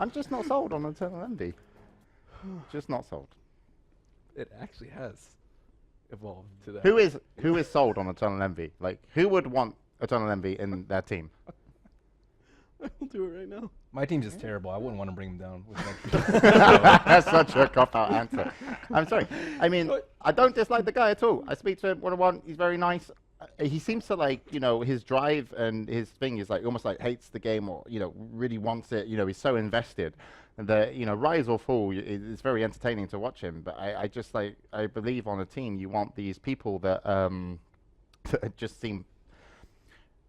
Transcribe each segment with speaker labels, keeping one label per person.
Speaker 1: I'm just not sold on Eternal Envy. Just not sold.
Speaker 2: It actually has evolved to that.
Speaker 1: Who is sold on Eternal Envy? Like, who would want Eternal Envy in their team?
Speaker 2: I will do it right now. My team's just terrible. I wouldn't want to bring them down.
Speaker 1: That's such a cop-out answer. I'm sorry. I mean, I don't dislike the guy at all. I speak to him one-on-one. He's very nice. He seems to like, his drive and his thing is like almost like hates the game or, really wants it. He's so invested. And rise or fall, it's very entertaining to watch him. But I just like, I believe on a team you want these people that that just seem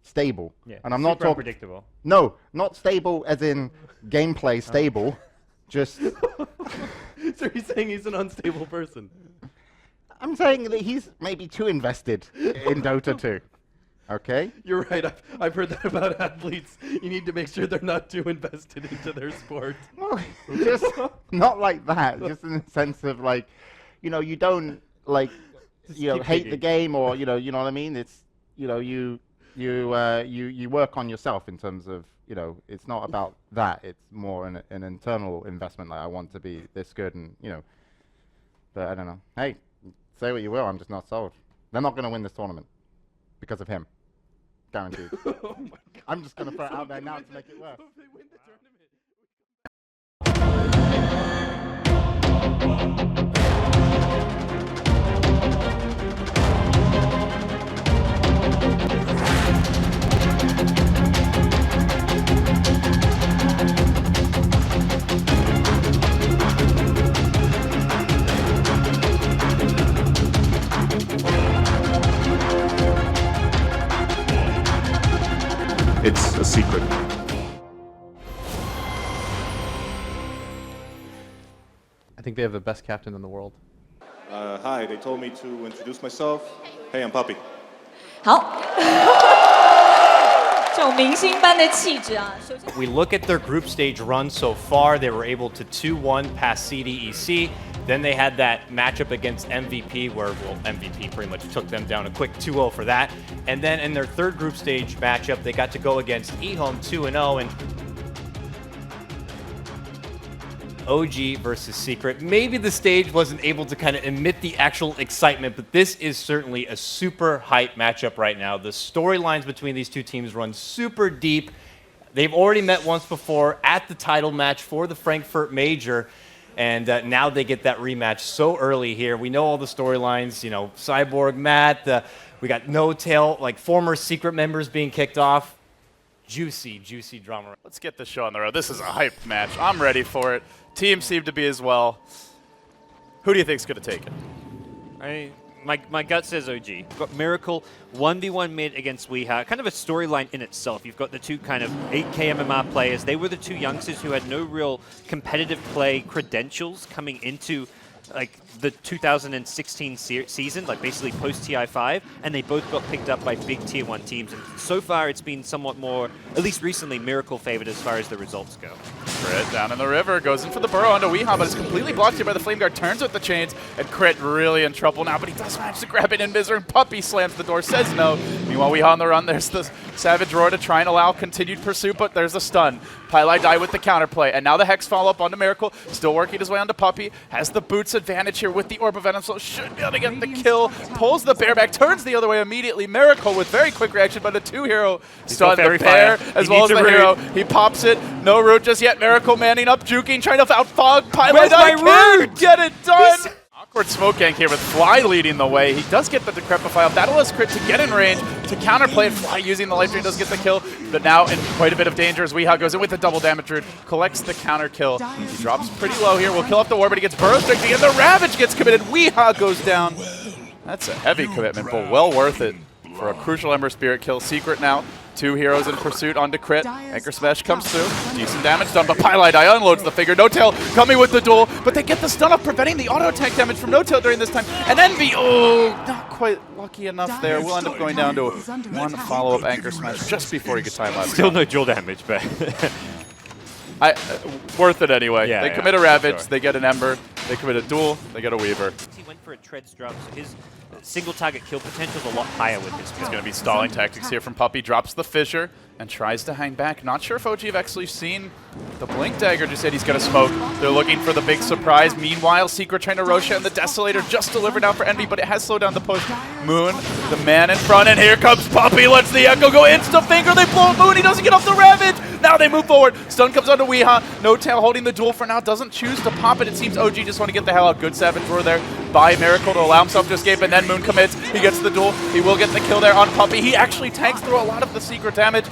Speaker 1: stable.
Speaker 3: Yeah,
Speaker 1: and I'm not talking
Speaker 3: predictable.
Speaker 1: No, not stable as in gameplay stable. Just.
Speaker 2: So you're saying he's an unstable person?
Speaker 1: I'm saying that he's maybe too invested in Dota 2. Okay?
Speaker 2: You're right. I've heard that about athletes. You need to make sure they're not too invested into their sport.
Speaker 1: Well, just not like that. Just in the sense of like, you don't like, hate the game or you know what I mean. It's you work on yourself in terms of it's not about that. It's more an internal investment. Like I want to be this good and but I don't know. Hey. Say what you will, I'm just not sold. They're not going to win this tournament because of him. Guaranteed.
Speaker 2: Oh my God.
Speaker 1: I'm just going to throw it out there now to make it worse.
Speaker 2: If they win the tournament.
Speaker 4: It's a secret.
Speaker 2: I think they have the best captain in the world.
Speaker 4: Hi, they told me to introduce myself. Hey, I'm Puppy.
Speaker 5: 好，这种明星般的气质啊。首先
Speaker 3: We look at their group stage run so far. They were able to 2-1 past CDEC. Then they had that matchup against MVP where, well, MVP pretty much took them down a quick 2-0 for that. And then in their third group stage matchup, they got to go against eHome 2-0 and OG versus Secret. Maybe the stage wasn't able to kind of emit the actual excitement, but this is certainly a super hype matchup right now. The storylines between these two teams run super deep. They've already met once before at the title match for the Frankfurt Major. And now they get that rematch so early here. We know all the storylines, Cyborg, Matt, we got No Tail, like former Secret members being kicked off. Juicy, juicy drama.
Speaker 6: Let's get the show on the road. This is a hype match. I'm ready for it. Teams seem to be as well. Who do you think's going to take it?
Speaker 3: My gut says OG. You've got Miracle 1v1 mid against Weeha. Kind of a storyline in itself. You've got the two kind of 8K MMR players. They were the two youngsters who had no real competitive play credentials coming into like the 2016 season, like basically post TI5, and they both got picked up by big tier 1 teams. And so far, it's been somewhat more, at least recently, Miracle favored as far as the results go.
Speaker 6: Crit down in the river, goes in for the burrow onto Weeha, but it's completely blocked here by the Flame Guard, turns with the chains, and Crit really in trouble now, but he does manage to grab it in Miser, and Puppy slams the door, says no. Meanwhile, Weeha on the run, there's the Savage Roar to try and allow continued pursuit, but there's a stun. Pylai die with the counterplay, and now the Hex follow-up onto Miracle, still working his way onto Puppy, has the boots advantage here with the Orb of Venom, so should be able to get the kill, pulls the bear back, turns the other way immediately. Miracle with very quick reaction, but a 2-hero stun, the bear as well as the hero. He pops it, no root just yet. Miracle manning up, juking, trying to outfog Pylai die, can't get it done! Awkward smoke gank here with Fly leading the way. He does get the Decrepify up. That'll allow Crit to get in range, to counterplay it. Fly using the life drain does get the kill, but now in quite a bit of danger as Weeha goes in with the double damage root, collects the counter kill. He drops pretty low here, will kill off the war, but he gets burrow strength again. The Ravage gets committed. Weeha goes down. That's a heavy commitment, but well worth it for a crucial Ember Spirit kill. Secret now. 2 heroes in pursuit onto Crit. Anchor Smash comes through. Decent damage done, but Pylai die unloads the figure. No Tail coming with the duel, but they get the stun off, preventing the auto attack damage from No Tail during this time. And Envy, oh, not quite lucky enough there. We'll end up going down to one follow-up Anchor Smash just before he gets time left.
Speaker 3: Still no dual damage, but
Speaker 6: worth it anyway.
Speaker 3: Yeah,
Speaker 6: they commit a Ravage,
Speaker 3: sure.
Speaker 6: they get an Ember, they commit a duel, they get a Weaver.
Speaker 7: He went for a Treads drop, so his single target kill potential is a lot higher with this.
Speaker 6: It's going to be stalling tactics here from Puppey. Drops the fissure and tries to hang back. Not sure if OG have actually seen the Blink Dagger. Just said he's going to smoke. They're looking for the big surprise. Meanwhile, Secret trying to Roshan and the Desolator just delivered out for Envy, but it has slowed down the push. Moon, the man in front, and here comes Puppey. Lets the Echo go insta-finger. They blow Moon. He doesn't get off the Ravage. Now they move forward. Stun comes onto Weeha. No Tail holding the duel for now. Doesn't choose to pop it. It seems OG just want to get the hell out. Good Savage Roar there by Miracle to allow himself to escape, and then Moon commits. He gets the duel. He will get the kill there on Puppey. He actually tanks through a lot of the Secret damage.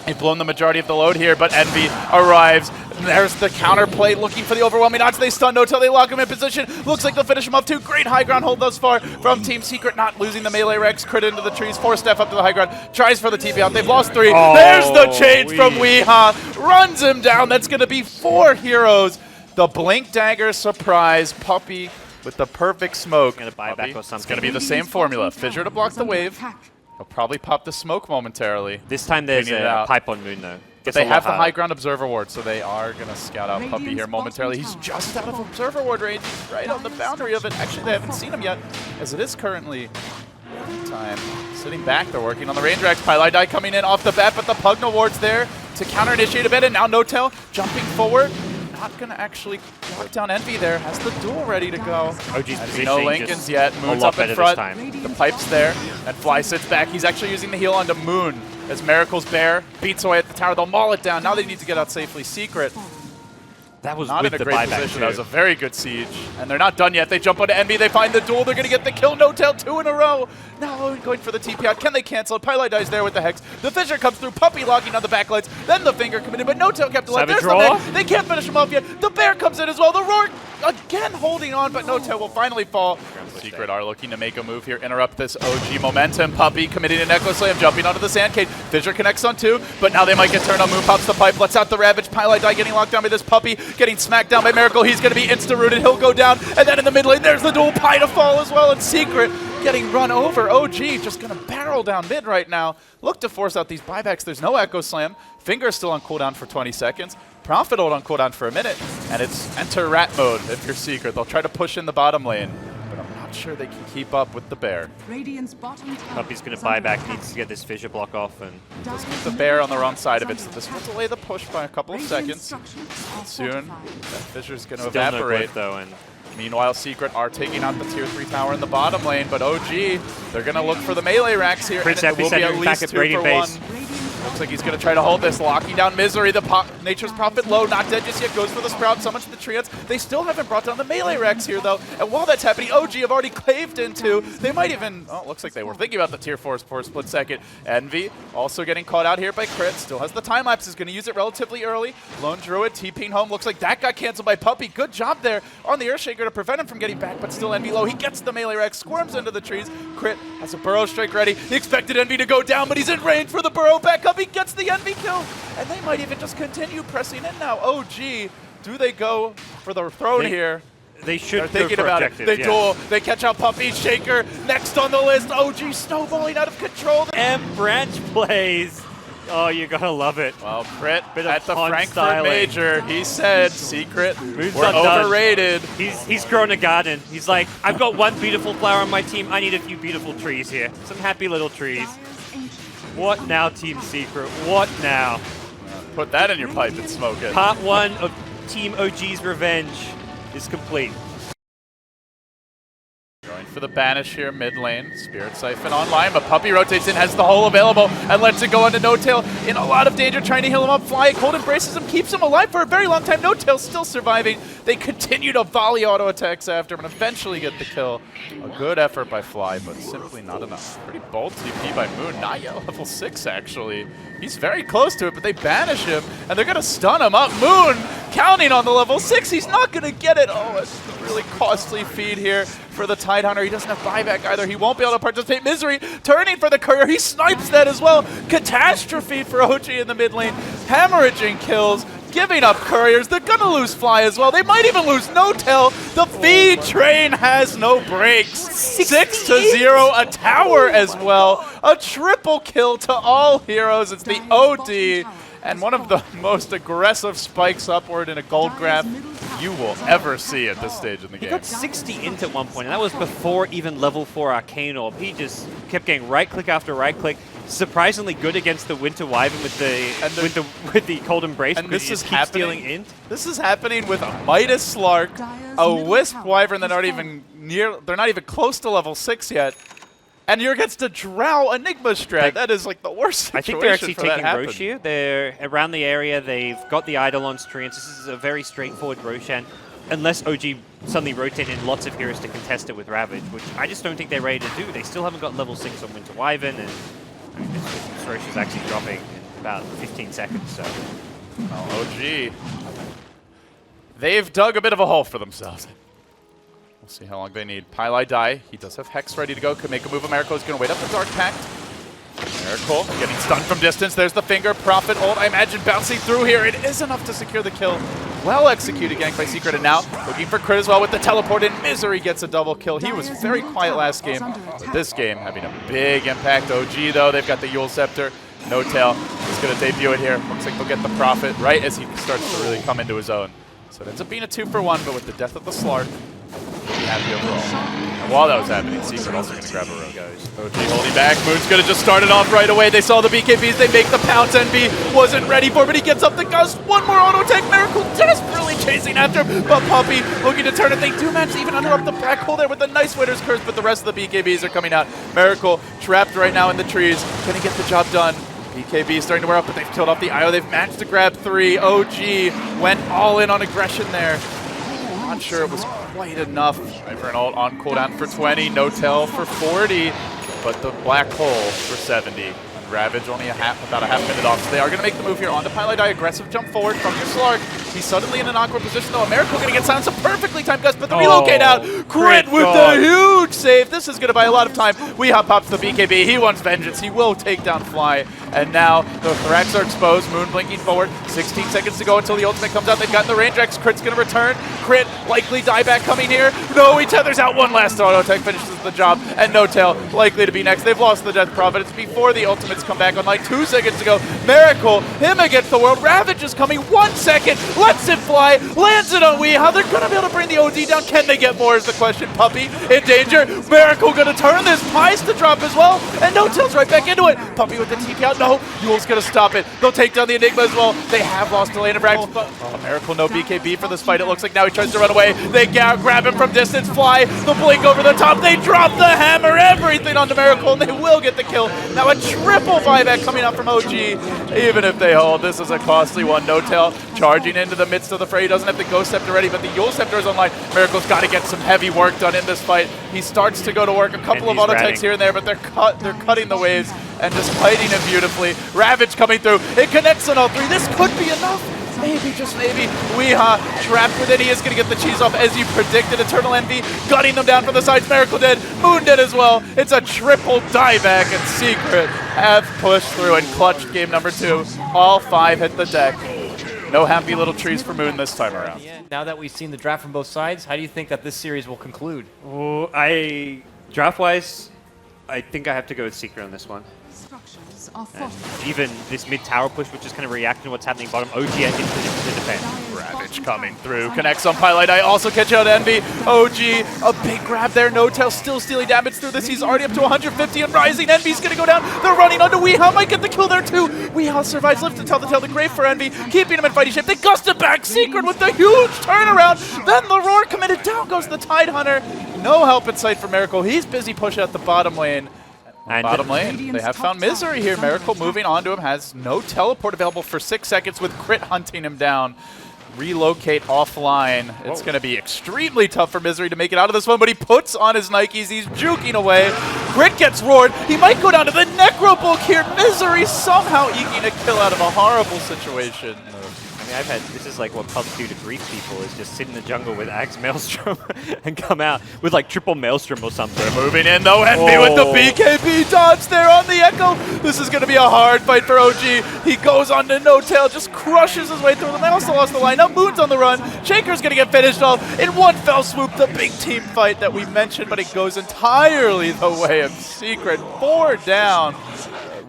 Speaker 6: They've blown the majority of the load here, but Envy arrives. There's the counterplay, looking for the overwhelming odds. They stun Notel, they lock him in position. Looks like they'll finish him off too. Great high ground hold thus far from Team Secret, not losing the melee Rex. Crit into the trees, 4-step up to the high ground. Tries for the TP out. They've lost 3.
Speaker 3: Oh,
Speaker 6: There's the change from Weeha. Runs him down. That's going to be 4 heroes. The Blink Dagger surprise. Puppey with the perfect smoke.
Speaker 7: Gonna buy back or something.
Speaker 6: It's going to be the same formula. Fissure to block the wave. He'll probably pop the smoke momentarily.
Speaker 7: This time there's a pipe on Moon, though.
Speaker 6: But they have the high ground Observer Ward, so they are going to scout out Puppey here momentarily. He's just out of Observer Ward range. He's right on the boundary of it. Actually, they haven't seen him yet, as it is currently time. Sitting back, they're working on the range racks. Pylai coming in off the bat, but the Pugna Ward's there to counter-initiate a bit, and now Notel jumping forward. Not going to actually lock down Envy there. Has the duel ready to go.
Speaker 7: OG's positioning
Speaker 6: no Lincolns yet. Moon's up in front. The pipe's there, and Fly sits back. He's actually using the heal onto Moon as Miracle's Bear beats away at the tower. They'll maul it down. Now they need to get out safely. Secret.
Speaker 7: That was
Speaker 6: not
Speaker 7: with
Speaker 6: in a
Speaker 7: the
Speaker 6: great position. That was a very good siege. And they're not done yet. They jump onto Envy. They find the duel. They're going to get the kill. No Tail 2 in a row. Now going for the TP out. Can they cancel it? Pylai dies there with the Hex. The Fissure comes through. Puppey locking on the backlights. Then the Finger committed, but No Tail kept alive. There's the Mech. They can't finish him off yet. The Bear comes in as well. The Roar again holding on, but No Tail will finally fall. Secret are looking to make a move here. Interrupt this OG momentum. Puppey committing an Echo Slam. Jumping onto the Sand Cage. Fissure connects on 2, but now they might get turned on. Moon pops the pipe. Lets out the Ravage. Pylai getting locked down by this Puppey. Getting smacked down by Miracle. He's going to be insta-rooted. He'll go down. And then in the mid lane, there's the duel. Pie to fall as well. And Secret getting run over. OG just going to barrel down mid right now. Look to force out these buybacks. There's no Echo Slam. Finger's still on cooldown for 20 seconds. Prophet hold on cooldown for a minute. And it's enter rat mode if you're Secret. They'll try to push in the bottom lane. But I'm not sure they can keep up with the Bear.
Speaker 7: Puppey's going to buy back. Needs to get this Fissure block off. And
Speaker 6: let's keep the Bear on the wrong side of it. So this will delay the push by a couple of seconds. Soon, that Fissure's going to evaporate.
Speaker 7: No clip, though, and
Speaker 6: meanwhile, Secret are taking out the tier 3 tower in the bottom lane, but OG, they're going to look for the melee racks here, and it will be at least 2 for 1. Looks like he's going to try to hold this, locking down Misery. The Nature's Prophet low, not dead just yet, goes for the Sprout, summons the Treants. They still haven't brought down the melee racks here, though, and while that's happening, OG have already caved into. They might even, oh, looks like they were thinking about the tier 4s for a split second. Envy also getting caught out here by Crit, still has the time lapse, is going to use it relatively early. Lone Druid TPing home, looks like that got canceled by Puppey. Good job there on the Earthshaker to prevent him from getting back, but still Envy low. He gets the melee rack, squirms into the trees. Crit has a Burrow Strike ready. He expected Envy to go down, but he's in range for the Burrow back up. He gets the Envy kill, and they might even just continue pressing in now. OG, do they go for the throne here?
Speaker 7: They should.
Speaker 6: They're thinking about it. They duel. They catch out Puppey. Shaker next on the list. OG snowballing out of control.
Speaker 7: And Branch plays. Oh, you gotta love it.
Speaker 6: Well, Crit at the Frankfurt Major, he said Secret were overrated.
Speaker 7: He's grown a garden. He's like, I've got one beautiful flower on my team. I need a few beautiful trees here. Some happy little trees. What now, Team Secret? What now?
Speaker 6: Put that in your pipe and smoke it.
Speaker 7: Part 1 of Team OG's revenge is complete.
Speaker 6: Going for the banish here mid lane. Spirit Siphon online, but Puppey rotates in, has the hole available, and lets it go onto No Tail. In a lot of danger, trying to heal him up. Fly, Cold embraces him, keeps him alive for a very long time. No Tail still surviving. They continue to volley auto attacks after him and eventually get the kill. A good effort by Fly, but simply not enough. Pretty bold TP by Moon. Not yet level 6, actually. He's very close to it, but they banish him, and they're going to stun him up. Moon counting on the level 6. He's not going to get it. Oh, it's a really costly feed here for the Tidehunter. He doesn't have buyback either. He won't be able to participate. Misery turning for the courier. He snipes that as well. Catastrophe for OG in the mid lane. Hemorrhaging kills. Giving up couriers. They're going to lose Fly as well. They might even lose No Tail. The feed train has no brakes. 6-0. A tower as well. A triple kill to all heroes. It's the OD. and one of the most aggressive spikes upward in a gold grab you will ever see at this stage in the game.
Speaker 7: He got 60 into at one point, and that was before even level 4 Arcane Orb. He just kept getting right click after right click. Surprisingly good against the Winter Wyvern with the Cold Embrace,
Speaker 6: and
Speaker 7: because
Speaker 6: this
Speaker 7: he
Speaker 6: is
Speaker 7: just keeps
Speaker 6: happening.
Speaker 7: stealing int.
Speaker 6: This is happening with a Midas Slark, a Wisp Wyvern that aren't even near. They're not even close to level 6 yet. And you're against a Drow Enigma strat. That is like the worst situation.
Speaker 7: I think they're actually
Speaker 6: for that
Speaker 7: taking
Speaker 6: happen.
Speaker 7: Roche here. They're around the area. They've got the Eidolon's Treants. This is a very straightforward Roshan. Unless OG suddenly rotate in lots of heroes to contest it with Ravage, which I just don't think they're ready to do. They still haven't got level 6 on Winter Wyvern, and I mean, this Roche is actually dropping in about 15 seconds. So,
Speaker 6: well, OG, they've dug a bit of a hole for themselves. We'll see how long they need. Pylai die. He does have Hex ready to go. Could make a move. Miracle is going to wait up the Dark Pact. Miracle getting stunned from distance. There's the finger. Prophet ult, I imagine, bouncing through here. It is enough to secure the kill. Well executed gank by Secret, and now looking for Crit as well with the teleport in. Misery gets a double kill. He was very quiet last game, but this game having a big impact. OG, though, they've got the Yule Scepter. No Tail. He's going to debut it here. Looks like they'll get the Prophet right as he starts to really come into his own. So it ends up being a 2-for-1, but with the death of the Slark, happy overall. And while that was happening, Secret also going to grab a rogue. OG holding back. Moon's going to just start it off right away. They saw the BKBs. They make the pounce. Envy wasn't ready for it, but he gets up the gust. One more auto tech. Miracle desperately chasing after him, but Puppey looking to turn it. They do manage to even interrupt the back hole there with a nice Winter's Curse, but the rest of the BKBs are coming out. Miracle trapped right now in the trees. Going to get the job done. BKB starting to wear up, but they've killed off the IO. They've managed to grab 3. OG went all in on aggression there. Not sure it was quite enough. Wyvern ult on cooldown for 20, no Tail for 40, but the Black Hole for 70. Ravage only about a half minute off, so they are going to make the move here onto Pylai Die. Aggressive jump forward from your Slark. He's suddenly in an awkward position, though. Miracle going to get silenced. A perfectly timed gust, but the relocate out. Crit with the huge save. This is going to buy a lot of time. Weehaw pops the BKB. He wants vengeance. He will take down Fly. And now the Thrax are exposed. Moon blinking forward. 16 seconds to go until the ultimate comes out. They've got the range X. Crit's going to return. Crit likely dieback coming here. No, he tethers out one last auto tech, finishes the job, and No Tail likely to be next. They've lost the Death Prophet. It's before the ultimates come back online. 2 seconds ago. Miracle, him against the world. Ravage is coming. 1 second. Lets it fly. Lands it on Weehaw. They're going to be able to bring the OD down. Can they get more is the question. Puppey in danger. Miracle going to turn this. Pies to drop as well. And No Tail's right back into it. Puppey with the TP out. No, Yule's going to stop it. They'll take down the Enigma as well. They have lost the lane of frags, but Miracle no BKB for this fight. It looks like now he tries to run away. They grab him from distance. Fly the blink over the top. They drop the hammer. Everything onto Miracle, and they will get the kill. Now a triple buyback coming up from OG. Even if they hold, this is a costly one. No Tail charging into the midst of the fray. He doesn't have the Ghost Scepter ready, but the Yule Scepter is online. Miracle's got to get some heavy work done in this fight. He starts to go to work. A couple of auto techs here and there, but they're cutting the waves and just fighting him beautifully. Ravage coming through. It connects on all 3. This could be enough. Maybe, just maybe. Weehaw trapped with it. He is going to get the cheese off as you predicted. Eternal Envy gutting them down from the sides. Miracle dead. Moon dead as well. It's a triple dieback, and Secret have pushed through and clutched game number 2. All 5 hit the deck. No happy little trees for Moon this time around.
Speaker 3: Yeah, now that we've seen the draft from both sides, how do you think that this series will conclude?
Speaker 7: Oh, draft-wise, I think I have to go with Secret on this one. And even this mid-tower push, which is kind of reacting to what's happening bottom, OG in position to defend.
Speaker 6: Ravage coming through, connects on Pylai Die, also catch out Envy. OG, a big grab there. No Tail still stealing damage through this. He's already up to 150 and rising. Envy's going to go down. They're running onto Weehaw. Might get the kill there too. Weehaw survives, lift to tell the tail. The grave for Envy, keeping him in fighting shape. They gust it back. Secret with the huge turnaround. Then the roar committed. Down goes the Tide Hunter. No help in sight for Miracle. He's busy pushing out the bottom lane. And bottom lane, they have found Misery here. Miracle moving onto him, has no teleport available for 6 seconds with Crit hunting him down. Relocate offline. It's going to be extremely tough for Misery to make it out of this one, but he puts on his Nikes. He's juking away. Crit gets roared. He might go down to the Necro Bulk here. Misery somehow eking a kill out of a horrible situation.
Speaker 7: I mean, this is like what pubs do to grief people, is just sit in the jungle with Axe Maelstrom and come out with like triple Maelstrom or something.
Speaker 6: They're moving in though, Envy with the BKB dodge there on the Echo. This is going to be a hard fight for OG. He goes on to No Tail, just crushes his way through them. They also lost the line. Now Moon's on the run. Shaker's going to get finished off in one fell swoop. The big team fight that we mentioned, but it goes entirely the way of Secret. 4 down.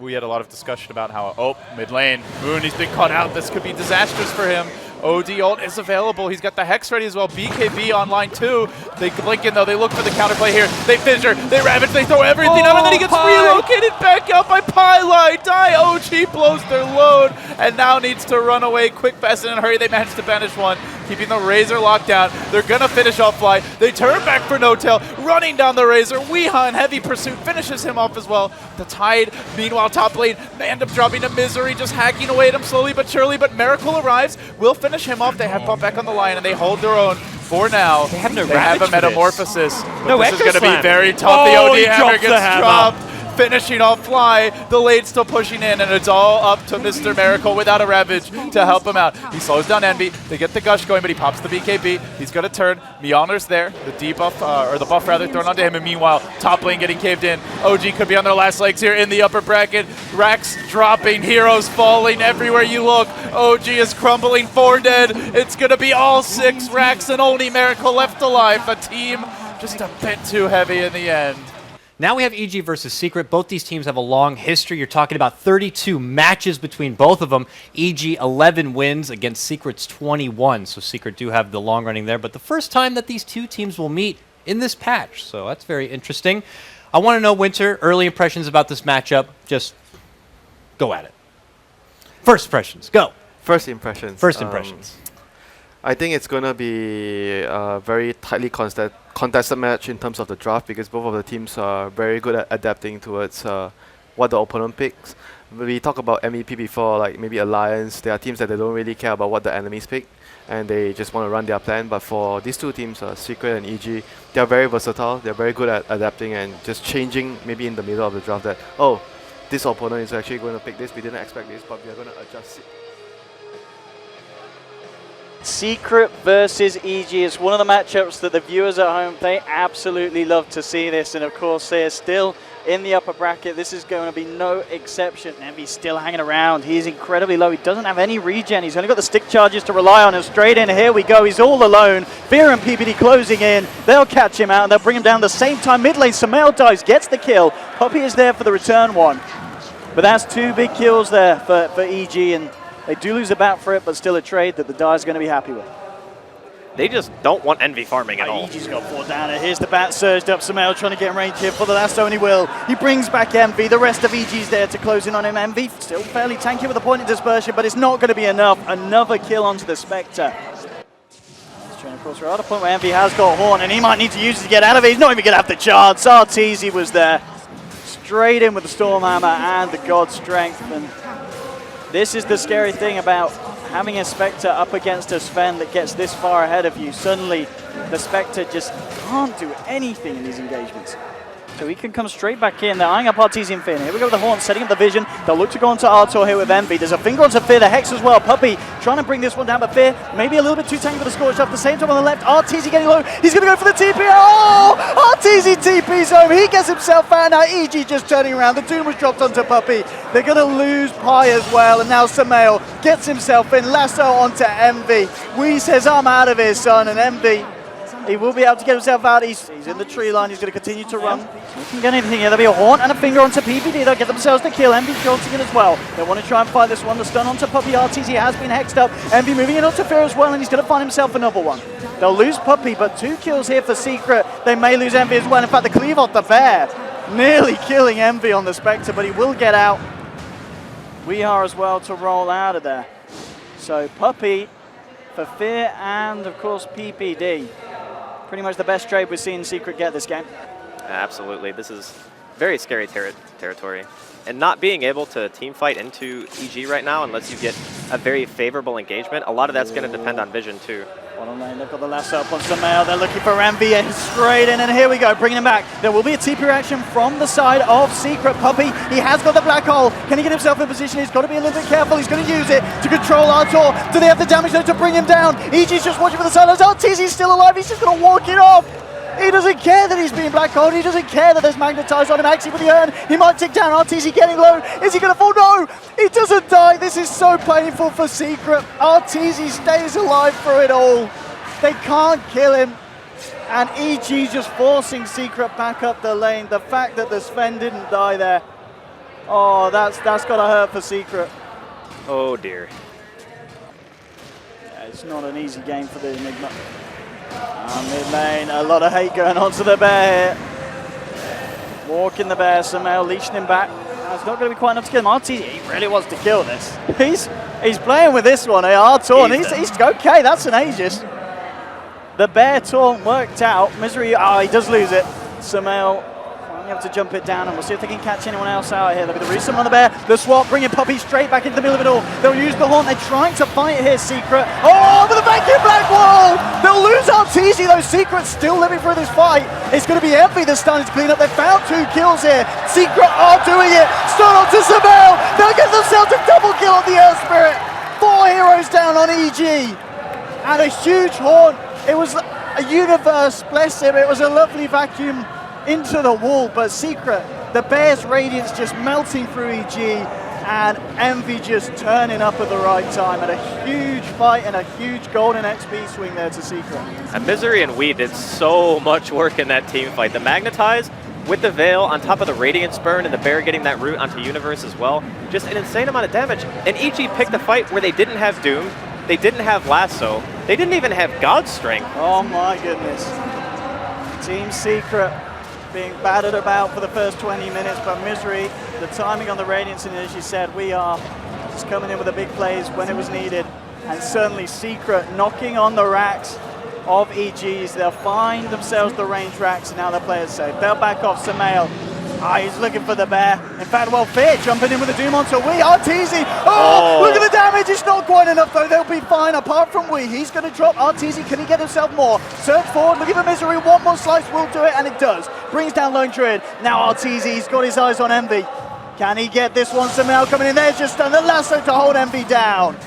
Speaker 6: we had a lot of discussion about how, oh, mid lane, Moon, he's been caught out. This could be disastrous for him. OD ult is available. He's got the Hex ready as well. BKB online too. They blink in though. They look for the counterplay here. They fissure, they ravage, they throw everything out, and then he gets relocated back out by Pylite. OG blows their load and now needs to run away quick, fast, and in a hurry. They manage to banish one, keeping the Razor locked down. They're gonna finish off Fly. They turn back for No Tail, running down the Razor. Weeha in heavy pursuit finishes him off as well. The Tide, meanwhile, top lane, they end up dropping to Misery, just hacking away at him slowly but surely, but Miracle arrives, will finish him off. They have bought back on the line, and they hold their own for now.
Speaker 7: They have no
Speaker 6: They have a
Speaker 7: Ravage for this.
Speaker 6: Metamorphosis, but
Speaker 7: No
Speaker 6: this is going to be
Speaker 7: Echo
Speaker 6: very
Speaker 7: Slam.
Speaker 6: tough. The
Speaker 7: Oh,
Speaker 6: OD
Speaker 7: he
Speaker 6: hammer
Speaker 7: drops the
Speaker 6: gets
Speaker 7: hammer.
Speaker 6: dropped, finishing off Fly. The lane's still pushing in, and it's all up to Mr. Miracle without a Ravage to help him out. He slows down Envy. They get the Gush going, but he pops the BKB. He's going to turn. Mjolnir's there. The debuff, or the buff rather, thrown onto him. And meanwhile, top lane getting caved in. OG could be on their last legs here in the upper bracket. Rax dropping, heroes falling everywhere you look. OG is crumbling, 4 dead. It's going to be all 6 Rax and only Miracle left alive. A team just a bit too heavy in the end.
Speaker 3: Now we have EG versus Secret. Both these teams have a long history. You're talking about 32 matches between both of them. EG 11 wins against Secret's 21. So Secret do have the long running there. But the first time that these two teams will meet in this patch. So that's very interesting. I want to know, Winter, early impressions about this matchup. Just go at it. First impressions, go.
Speaker 8: First impressions.
Speaker 3: First impressions.
Speaker 8: I think it's going to be a very tightly contested match in terms of the draft because both of the teams are very good at adapting towards what the opponent picks. We talked about MVP before, like maybe Alliance. There are teams that they don't really care about what the enemies pick and they just want to run their plan. But for these two teams, Secret and EG, they're very versatile. They're very good at adapting and just changing maybe in the middle of the draft that, oh, this opponent is actually going to pick this. We didn't expect this, but we are going to adjust it.
Speaker 9: Secret versus EG is one of the matchups that the viewers at home, they absolutely love to see this. And of course, they're still in the upper bracket. This is going to be no exception. Envy's still hanging around. He's incredibly low. He doesn't have any regen. He's only got the stick charges to rely on. And straight in, here we go. He's all alone. Fear and PPD closing in. They'll catch him out and they'll bring him down at the same time. Mid lane, Samael dives, gets the kill. Puppey is there for the return one. But that's 2 big kills there for EG. And they do lose a bat for it, but still a trade that the Dire's going to be happy with.
Speaker 10: They just don't want Envy farming at all.
Speaker 9: EG's got 4 down. Here's the bat surged up. Samael trying to get in range here for the lasso, and he will. He brings back Envy. The rest of EG's there to close in on him. Envy still fairly tanky with a point of dispersion, but it's not going to be enough. Another kill onto the Spectre. He's trying to cross her other point where Envy has got Horn, and he might need to use it to get out of it. He's not even going to have the chance. Arteezy was there. Straight in with the Stormhammer and the God Strength. And this is the scary thing about having a Spectre up against a Sven that gets this far ahead of you. Suddenly, the Spectre just can't do anything in these engagements. So he can come straight back in. They're eyeing up Arteezy and Finn. Here we go with the Horn, setting up the vision. They'll look to go onto Artor here with Envy. There's a finger onto Fear, the Hex as well. Puppey trying to bring this one down, but Fear maybe a little bit too tanky for the Scorch at the same time on the left. Arteezy getting low. He's going to go for the TP. Oh! Arteezy TP's home. He gets himself out. Now EG just turning around. The Doom was dropped onto Puppey. They're going to lose Pi as well. And now Samael gets himself in. Lasso onto Envy. Wee says, I'm out of here, son. And Envy, he will be able to get himself out. He's in the tree line. He's going to continue to run. He can get anything here. There'll be a Horn and a finger onto PPD. They'll get themselves the kill. Envy jolting in as well. They want to try and fight this one. The stun onto Puppey. Arteezy has been hexed up. Envy moving in onto Fear as well, and he's going to find himself another one. They'll lose Puppey, but 2 kills here for Secret. They may lose Envy as well. In fact, the cleave off the Bear nearly killing Envy on the Spectre, but he will get out. We are as well to roll out of there. So Puppey for Fear and, of course, PPD. Pretty much the best trade we've seen Secret get this game.
Speaker 10: Absolutely. This is very scary territory. And not being able to team fight into EG right now unless you get a very favorable engagement, a lot of that's going to depend on vision too.
Speaker 9: Bottom lane, they've got the lasso up on Samael. They're looking for Envy straight in, and here we go, bringing him back. There will be a TP reaction from the side of Secret. Puppey, he has got the black hole. Can he get himself in position? He's got to be a little bit careful. He's going to use it to control Artor. Do they have the damage though to bring him down? EG's just watching for the sidelines. Arteezy's still alive. He's just going to walk it off. He doesn't care that he's being black holed. He doesn't care that there's magnetized on him. Actually, with the urn, he might tick down. Arteezy getting low. Is he going to fall? No! He doesn't die. This is so painful for Secret. Arteezy stays alive through it all. They can't kill him. And EG just forcing Secret back up the lane. The fact that the Sven didn't die there Oh, that's gotta hurt for Secret.
Speaker 10: Oh dear.
Speaker 9: Yeah, it's not an easy game for the Enigma. Mid lane, a lot of hate going on to the bear here. Walking the bear, Sumail leashing him back. Now, it's not going to be quite enough to kill him. RT, he really wants to kill this. He's playing with this one, R-Taunt. He's okay, that's an Aegis. The bear taunt worked out. Misery, he does lose it. Sumail finally have to jump it down, and we'll see if they can catch anyone else out here. Look at the resummon on the bear. The swap, bringing Puppey straight back into the middle of it all. They'll use the haunt. They're trying to fight here, Secret. Oh, with the vacuum black wall! They'll lose Arteezy, though. Secret still living through this fight. It's going to be Envy that's starting to clean up. They found 2 kills here. Secret are doing it. Start on to Sumail. They'll get themselves a double kill on the Earth Spirit. 4 heroes down on EG. And a huge haunt. It was a universe, bless him. It was a lovely vacuum into the wall, but Secret, the Bear's Radiance just melting through EG, and Envy just turning up at the right time, and a huge fight and a huge golden XP swing there to Secret.
Speaker 10: And Misery and We did so much work in that team fight. The Magnetize with the Veil on top of the Radiance Burn and the Bear getting that route onto Universe as well. Just an insane amount of damage. And EG picked a fight where they didn't have Doom, they didn't have Lasso, they didn't even have God's Strength.
Speaker 9: Oh my goodness. Team Secret being battered about for the first 20 minutes, but Misery, the timing on the Radiance, and as you said, we are just coming in with the big plays when it was needed. And certainly Secret knocking on the racks of EGs. They'll find themselves the range racks, and now their players safe. They'll back off Sumail. He's looking for the bear. In fact, well, Fear jumping in with a Doom onto Wee. Arteezy. Oh, look at the damage. It's not quite enough, though. They'll be fine apart from Wee. He's going to drop Arteezy. Can he get himself more? Search forward. Looking for Misery. One more slice will do it, and it does. Brings down Lone Druid. Now Arteezy. He's got his eyes on Envy. Can he get this one? Sumail coming in there. Just done the lasso to hold Envy down.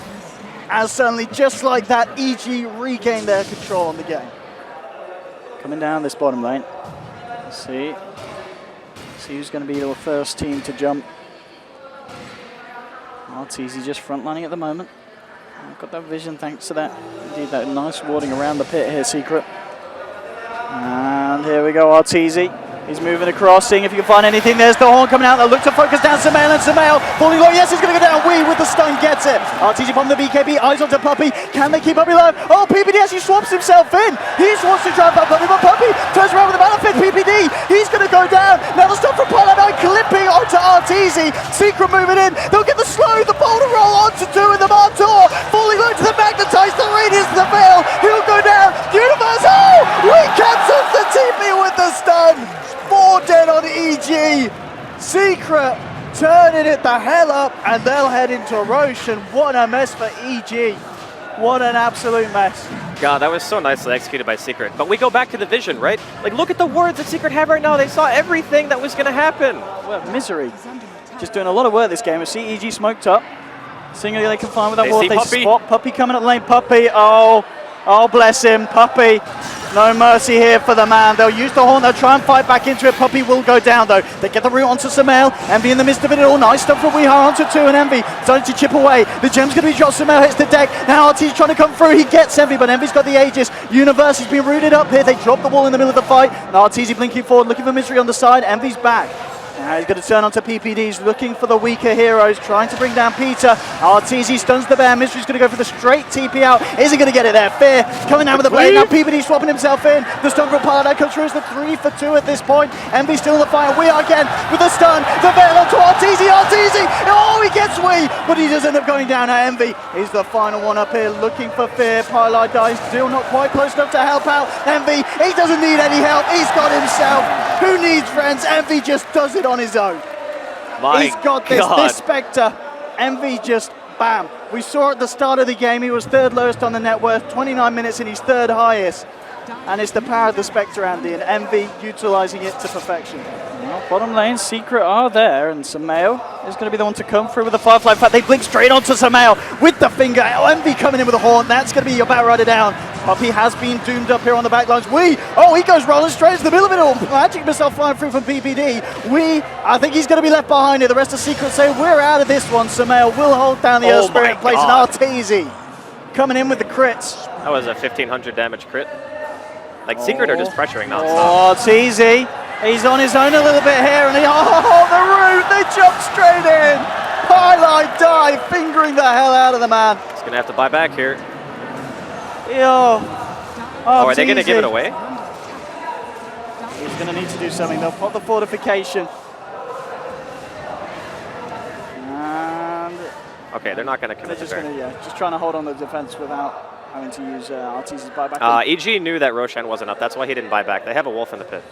Speaker 9: And suddenly, just like that, EG regained their control on the game. Coming down this bottom lane. Let's see. See who's going to be the first team to jump. Arteezy just frontlining at the moment. I've got that vision thanks to that. Indeed, that nice warding around the pit here, Secret. And here we go, Arteezy. He's moving across, seeing if he can find anything. There's the horn coming out. They'll look to focus down Sumail, and Sumail falling low. Yes, he's going to go down. Wee with the stun gets it. Arteezy from the BKB, eyes onto Puppey. Can they keep Puppey alive? Oh, PPD actually swaps himself in. He just wants to drive up Puppey, but Puppey turns around with the battlefield. PPD, he's going to go down. Now the stun from Pilot 9 clipping onto Arteezy. Secret moving in. They'll get the slow, the boulder roll onto 2 in the Martor. Falling low to the Magnetize, the Radiance, the Veil. He'll go down. Universe, Wee cancels the TP with the stun. 4 dead on EG. Secret turning it the hell up, and they'll head into Roche, and what a mess for EG. What an absolute mess.
Speaker 10: God, that was so nicely executed by Secret. But we go back to the vision, right? Like, look at the words that Secret have right now. They saw everything that was going to happen.
Speaker 9: Well, Misery just doing a lot of work this game. We see EG smoked up. Seeing who they can find with that ward. They spot Puppey coming up the lane. Puppey, oh, bless him. Puppey. No mercy here for the man. They'll use the horn. They'll try and fight back into it. Puppey will go down, though. They get the route onto Sumail. Envy in the midst of it all. Nice stuff from Weehar onto 2, and Envy starting to chip away. The gem's going to be dropped. Sumail hits the deck. Now RT's trying to come through. He gets Envy, but Envy's got the Aegis. Universe has been rooted up here. They drop the wall in the middle of the fight. Now RT's blinking forward, looking for Misery on the side. Envy's back. Now he's going to turn onto PPDs, looking for the weaker heroes, trying to bring down Peter. Arteezy stuns the bear. Misery's going to go for the straight TP out. Isn't going to get it there. Fear coming down with the blade. Now PPD swapping himself in. The stun from Paladin comes through as the 3 for 2 at this point. Envy still in the fire. We are again with the stun. The veil onto Arteezy. Arteezy! Oh, he gets Wee, but he does end up going down. Envy is the final one up here, looking for Fear. Paladin dies, still not quite close enough to help out. Envy, he doesn't need any help. He's got himself. Who needs friends? Envy just does it on his own. He's got this Spectre. Envy just, bam. We saw at the start of the game, he was 3rd lowest on the net worth, 29 minutes, and he's 3rd highest. And it's the power of the Spectre, Andy, and Envy utilising it to perfection. Well, bottom lane, Secret are there, and Sumail is going to be the one to come through with the Firefly. In fact, they blink straight onto Sumail with the finger. Envy coming in with a horn. That's going to be your bat rider down. Puppey has been doomed up here on the back lines. He goes rolling straight into the middle of it all. Magic missile flying through from PPD. I think he's going to be left behind here. The rest of Secret say we're out of this one. Sumail will hold down the Earth Spirit in place, and Arteezy coming in with the crits.
Speaker 10: That was a 1500 damage crit. Like, Secret are just pressuring nonstop.
Speaker 9: Oh, Arteezy. He's on his own a little bit here, and the root, they jump straight in. Highlight dive, fingering the hell out of the man.
Speaker 10: He's going to have to buy back here.
Speaker 9: Yo.
Speaker 10: Oh, are they going to give it away?
Speaker 9: He's going to need to do something. They'll pop the fortification. And
Speaker 10: okay, they're not going to commit.
Speaker 9: They're just trying to hold on the defense without having to use Arteezy's buyback.
Speaker 10: EG knew that Roshan wasn't up. That's why he didn't buy back. They have a wolf in the pit.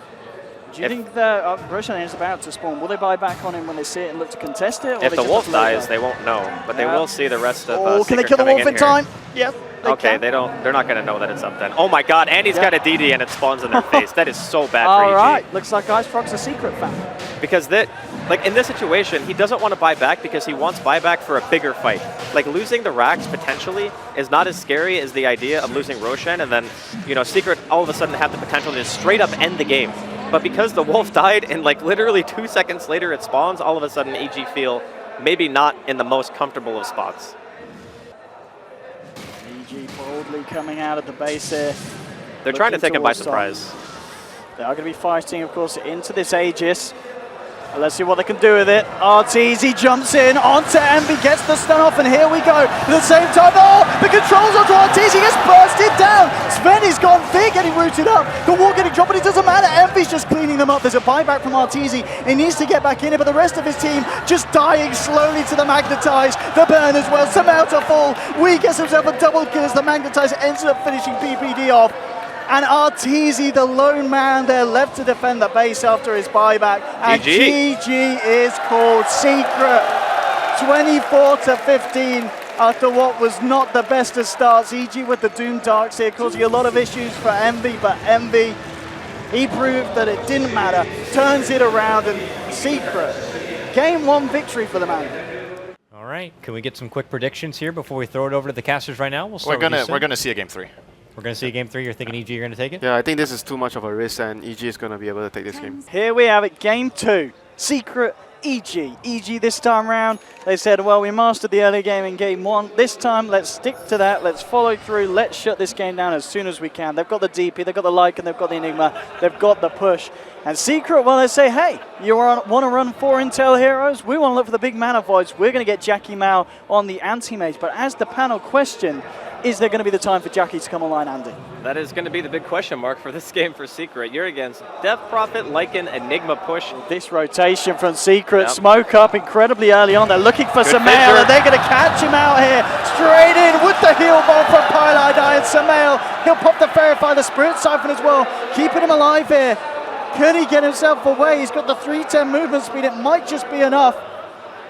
Speaker 9: Do you think that Roshan is about to spawn? Will they buy back on him when they see it and look to contest it? Or
Speaker 10: If the wolf dies, they won't know, but they will see the rest of.
Speaker 9: Oh, can they kill the wolf in time? Yep.
Speaker 10: Okay, they don't. They're not going to know that it's up then. Oh my God, Andy's got a DD and it spawns in their face. That is so bad for EG.
Speaker 9: All right, looks like Iceprock's a secret fan.
Speaker 10: Because like in this situation, he doesn't want to buy back because he wants buyback for a bigger fight. Like losing the racks potentially is not as scary as the idea of losing Roshan and then, Secret all of a sudden have the potential to just straight up end the game. But because the wolf died and like literally 2 seconds later it spawns, all of a sudden EG feel maybe not in the most comfortable of spots.
Speaker 9: EG boldly coming out of the base here.
Speaker 10: They're trying to take him by surprise.
Speaker 9: They are going to be fighting, of course, into this Aegis. Let's see what they can do with it. Arteezy jumps in onto Envy, gets the stun off, and here we go. At the same time, the controls onto Arteezy, gets bursted down. Svenny's gone big, getting rooted up. The wall getting dropped, but it doesn't matter. Envy's just cleaning them up. There's a buyback from Arteezy. He needs to get back in it, but the rest of his team just dying slowly to the Magnetize. The burn as well. Samel to fall. Wee gets himself a double kill as the Magnetize ends up finishing PPD off. And Arteezy, the lone man there, left to defend the base after his buyback. And GG is called. Secret 24-15 after what was not the best of starts. EG with the Doom Darks here, causing a lot of issues for Envy, but Envy, he proved that it didn't matter. Turns it around, and Secret, game 1 victory for the man.
Speaker 3: All right, can we get some quick predictions here before we throw it over to the casters right now?
Speaker 11: We're gonna see a game 3.
Speaker 3: We're going to see a game 3. You're thinking EG are going to take it?
Speaker 8: Yeah, I think this is too much of a risk, and EG is going to be able to take this game.
Speaker 9: Here we have it, game 2. Secret, EG. EG this time round, they said, well, we mastered the early game in game 1. This time, let's stick to that. Let's follow through. Let's shut this game down as soon as we can. They've got the DP, they've got the Lycan, they've got the Enigma, they've got the push. And Secret, well, they say, hey, you want to run 4 Intel heroes? We want to look for the big mana voids. We're going to get Jackie Mao on the anti-mage. But as the panel question, is there going to be the time for Jackie to come online, Andy?
Speaker 10: That is going to be the big question mark for this game for Secret. You're against Death Prophet, Lycan, Enigma push.
Speaker 9: This rotation from Secret, smoke up incredibly early on. They're looking for Samael, and they're going to catch him out here. Straight in with the heal ball from Pylai and Samael. He'll pop the Verify, the Spirit Siphon as well, keeping him alive here. Can he get himself away? He's got the 310 movement speed. It might just be enough.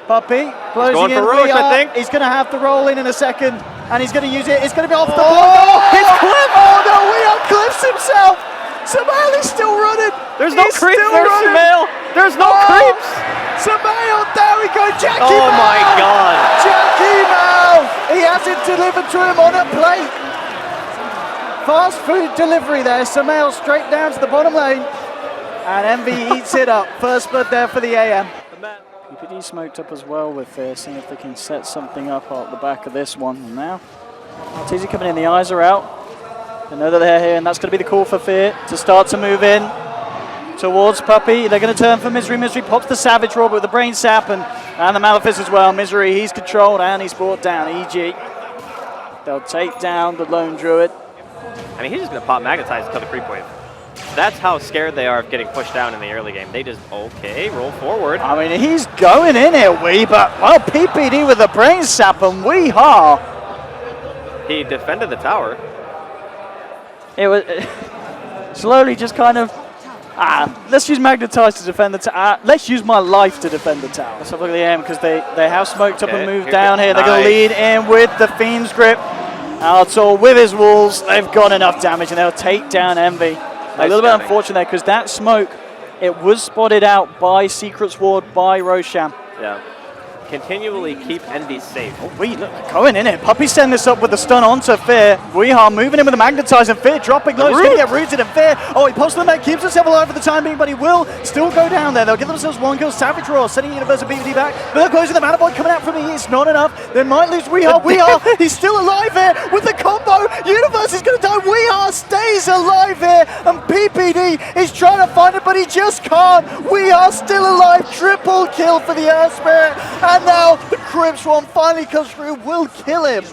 Speaker 9: Puppy closing in.
Speaker 10: Roche, I think.
Speaker 9: He's going to have to roll in a second, and he's going to use it. It's going to be off the block. It's clipped. Oh no, Weon clips himself. Samael is still running.
Speaker 10: There's no creeps there, Samael. There's no creeps.
Speaker 9: Samael, there we go. Jackie
Speaker 10: Oh
Speaker 9: Mao.
Speaker 10: my God.
Speaker 9: Jackie Mao. He has it delivered to him on a plate. Fast food delivery there. Samael straight down to the bottom lane. And Envy eats it up. First blood there for the AM. PPD smoked up as well with this, seeing if they can set something up at the back of this one. And now, Arteezy coming in, the eyes are out. They know that they're here, and that's going to be the call for Fear to start to move in towards Puppy. They're going to turn for Misery. Misery pops the Savage Roar with the Brain Sap and the Malefice as well. Misery, he's controlled and he's brought down EG. They'll take down the Lone Druid.
Speaker 10: I mean, he's just going to pop Magnetize to kill the creep wave. That's how scared they are of getting pushed down in the early game. They just, roll forward.
Speaker 9: I mean, he's going in here, Wee, but, well, PPD with the Brain Sap and Weehaw.
Speaker 10: He defended the tower.
Speaker 9: It was slowly just kind of, let's use Magnetize to defend the tower. Let's use my life to defend the tower. Let's have a look at the aim, because they have smoked up and moved down here. They're going to lead in with the Fiend's Grip. Altor with his walls. They've got enough damage, and they'll take down Envy. A little bit unfortunate there, because that smoke, it was spotted out by Secret's Ward, by Roshan.
Speaker 10: Yeah. continually keep Envy safe.
Speaker 9: Oh, we look going in it. Puppy setting this up with the stun onto Fear. Weehaw moving in with the magnetize and Fear dropping low. He's going to get rooted in Fear. Oh, he pops the mech, keeps himself alive for the time being, but he will still go down there. They'll give themselves one kill. Savage Roar setting Universal BBD back. But they're closing the mana void coming out from E. It's not enough. They might lose Weehaw. Weehaw, he's still alive here with the combo. Universe is going to die. Weehaw stays alive here. And PPD is trying to find it, but he just can't. Weehaw still alive. Triple kill for the Earth Spirit. And now the Crypt Swarm finally comes through, will kill him.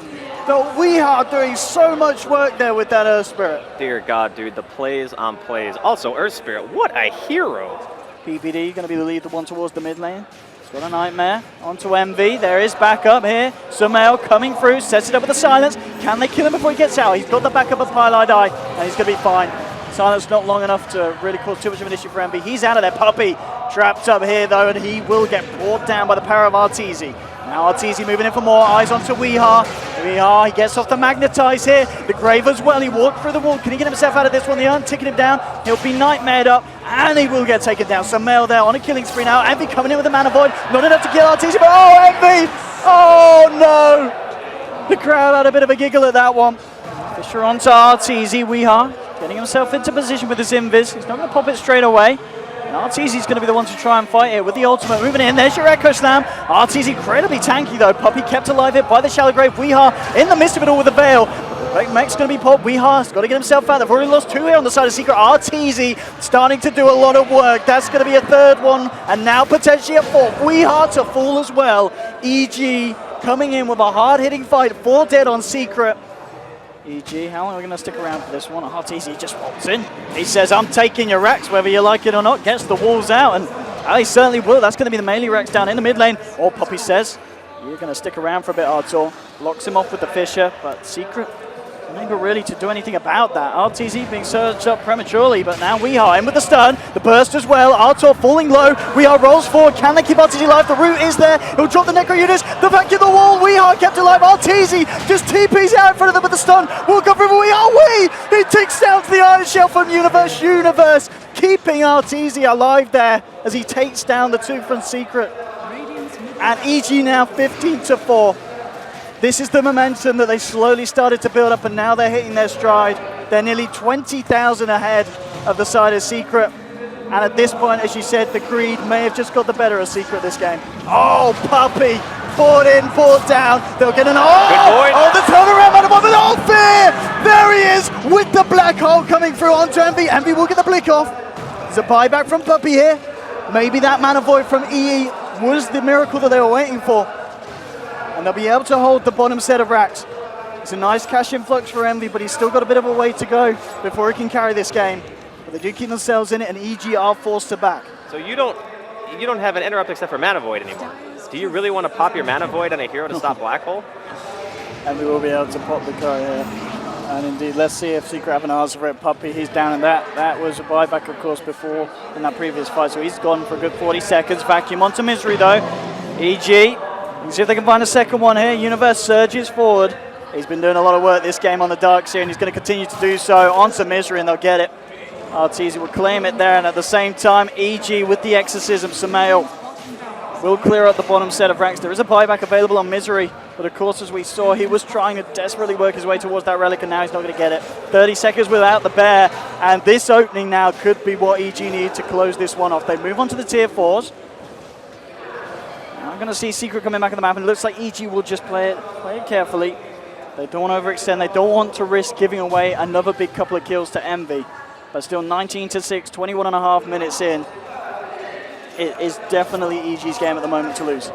Speaker 9: But Weehaw doing so much work there with that Earth Spirit.
Speaker 10: Dear God, dude, the plays on plays. Also, Earth Spirit, what a hero.
Speaker 9: PPD going to be the lead, the one towards the mid lane. He's got a Nightmare onto MV. There is backup here. Sumail coming through, sets it up with the silence. Can they kill him before he gets out? He's got the backup of Pylite Eye, and he's going to be fine. Silence not long enough to really cause too much of an issue for MV. He's out of there. Puppy trapped up here, though, and he will get brought down by the power of Arteezy. Now Arteezy moving in for more. Eyes onto Weehaw. Weehaw, he gets off the Magnetize here. The Grave as well. He walked through the wall. Can he get himself out of this one? They aren't ticking him down. He'll be nightmared up, and he will get taken down. So Mail there on a killing spree now. Envy coming in with the Mana Void. Not enough to kill Arteezy, but oh, Envy! Oh, no! The crowd had a bit of a giggle at that one. Fisher onto Arteezy. Weehaw getting himself into position with his Invis. He's not going to pop it straight away. And Arteezy's going to be the one to try and fight it with the ultimate. Moving in, there's your Echo Slam. Arteezy incredibly tanky though. Puppy kept alive here by the Shallow Grave. Weehaw in the midst of it all with the Veil. Mech's going to be popped. Weeha's got to get himself out. They've already lost two here on the side of Secret. Arteezy starting to do a lot of work. That's going to be a third one. And now potentially a fourth. Weehaw to fall as well. EG coming in with a hard-hitting fight. 4 dead on Secret. EG, how long are we going to stick around for this one? Arteezy just walks in. He says, I'm taking your racks, whether you like it or not. Gets the walls out, and he certainly will. That's going to be the melee racks down in the mid lane. Or Puppy says, you're going to stick around for a bit, Artur. Locks him off with the Fisher, but Secret unable really to do anything about that. Arteezy being surged up prematurely, but now Weehaw in with the stun, the burst as well. Artur falling low. Weehaw rolls forward. Can they keep Arteezy alive? The root is there. He'll drop the Necro units. The back of the wall. Weehaw kept alive. Arteezy just TP's out in front of them with the stun. Will come through Weehaw. He ticks down to the Iron Shell from Universe. Universe keeping Arteezy alive there as he takes down the two from Secret. And EG now 15-4. This is the momentum that they slowly started to build up, and now they're hitting their stride. They're nearly 20,000 ahead of the side of Secret. And at this point, as you said, the greed may have just got the better of Secret this game. Oh, Puppy! Fought in, fought down. They'll get an oh, the turnaround out of one, oh, Fear! There he is with the black hole coming through onto Envy. Envy will get the blick off. There's a buyback from Puppy here. Maybe that Mana Void from EE was the miracle that they were waiting for. And they'll be able to hold the bottom set of racks. It's a nice cash influx for Envy, but he's still got a bit of a way to go before he can carry this game. But they do keep themselves in it, and EG are forced to back.
Speaker 10: So you don't have an interrupt except for Mana Void anymore. Do you really want to pop your Mana Void on a hero to stop Black Hole?
Speaker 9: And we will be able to pop the card here. And indeed, let's see if Secret have an answer for it. Puppy, he's down in that. That was a buyback, of course, before in that previous fight. So he's gone for a good 40 seconds. Vacuum onto Misery, though. EG. Let's see if they can find a second one here. Universe surges forward. He's been doing a lot of work this game on the Darks here, and he's going to continue to do so. Onto Misery, and they'll get it. Arteezy will claim it there, and at the same time, EG with the Exorcism. Sumail will clear up the bottom set of racks. There is a buyback available on Misery, but of course, as we saw, he was trying to desperately work his way towards that relic, and now he's not going to get it. 30 seconds without the bear, and this opening now could be what EG need to close this one off. They move on to the tier 4s. I'm going to see Secret coming back on the map, and it looks like EG will just play it carefully. They don't want to overextend. They don't want to risk giving away another big couple of kills to Envy. But still 19-6, 21.5 minutes in. It is definitely EG's game at the moment to lose.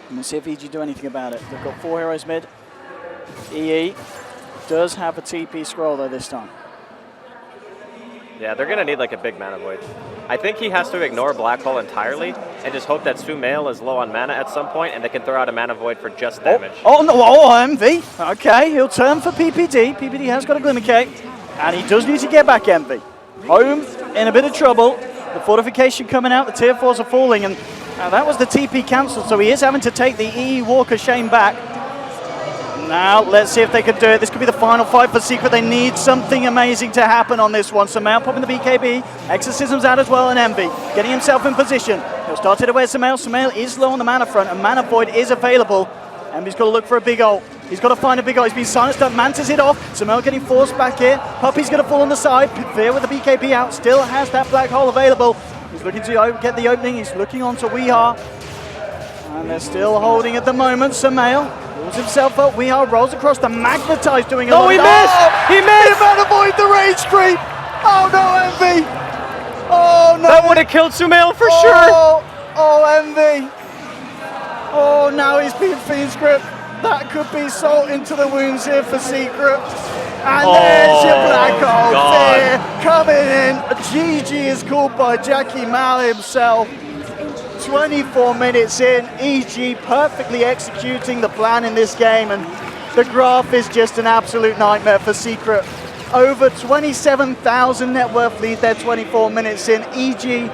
Speaker 9: And we'll see if EG do anything about it. They've got 4 heroes mid. EE does have a TP scroll though this time.
Speaker 10: Yeah, they're going to need like a big Mana Void. I think he has to ignore Black Hole entirely and just hope that Sumail is low on mana at some point and they can throw out a Mana Void for just damage.
Speaker 9: Oh no, Envy. Okay, he'll turn for PPD. PPD has got a Glimmer Cake, and he does need to get back Envy. Home in a bit of trouble. The fortification coming out, the tier 4s are falling, and that was the TP cancelled, so he is having to take the EE Walker Shane back. Now, let's see if they can do it. This could be the final fight for Secret. They need something amazing to happen on this one. So Mao popping the BKB. Exorcism's out as well, and Envy getting himself in position. He'll start it away Sumail. Sumail is low on the mana front, and Mana Void is available. Envy's got to look for a big ult. He's got to find a big ult. He's been silenced up. Manta's hit off. Sumail getting forced back in. Puppy's going to fall on the side. Fear with the BKB out. Still has that black hole available. He's looking to get the opening. He's looking onto Weehaw. And they're still holding at the moment. Sumail pulls himself up. Weehaw rolls across the Magnetize, doing a lot.
Speaker 10: Oh, he missed! He missed!
Speaker 9: He might avoid the rage creep. Oh no, Envy! Oh no!
Speaker 10: That would have killed Sumail for sure!
Speaker 9: Oh, Envy! Oh, now he's being Fiend's Grip. That could be salt into the wounds here for Secret. And there's your black hole. Fear coming in. GG is called by Jackie Mal himself. 24 minutes in, EG perfectly executing the plan in this game, and the graph is just an absolute nightmare for Secret. Over 27,000 net worth lead there 24 minutes in. EG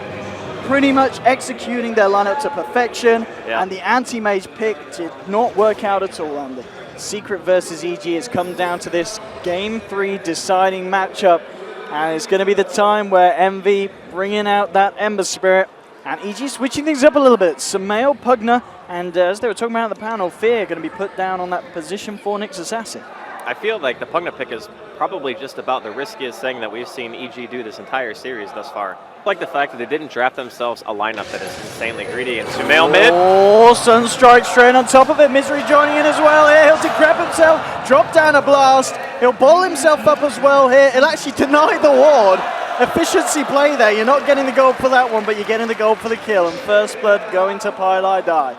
Speaker 9: pretty much executing their lineup to perfection, and the anti-mage pick did not work out at all, Andy. Secret versus EG has come down to this Game 3 deciding matchup, and it's going to be the time where Envy bringing out that Ember Spirit, and EG switching things up a little bit. Sumail, Pugna, and as they were talking about in the panel, Fear going to be put down on that position for Nyx Assassin.
Speaker 10: I feel like the Pugna pick is probably just about the riskiest thing that we've seen EG do this entire series thus far. I like the fact that they didn't draft themselves a lineup that is insanely greedy, and Sumail mid.
Speaker 9: Oh, Sunstrike straight on top of it. Misery joining in as well here. He'll decrep himself, drop down a blast. He'll ball himself up as well here. He'll actually deny the ward. Efficiency play there. You're not getting the gold for that one, but you're getting the gold for the kill. And first blood going to Pylai Die.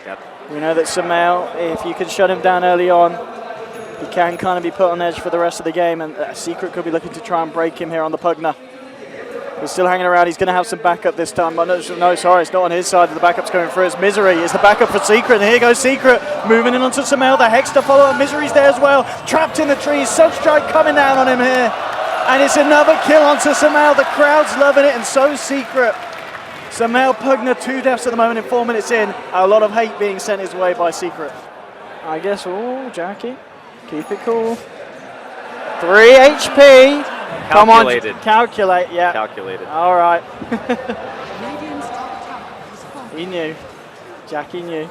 Speaker 10: Yep.
Speaker 9: We know that Sumail, if you can shut him down early on, he can kind of be put on edge for the rest of the game, and Secret could be looking to try and break him here on the Pugna. He's still hanging around. He's going to have some backup this time. But no, sorry, it's not on his side. The backup's going through. It's Misery. It's the backup for Secret. And here goes Secret. Moving in onto Sumail. The Hex to follow. Misery's there as well. Trapped in the trees. Sunstrike coming down on him here. And it's another kill onto Sumail. The crowd's loving it, and so Secret. Sumail Pugna, 2 deaths at the moment in 4 minutes in. A lot of hate being sent his way by Secret. I guess, Jackie. Keep it cool. 3 HP.
Speaker 10: Calculated.
Speaker 9: Come on, calculate, yeah.
Speaker 10: Calculated.
Speaker 9: All right. He knew. Jackie knew.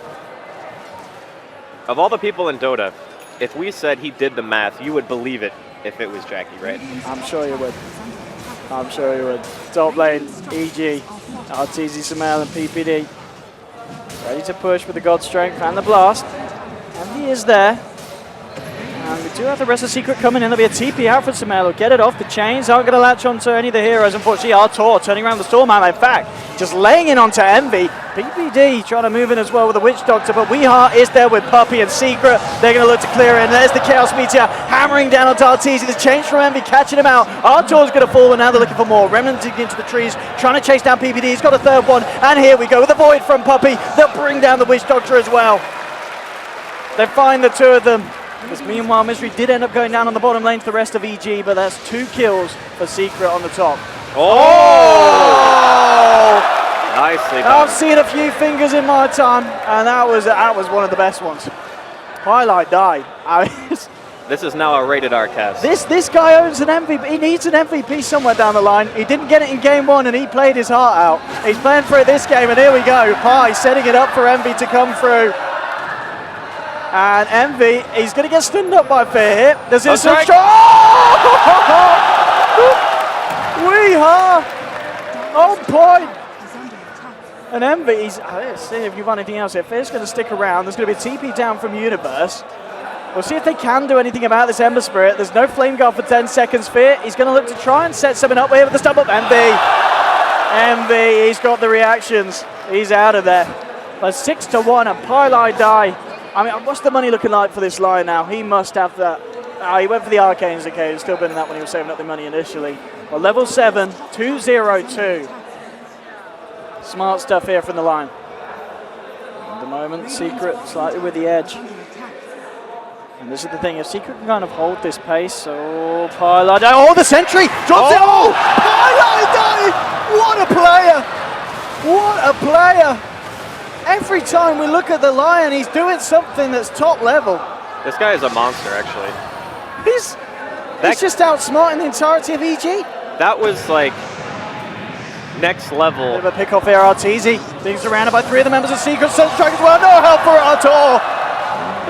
Speaker 10: Of all the people in Dota, if we said he did the math, you would believe it if it was Jackie, right?
Speaker 9: I'm sure you would. I'm sure you would. Top lane, EG, RTZ Sumail and PPD. Ready to push with the God Strength and the Blast. And he is there. And we do have the rest of Secret coming in. There'll be a TP out for Sumail. He'll get it off. The chains aren't going to latch onto any of the heroes. Unfortunately, Artor turning around the Stormhammer. In fact, just laying in onto Envy. PPD trying to move in as well with the Witch Doctor, but Weehaw is there with Puppy and Secret. They're going to look to clear in. There's the Chaos Meteor hammering down on Arteezy. The change from Envy catching him out. Artor's going to fall, and now they're looking for more. Remnant digging into the trees, trying to chase down PPD. He's got a third one, and here we go with the Void from Puppy. They'll bring down the Witch Doctor as well. They find the two of them. Because meanwhile, Misery did end up going down on the bottom lane to the rest of EG, but that's 2 kills for Secret on the top.
Speaker 10: Nicely done.
Speaker 9: I've seen a few fingers in my time, and that was one of the best ones. Highlight Die.
Speaker 10: This is now a rated R cast.
Speaker 9: This guy owns an MVP. He needs an MVP somewhere down the line. He didn't get it in game 1, and he played his heart out. He's playing for it this game, and here we go. Pi setting it up for Envy to come through. And Envy, he's going to get stunned up by Fear here. There's this shot. Weehaw! On point! And Envy, let's see if you've got anything else here. Fear's going to stick around. There's going to be a TP down from Universe. We'll see if they can do anything about this Ember Spirit. There's no Flame Guard for 10 seconds. Fear, he's going to look to try and set something up here with the stump up. Envy, he's got the reactions. He's out of there. But 6-1, and Pylai Die. I mean, what's the money looking like for this line now? He must have that. He went for the Arcanes, okay. He's still been in that when he was saving up the money initially. Well, level 7, 2-0-2. Smart stuff here from the line. At the moment, Secret slightly with the edge. And this is the thing, if Secret can kind of hold this pace, Pylai Die. Oh, the sentry! Drops it! Oh! Pylai Die! What a player! What a player! Every time we look at the Lion, he's doing something that's top level.
Speaker 10: This guy is a monster, actually.
Speaker 9: He's just outsmarting the entirety of EG.
Speaker 10: That was like next level.
Speaker 9: Bit of a pick off here, Arteezy. Being surrounded by 3 of the members of Secret. Sunstrike as well. No help for Artur.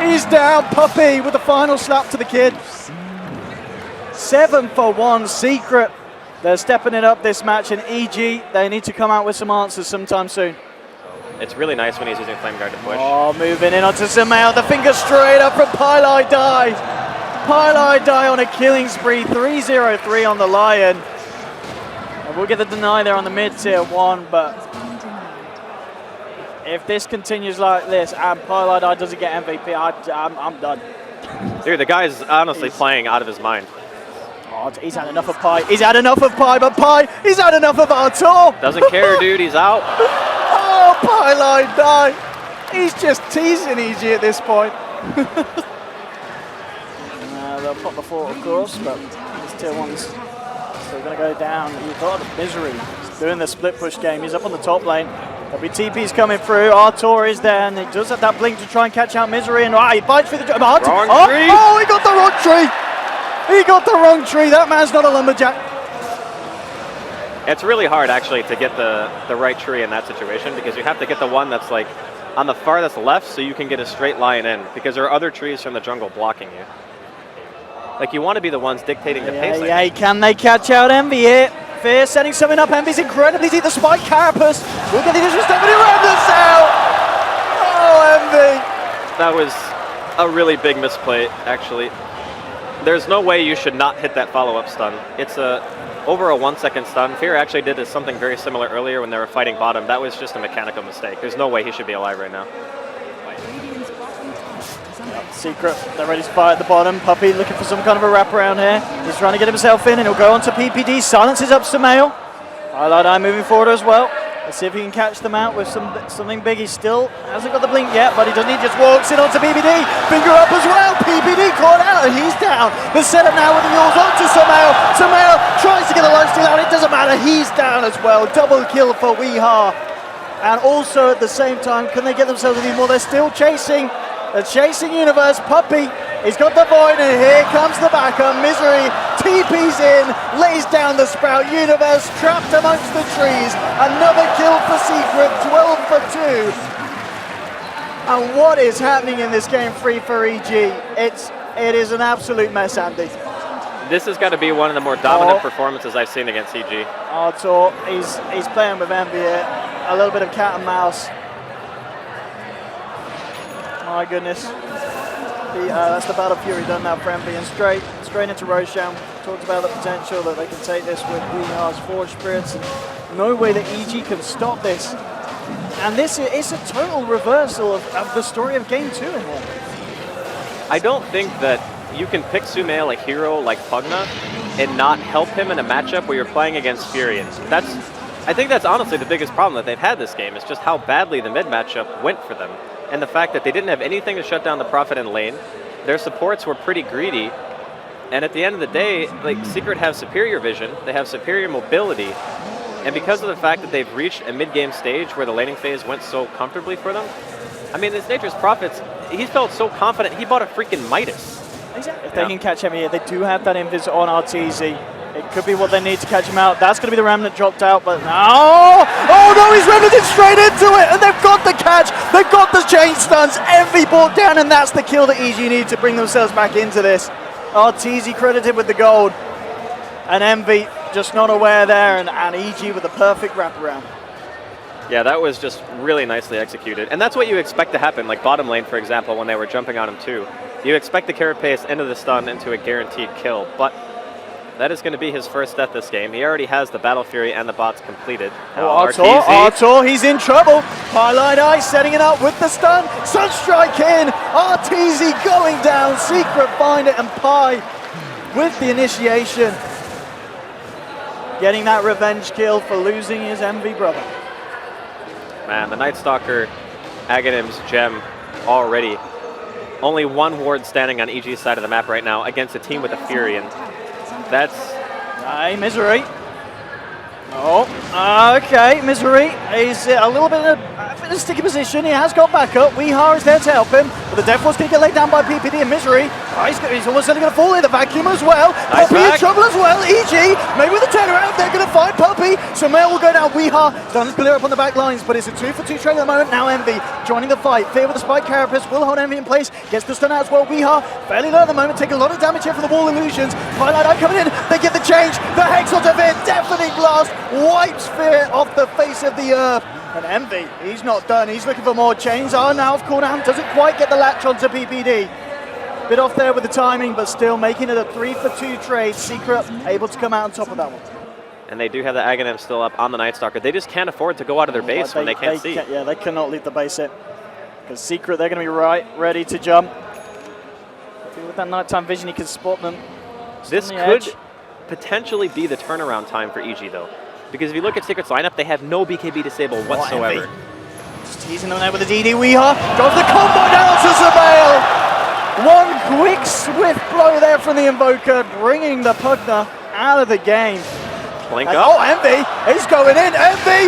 Speaker 9: He's down. Puppey with the final slap to the kid. 7 for 1 Secret. They're stepping it up this match, and EG, they need to come out with some answers sometime soon.
Speaker 10: It's really nice when he's using Flame Guard to push.
Speaker 9: Oh, moving in onto Sumail. The finger straight up from Pylai Dai. Pylai Dai on a killing spree. 3-0-3 on the Lion. And we'll get the deny there on the mid-tier 1, but if this continues like this and Pylai Dai doesn't get MVP, I'm done.
Speaker 10: Dude, the guy's honestly playing out of his mind.
Speaker 9: Oh, he's had enough of Pi. He's had enough of Pi, but Pi, he's had enough of Artur.
Speaker 10: Doesn't care, dude. He's out.
Speaker 9: Oh, Pylai Dai. He's just teasing EG at this point. They'll pop the fort, of course, but this tier 1's still going to go down. You've got Misery. He's doing the split push game. He's up on the top lane. There'll be TPs coming through. Artur is there, and he does have that blink to try and catch out Misery. And he bites through the tree.
Speaker 10: Wrong tree.
Speaker 9: Oh, he got the wrong tree. He got the wrong tree. That man's not a lumberjack.
Speaker 10: It's really hard, actually, to get the right tree in that situation, because you have to get the one that's like on the farthest left so you can get a straight line in, because there are other trees from the jungle blocking you. Like, you want to be the ones dictating the pace.
Speaker 9: Yeah, can they catch out Envy here? Fear setting something up. Envy's incredibly deep. The spike carapace. Look at the disrespect, but he ran this out. Oh, Envy.
Speaker 10: That was a really big misplay, actually. There's no way you should not hit that follow-up stun. It's over a 1-second stun. Fear actually did something very similar earlier when they were fighting bottom. That was just a mechanical mistake. There's no way he should be alive right now.
Speaker 9: Secret, they're ready to fight at the bottom. Puppey looking for some kind of a wraparound here. He's trying to get himself in, and he'll go on to PPD. Silences up Sumail. Pylai moving forward as well. Let's see if he can catch them out with something big. He still hasn't got the blink yet, but he doesn't. He just walks in onto PPD. Finger up as well. PPD caught out, and he's down. The setup now with the mules onto Sumail. Sumail tries to get the lifesteal out. It doesn't matter. He's down as well. Double kill for Weeha. And also at the same time, can they get themselves any more? They're still chasing. The chasing Universe. Puppey, he's got the void, and here comes the backer. Misery TP's in, lays down the Sprout. Universe trapped amongst the trees. Another kill for Secret, 12 for 2. And what is happening in this game 3 for EG? It is an absolute mess, Andy.
Speaker 10: This has got to be one of the more dominant performances I've seen against EG.
Speaker 9: Artur, he's playing with Envy here. A little bit of cat and mouse. My goodness. That's the Battle Fury done now for Envy, and straight into Roshan. Talked about the potential that they can take this with Weeha's Forge Spirits. And no way that EG can stop this. And this is a total reversal of the story of Game 2 in here.
Speaker 10: I don't think that you can pick Sumail a hero like Pugna and not help him in a matchup where you're playing against Furians. I think that's honestly the biggest problem that they've had this game, is just how badly the mid matchup went for them. And the fact that they didn't have anything to shut down the Prophet in lane. Their supports were pretty greedy. And at the end of the day, like, Secret have superior vision, they have superior mobility. And because of the fact that they've reached a mid-game stage where the laning phase went so comfortably for them, I mean, this Nature's Prophets, he felt so confident, he bought a freaking Midas.
Speaker 9: Exactly. If they can catch him here, they do have that invis on Arteezy. It could be what they need to catch him out. That's going to be the Remnant dropped out, but no! Oh no, he's Remnanted straight into it, and they've got the catch. They've got the chain stuns. Envy brought down, and that's the kill that EG need to bring themselves back into this. Arteezy credited with the gold, and Envy just not aware there, and EG with the perfect wraparound.
Speaker 10: Yeah, that was just really nicely executed. And that's what you expect to happen, like bottom lane, for example, when they were jumping on him too. You expect the carapace into the stun into a guaranteed kill, but that is going to be his first death this game. He already has the Battle Fury and the bots completed.
Speaker 9: Artur, he's in trouble. Pylai setting it up with the stun. Sunstrike in. Arteezy going down. Secret find it, and Pi with the initiation. Getting that revenge kill for losing his Envy brother.
Speaker 10: Man, the Night Stalker, Aghanim's gem already. Only one ward standing on EG's side of the map right now against a team with a Fury, and that's...
Speaker 9: Misery. Oh, okay, Misery. He's a little bit in a sticky position. He has got back up. Weeha is there to help him, but the Death Force can get laid down by PPD, and Misery He's almost certainly going to fall in the vacuum as well.
Speaker 10: Nice
Speaker 9: Puppy in
Speaker 10: back.
Speaker 9: trouble as well. EG, maybe with a turnaround, they're going to find Puppy. So Mail will go down. Weeha starting to clear up on the back lines, but it's a 2-for-2 trade at the moment. Now Envy joining the fight. Fear with the spike carapace will hold Envy in place. Gets the stun out as well. Weeha fairly low at the moment, taking a lot of damage here from the wall illusions. Twilight Eye coming in. They get the change. The Hex onto Fear. Deafening blast wipes Fear off the face of the earth. And Envy, he's not done. He's looking for more. Chains are now off cooldown. Doesn't quite get the latch onto PPD. Bit off there with the timing, but still making it a 3-for-2 trade. Secret able to come out on top of that one.
Speaker 10: And they do have the Aghanim still up on the Night Stalker. They just can't afford to go out of their base when they can't see.
Speaker 9: Yeah, they cannot leave the base hit. Because Secret, they're going to be right, ready to jump. With that nighttime vision, he can spot them.
Speaker 10: This could potentially be the turnaround time for EG, though. Because if you look at Secret's lineup, they have no BKB disable whatsoever.
Speaker 9: Just teasing them there with the DD. Weeha goes the combo down to Surveil. One quick, swift blow there from the Invoker, bringing the Pugna out of the game.
Speaker 10: Blink
Speaker 9: And,
Speaker 10: up.
Speaker 9: oh, Envy, he's going in. Envy,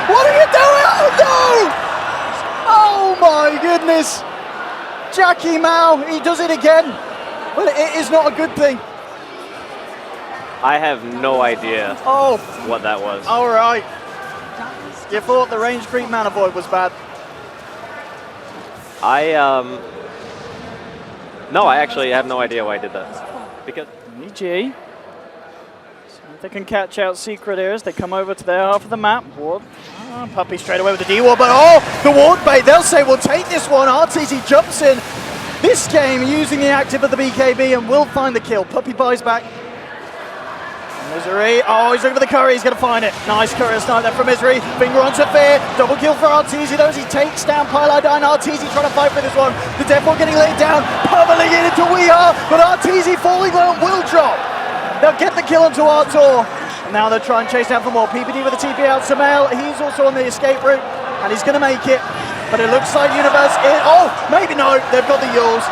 Speaker 9: what are you doing? Oh, no! Oh, my goodness. Jackie Mao, he does it again. But it is not a good thing.
Speaker 10: I have no idea what that was.
Speaker 9: All right. You thought the range creep mana void was bad.
Speaker 10: No, I actually have no idea why I did that. Because
Speaker 9: EG. See if they can catch out Secret here as they come over to their half of the map. Ward. Puppy straight away with the D-Ward, but the ward bait. They'll say, we'll take this one. RTZ jumps in this game using the active of the BKB and will find the kill. Puppy buys back. Misery. Oh, he's looking for the curry. He's going to find it. Nice courier snipe there from Misery. Finger onto Fear. Double kill for RTZ though as he takes down Pylodine. RTZ trying to fight for this one. The Deathwall getting laid down. Pummeling it into Weeha. But RTZ falling low and will drop. They'll get the kill onto Artur. And now they'll try and chase down for more. PPD with the TP out. Samael, he's also on the escape route. And he's going to make it. But it looks like Universe is... Oh, maybe no. They've got the Yules.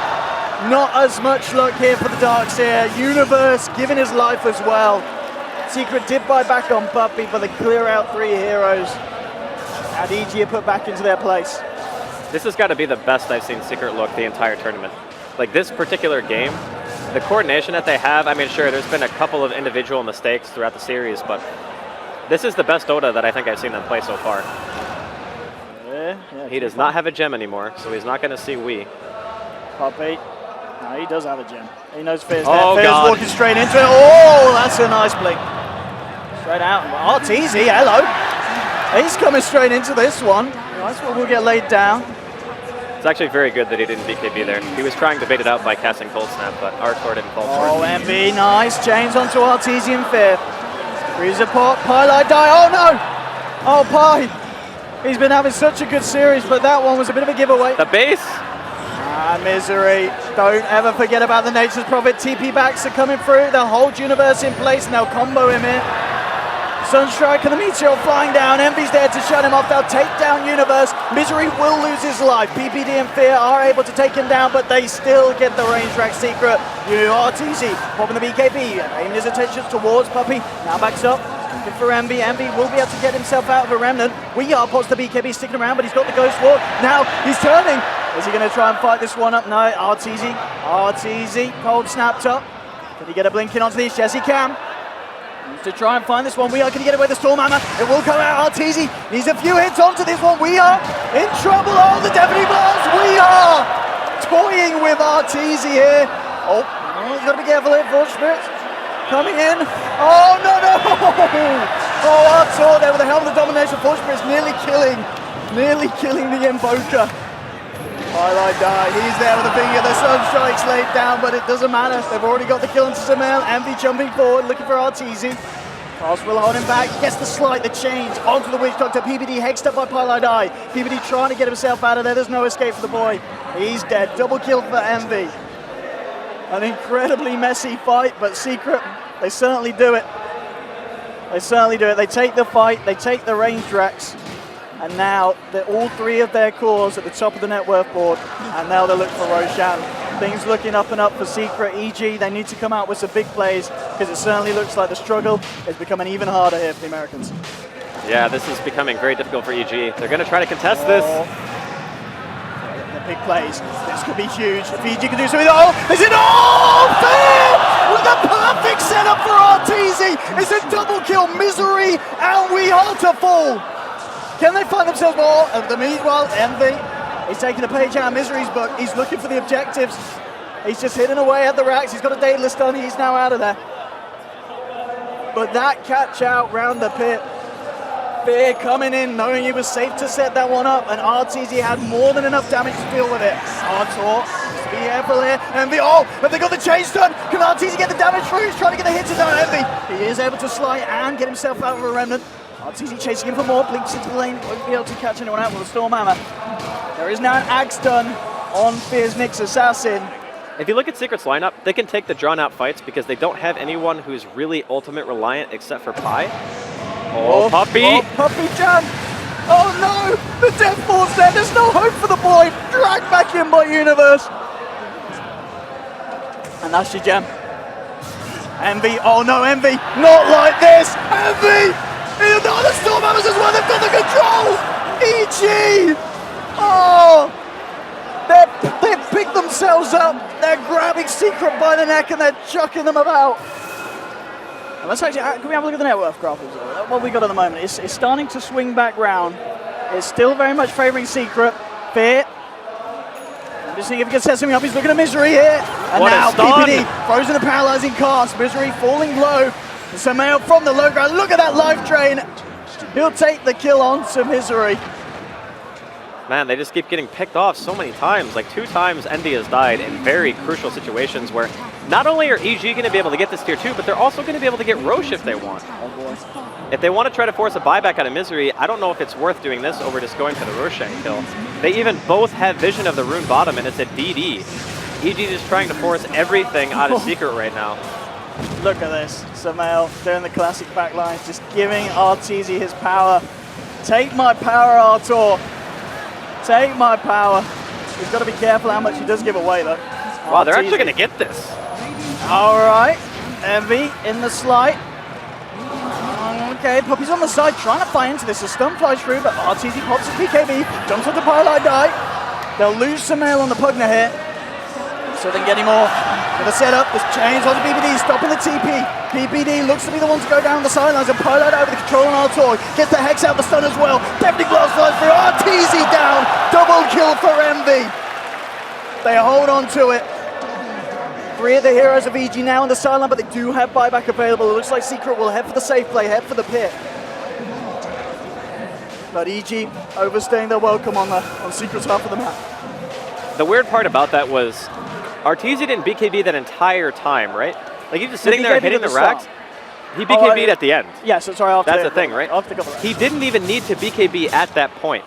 Speaker 9: Not as much luck here for the Darks here. Universe giving his life as well. Secret did buy back on Puppy, but they clear out 3 heroes. And EG are put back into their place.
Speaker 10: this has got to be the best I've seen Secret look the entire tournament. Like this particular game, the coordination that they have, I mean, sure, there's been a couple of individual mistakes throughout the series, but this is the best Dota that I think I've seen them play so far.
Speaker 9: Yeah,
Speaker 10: he does not have a gem anymore, so he's not going to see Wii.
Speaker 9: Puppy. No, he does have a gem. He knows Fear's
Speaker 10: Oh,
Speaker 9: there. Fear's
Speaker 10: God.
Speaker 9: walking straight into it. Oh, that's a nice blink. Straight out. RTZ, hello. He's coming straight into this one. Nice one will get laid down.
Speaker 10: It's actually very good that he didn't BKB there. He was trying to bait it out by casting Cold Snap, but Artor didn't fall for it.
Speaker 9: Oh, MB, nice. James onto RTZ and Fear. Freezer pot, Pylite die. Oh, no. Oh, Pie. He's been having such a good series, but that one was a bit of a giveaway.
Speaker 10: The base.
Speaker 9: Ah, Misery. Don't ever forget about the Nature's Prophet. TP backs are coming through. They'll hold Universe in place and they'll combo him in. Sunstrike and the Meteor flying down. Envy's there to shut him off. They'll take down Universe. Misery will lose his life. PPD and Fear are able to take him down, but they still get the range rack Secret. RTZ popping the BKB, aiming his attention towards Puppy. Now backs up. Looking for Envy. Envy will be able to get himself out of a remnant. We are pots the BKB sticking around, but he's got the Ghost Walk. Now he's turning. Is he going to try and fight this one up? No. RTZ. Cold snapped up. Can he get a blink in onto these? Yes, he can. Needs to try and find this one. We are going to get away with the Storm Hammer. It will come out. RTZ needs a few hits onto this one. We are in trouble. Oh, the Deafening Blast. We are toying with RTZ here. Oh, he's got to be careful here. Forge Spirits coming in. Oh, no. Oh, Artur there with the Helm of the Domination. Forge Spirits nearly killing the Invoker. Highlight die. He's there with the finger. The Sunstrike's laid down, but it doesn't matter. They've already got the kill into Samel. Envy jumping forward, looking for RTZ. Cross will hold him back. Gets the slide, the change onto the Witch Doctor. PPD hexed up by Pylite Eye. PPD trying to get himself out of there. There's no escape for the boy. He's dead. Double kill for Envy. An incredibly messy fight, but Secret, they certainly do it. They take the fight. They take the range racks. And now all 3 of their cores at the top of the net worth board, and now they look for Roshan. Things looking up and up for Secret. EG, they need to come out with some big plays because it certainly looks like the struggle is becoming even harder here for the Americans.
Speaker 10: Yeah, this is becoming very difficult for EG. They're going to try to contest this.
Speaker 9: They're big plays. This could be huge. If EG can do something, oh, is it all fair? With a perfect setup for RTZ. It's a double kill, Misery and Weehaw to fall. Can they find themselves more? Meanwhile, Envy is taking a page out of Misery's book. He's looking for the objectives. He's just hidden away at the racks. He's got a dateless stun. He's now out of there. But that catch out round the pit. Fear coming in, knowing he was safe to set that one up, and RTZ had more than enough damage to deal with it. Artor, just be careful here. Envy, oh, have they got the chase done? Can RTZ get the damage through? He's trying to get the hits in there. Envy, he is able to slide and get himself out of a remnant. RTZ chasing him for more, blinks into the lane, won't be able to catch anyone out with a Storm Hammer. There is now an Axe done on Fear's Nyx Assassin.
Speaker 10: If you look at Secret's lineup, they can take the drawn-out fights because they don't have anyone who's really ultimate reliant except for Pi. Oh, Puppy!
Speaker 9: Oh, Puppy Jam! Oh no! The Death Force there! There's no hope for the boy! Dragged back in by Universe! And that's your gem. Envy, oh no, Envy! Not like this! Envy! No, the Storm Hammers as well! They've got the control! EG! Oh! They've picked themselves up! They're grabbing Secret by the neck and they're chucking them about! Let's actually, can we have a look at the net worth graph? What we got at the moment, it's starting to swing back round. It's still very much favouring Secret. Fear. I'm just seeing if he can set something up. He's looking at Misery here. And
Speaker 10: what
Speaker 9: now
Speaker 10: stun.
Speaker 9: PPD frozen the paralysing cast. Misery falling low. Samael from the low ground. Look at that life drain. He'll take the kill on to Misery.
Speaker 10: Man, they just keep getting picked off so many times. Like 2 times Envy has died in very crucial situations where not only are EG going to be able to get this tier 2, but they're also going to be able to get Roche if they want. If they want to try to force a buyback out of Misery, I don't know if it's worth doing this over just going for the Roshan kill. They even both have vision of the rune bottom, and it's a DD. EG is trying to force everything out of Secret right now.
Speaker 9: Look at this. Samael doing the classic backlines, just giving RTZ his power. Take my power, Artor. Take my power. He's got to be careful how much he does give away, though.
Speaker 10: Wow, they're actually going to get this.
Speaker 9: All right. Envy in the slide. Okay, Puppy's on the side, trying to fly into this. A stun flies through, but RTZ pops his PKB, jumps onto Pylite Die. They'll lose Samael on the Pugna here. So they can get him more. With a setup, this chains onto PPD, stopping the TP. PPD looks to be the one to go down the sidelines and Pylite over the control on Artor. Gets the Hex out the stun as well. Deafening Blast flies through. RTZ down. Double kill for Envy. They hold on to it. 3 of the heroes of EG now on the sideline, but they do have buyback available. It looks like Secret will head for the safe play, head for the pit. But EG overstaying their welcome on Secret's half of the map.
Speaker 10: The weird part about that was RTZ didn't BKB that entire time, right? Like he's just sitting there hitting the racks. He BKB'd at the end.
Speaker 9: Yeah, so sorry,
Speaker 10: that's the thing, right? He didn't even need to BKB at that point.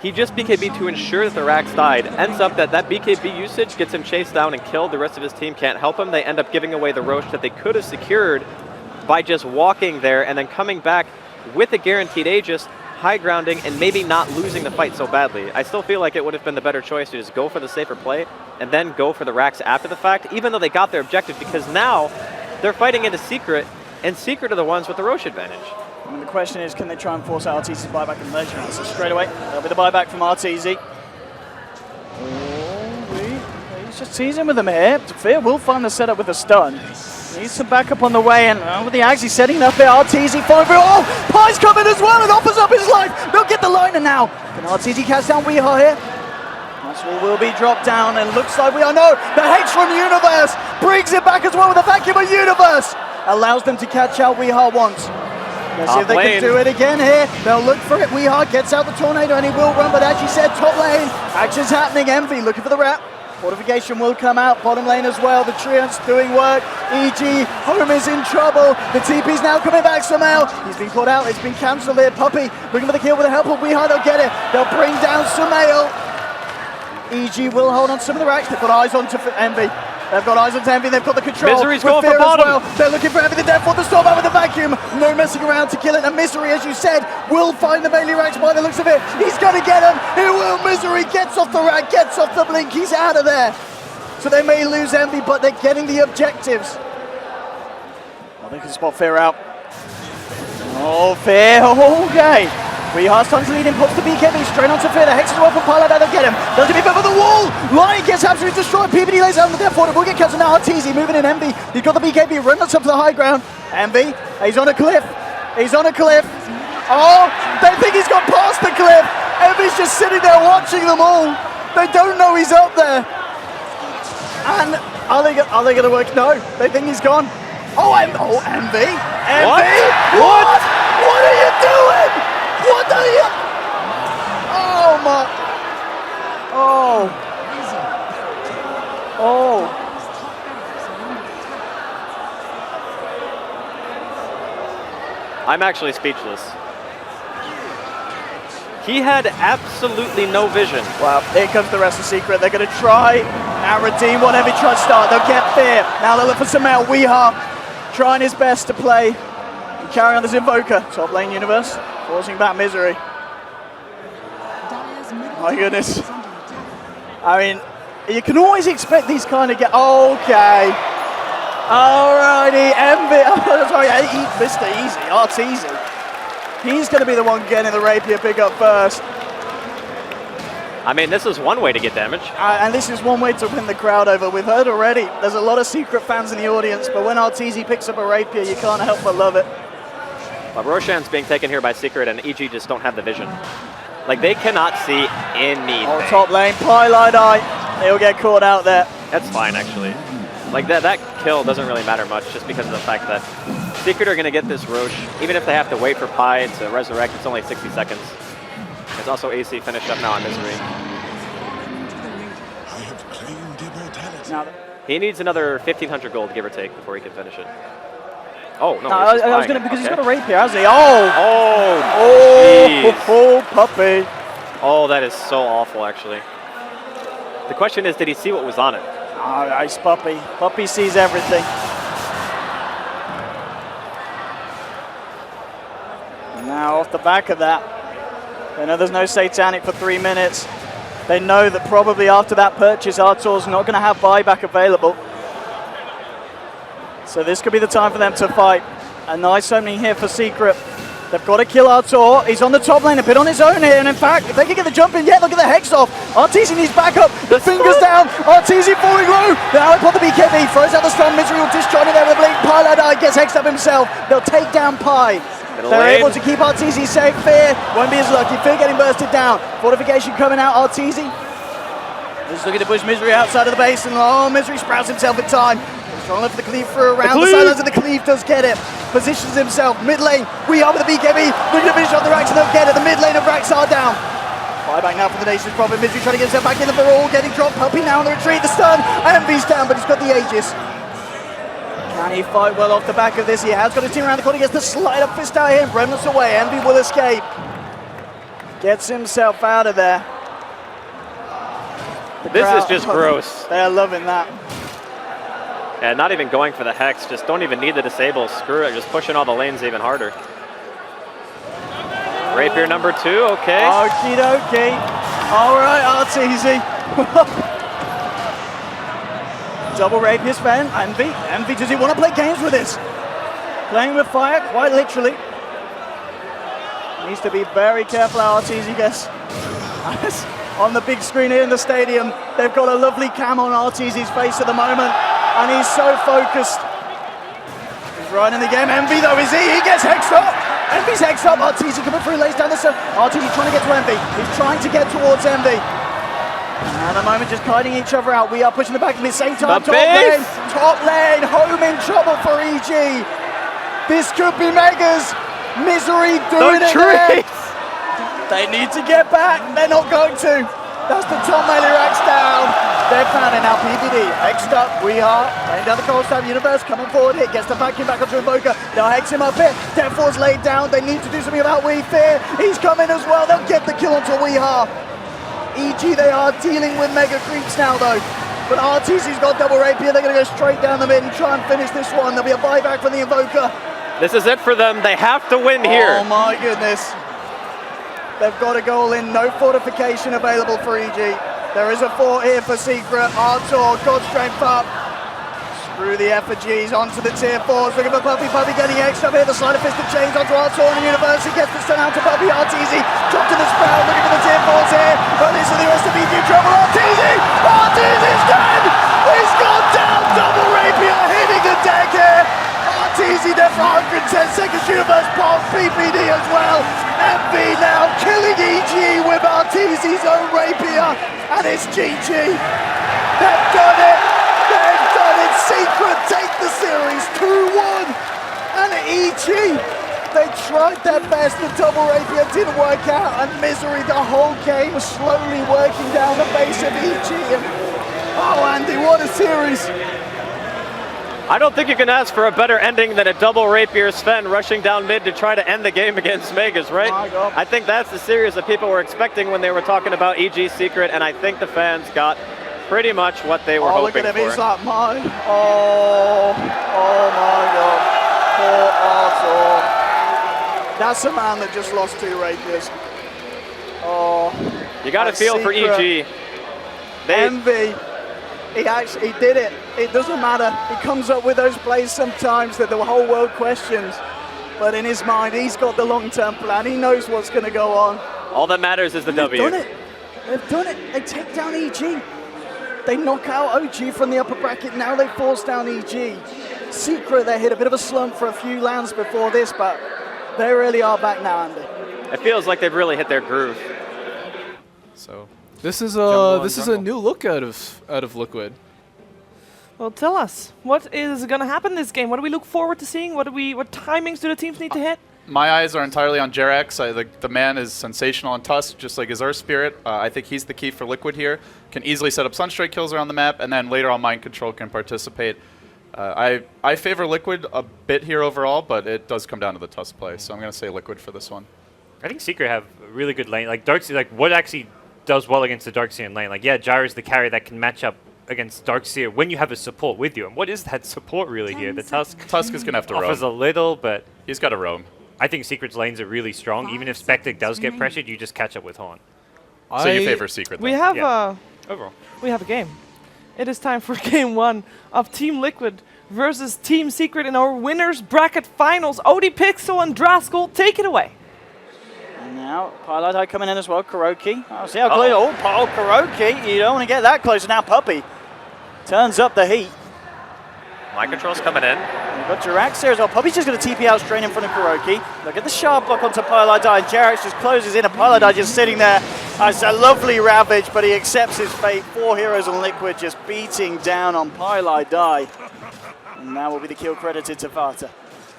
Speaker 10: He just BKB to ensure that the racks died. Ends up that BKB usage gets him chased down and killed. The rest of his team can't help him. They end up giving away the Roche that they could have secured by just walking there and then coming back with a guaranteed Aegis, high grounding, and maybe not losing the fight so badly. I still feel like it would have been the better choice to just go for the safer play and then go for the racks after the fact, even though they got their objective, because now they're fighting into Secret, and Secret are the ones with the Roche advantage.
Speaker 9: And the question is, can they try and force out RTZ's buyback in the legend? So straight away, there'll be the buyback from RTZ. Oh, he's just teasing with them here. Fear will find the setup with a stun. Needs some backup on the way, and with the Axe, he's setting up there. RTZ following through. Oh, Pi's coming as well and offers up his life. They'll get the liner now. Can RTZ catch down Weehaw here? Maxwell will be dropped down, and looks like no, the Hex from Universe brings it back as well with a vacuum of Universe. Allows them to catch out Weehaw once. Let's see if they can do it again here. They'll look for it. Weehaw gets out the tornado and he will run, but as you said, top lane, action's happening. Envy looking for the wrap. Fortification will come out, bottom lane as well. The Treants doing work. EG, home is in trouble. The TP's now coming back somehow. He's been caught out, it's been cancelled here. Puppy looking for the kill with the help of Weehaw, they'll get it. They'll bring down Samael. EG will hold on to some of the racks. They've got eyes on to Envy. They've got eyes on Envy, they've got the control.
Speaker 10: Misery's going for bottom.
Speaker 9: Well. They're looking for Envy, the death for the storm out with the vacuum. No messing around to kill it. And Misery, as you said, will find the melee racks by the looks of it. He's going to get him. He will. Misery gets off the rack, gets off the blink. He's out of there. So they may lose Envy, but they're getting the objectives. I think they can spot Fear out. Oh, Fear. Okay. Weeha's starting to lead him, puts the BKB straight onto Fear. The Hex is well from Pilot, they'll get him. Does he be over the wall? Lion gets absolutely destroyed. PBD lays down the death order. Will get cancelled now. RTZ moving in Envy. He's got the BKB, running up to the high ground. Envy, he's on a cliff. He's on a cliff. Oh, they think he's got past the cliff. Envy's just sitting there watching them all. They don't know he's up there. And are they going to work? No, they think he's gone. Oh, Envy. Envy? What? What are you doing? What are you? Oh my. Oh. Oh.
Speaker 10: I'm actually speechless. He had absolutely no vision.
Speaker 9: Well, here comes the rest of Secret. They're going to try and redeem whatever he tried to start. They'll get Fear. Now they'll look for Samel. Weeha trying his best to play and carry on this Invoker. Top lane Universe, forcing back Misery. My goodness. I mean, you can always expect these kind of okay. Alrighty, Envy. Oh, sorry, Mr. Easy, RTZ. He's going to be the one getting the Rapier pick up first.
Speaker 10: I mean, this is one way to get damage.
Speaker 9: And this is one way to win the crowd over. We've heard already, there's a lot of Secret fans in the audience, but when RTZ picks up a Rapier, you can't help but love it.
Speaker 10: But Roshan's being taken here by Secret, and EG just don't have the vision. Like, they cannot see anything.
Speaker 9: Oh, top lane, Pylite Eye. He'll get caught out there.
Speaker 10: That's fine, actually. Like, that kill doesn't really matter much, just because of the fact that Secret are going to get this Rosh. Even if they have to wait for Pi to resurrect, it's only 60 seconds. There's also AC finished up now on Misery.
Speaker 9: Now,
Speaker 10: he needs another 1,500 gold, give or take, before he can finish it. Oh, no.
Speaker 9: I was going to, because he's got a Rapier, hasn't he? Oh, puppy.
Speaker 10: Oh, that is so awful, actually. The question is, did he see what was on it?
Speaker 9: Oh, nice Puppy. Puppy sees everything. Now, off the back of that, they know there's no Satanic for 3 minutes. They know that probably after that purchase, Artur's not going to have buyback available. So this could be the time for them to fight. A nice opening here for Secret. They've got to kill Artur. He's on the top lane, a bit on his own here. And in fact, if they can get the jump in, they'll get the Hex off. RTZ needs backup. The fingers down. RTZ falling low. Now they put the BKB, throws out the stun. Misery will disjoin it there with a blink. Pilot Eye gets hexed up himself. They'll take down Pi. They're able to keep RTZ safe. Fear won't be as lucky. Fear getting bursted down. Fortification coming out. RTZ just looking to push Misery outside of the base. And Misery sprouts himself in time. Strong enough for the cleave for around the silence, and the cleave does get it. Positions himself mid lane. We are with the BKB, looking to finish off the racks, and they'll get it. The mid lane of racks are down. Buyback now for the Nation's Prophet. Misery trying to get himself back in the all, getting dropped. Puppy now on the retreat. The stun. Envy's down, but he's got the Aegis. Can he fight well off the back of this? He has got his team around the corner. He gets the slide up fist out here. Remnants away. Envy will escape. Gets himself out of there.
Speaker 10: This is just gross.
Speaker 9: They're loving that.
Speaker 10: And not even going for the Hex, just don't even need the disable. Screw it, just pushing all the lanes even harder. Rapier number 2, okay.
Speaker 9: Okie dokie. All right, RTZ. Double Rapier spam. Envy, does he want to play games with this? Playing with fire, quite literally. Needs to be very careful how RTZ gets. On the big screen here in the stadium, they've got a lovely cam on RTZ's face at the moment. And he's so focused. He's right in the game. Envy though, is he? He gets hexed up. Envy's hexed up. RTZ coming through, lays down the sun. RTZ trying to get to Envy. He's trying to get towards Envy. And at the moment, just kiting each other out. We are pushing the back at the same time. Top lane, home in trouble for EG. This could be Megas. Misery doing it there. They need to get back. They're not going to. That's the top melee racks down. They've found it now. PBD hexed up. We are laying down the Cold Stab Universe. Coming forward here. Gets the vacuum back onto Invoker. They'll hex him up here. Death Force laid down. They need to do something about We Fear. He's coming as well. They'll get the kill onto Weeha. EG, they are dealing with mega creeps now though. But RTZ's got double Rapier. They're going to go straight down the mid and try and finish this one. There'll be a buyback from the Invoker.
Speaker 10: This is it for them. They have to win here.
Speaker 9: Oh my goodness. They've got a goal in. No fortification available for EG. There is a fort here for Secret. Artur, God strength up. Through the effigies, onto the tier 4s, looking for Puppy. Puppy getting extra here, the sleight of fist of chains onto Artor and University, gets the stun out to Puppy. Arteezy, dropped to the sprout, looking for the tier 4s here, but this is the rest of EG trouble. Arteezy's dead! He's gone down, double rapier hitting the deck here. Arteezy there for 110 seconds, Universe pop, PPD as well. MV now killing EG with Arteezy's own rapier, and it's GG. They've done it! They've done it! Secret take the series 2-1! And EG, they tried their best, the double rapier didn't work out, and Misery the whole game slowly working down the base of EG. And, oh Andy, what a series!
Speaker 10: I don't think you can ask for a better ending than a double rapier Sven rushing down mid to try to end the game against Megas, right?
Speaker 9: My God.
Speaker 10: I think that's the series that people were expecting when they were talking about EG Secret, and I think the fans got pretty much what they were hoping
Speaker 9: look at him,
Speaker 10: for.
Speaker 9: he's like mine. Oh my God. Poor Artor. That's a man that just lost 2 rapiers. Oh.
Speaker 10: You got to feel for EG.
Speaker 9: Envy. He did it. It doesn't matter. He comes up with those plays sometimes that the whole world questions. But in his mind, he's got the long-term plan. He knows what's going to go on.
Speaker 10: All that matters is the W.
Speaker 9: They've done it. They've done it. They take down EG. They knock out OG from the upper bracket. Now they force down EG. Secret, they hit a bit of a slump for a few lands before this, but they really are back now, Andy.
Speaker 10: It feels like they've really hit their groove.
Speaker 11: So this is a new look out of Liquid.
Speaker 12: Well, tell us, what is going to happen this game? What do we look forward to seeing? What timings do the teams need to hit?
Speaker 6: My eyes are entirely on Jerax. The man is sensational on Tusk, just like his Earth Spirit. I think he's the key for Liquid here. Can easily set up Sunstrike kills around the map, and then later on Mind Control can participate. I favor Liquid a bit here overall, but it does come down to the Tusk play, so I'm going to say Liquid for this one.
Speaker 7: I think Secret have a really good lane. Like Darkseid, like what actually does well against the Darkseid lane? Like yeah, Gyro's the carry that can match up against Darkseid when you have a support with you. And what is that support really here? The Tusk
Speaker 6: is going to have to roam.
Speaker 7: Offers a little, but
Speaker 6: he's got to roam.
Speaker 7: I think Secret's lanes are really strong. Even if Spectre does get pressured, you just catch up with Horn.
Speaker 6: So you favor Secret then?
Speaker 12: We have
Speaker 7: overall.
Speaker 12: We have a game. It is time for game 1 of Team Liquid versus Team Secret in our winners bracket finals. Odie Pixel and Draskell, take it away.
Speaker 9: And now Pilot coming in as well. Kuroki. Oh, see how close. Oh, Kuroki. You don't want to get that close. Now Puppy turns up the heat.
Speaker 10: Mind Control's coming in.
Speaker 9: We've got Jerax here as well. Puppy's just going to TP out straight in front of Kuroki. Look at the sharp block onto Pilot. Jerax just closes in, and Pilot just sitting there. It's a lovely Ravage, but he accepts his fate. 4 heroes on Liquid just beating down on Pilot. And now will be the kill credited to Vata.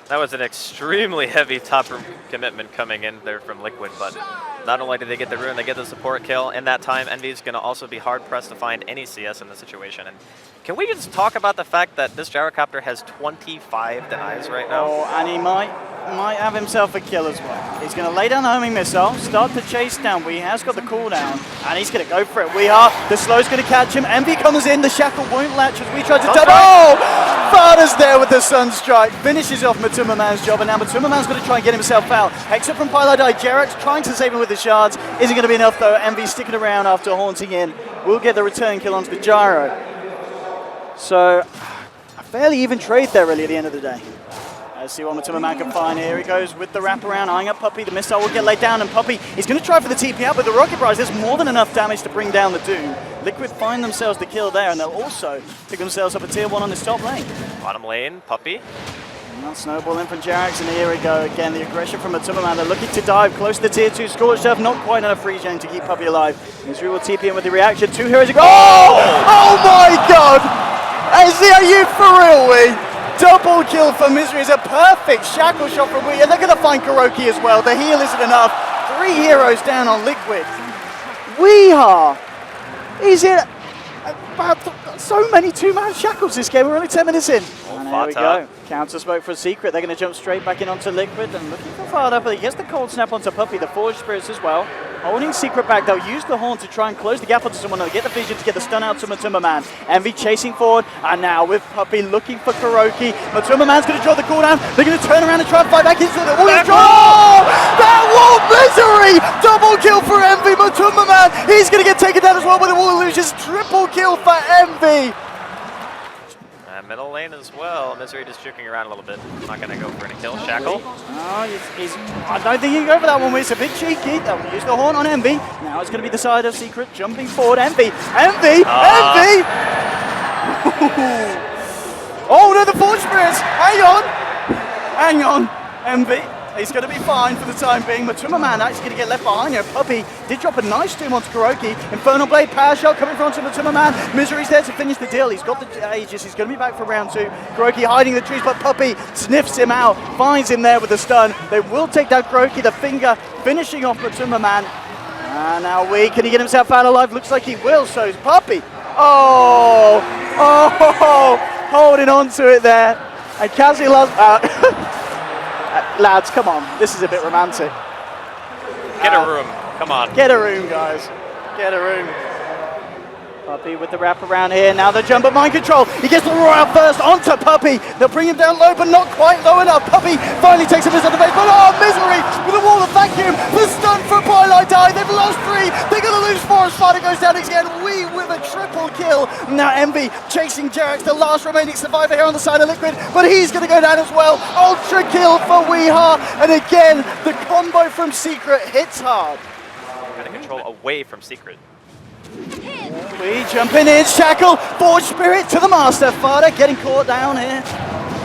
Speaker 10: That was an extremely heavy top room commitment coming in there from Liquid, but not only did they get the rune, they get the support kill. In that time, Envy's going to also be hard-pressed to find any CS in the situation. And can we just talk about the fact that this Gyrocopter has 25 denies right now?
Speaker 9: Oh, and he might have himself a kill as well. He's going to lay down the homing missile, start to chase down. We has got the cooldown, and he's going to go for it. The slow's going to catch him. Envy comes in, the shackle won't latch as we try to double. Oh! Vada's there with the Sunstrike, finishes off Matuma Man's job, and now Matuma Man's going to try and get himself out. Hex up from Pilot. Jerax trying to save him with the shards. Isn't going to be enough though. Envy sticking around after haunting in. We'll get the return kill onto the Gyro. So, a fairly even trade there really at the end of the day. Let's see what Matuma Man can find. Here he goes with the wraparound, eyeing up Puppy. The missile will get laid down, and Puppy is going to try for the TP out, but the Rocket Barrage, there's more than enough damage to bring down the Doom. Liquid find themselves the kill there, and they'll also pick themselves up a tier 1 on this top lane.
Speaker 10: Bottom lane, Puppy.
Speaker 9: And that snowball in from Jerax, and here we go again. The aggression from Matuma Man. They're looking to dive close to the tier 2. Scorched Earth, not quite enough free gen to keep Puppy alive. Misery will TP in with the reaction. 2 heroes go. Oh my God! Are you for real, we? Double kill for Misery is a perfect shackle shot from Wee, and they're going to find Kuroki as well. The heal isn't enough. 3 heroes down on Liquid. Weehaw! He's in about so many 2-man shackles this game. We're only 10 minutes in. And there we go. Counter smoke for a Secret. They're going to jump straight back in onto Liquid and looking for Vada, but he gets the cold snap onto Puppy, the Forged Spirits as well. Holding Secret back, they'll use the Horn to try and close the gap onto someone. They'll get the vision to get the stun out to Matuma Man. Envy chasing forward, and now with Puppy looking for Kuroki. Matuma Man's going to draw the cooldown. They're going to turn around and try and fight back into the wall. That wall, Misery! Double kill for Envy. Matuma Man, he's going to get taken down as well by the wall illusions. Triple kill for Envy.
Speaker 10: middle lane as well. Misery just juking around a little bit. Not going to go for any kill. Shackle.
Speaker 9: I don't think you can go for that one. It's a bit cheeky. They'll use the horn on Envy. Now it's going to be the side of Secret jumping forward. Envy! Envy! Oh no, the Forge Spirits! Hang on! Envy. He's going to be fine for the time being. Matuma Man actually going to get left behind here. Puppey did drop a nice doom onto Kuroki. Infernal Blade power shot coming from Matuma Man. Misery's there to finish the deal. He's got the Aegis. He's going to be back for round 2. Kuroki hiding the trees, but Puppey sniffs him out, finds him there with the stun. They will take down Kuroki, the finger, finishing off Matuma Man. And now can he get himself out alive? Looks like he will, so is Puppey. Oh, holding on to it there. And Kazi loves... lads, come on. This is a bit romantic.
Speaker 10: Get a room. Come on.
Speaker 9: Get a room, guys. Get a room. Puppey with the wrap around here. Now the jump at mind control. He gets the roar out first onto Puppey. They'll bring him down low, but not quite low enough. Puppey finally takes a miss on the base. But Misery with a wall of vacuum. The stun for Twilight Die. They've lost 3. They're going to lose 4 as Spider goes down again. We with a triple kill. Now Envy chasing Jerax, the last remaining survivor here on the side of Liquid. But he's going to go down as well. Ultra kill for Weeha. And again, the combo from Secret hits hard.
Speaker 10: Trying to control away from Secret.
Speaker 9: We jumping in, Shackle, Forge Spirit to the Master. Fada getting caught down here.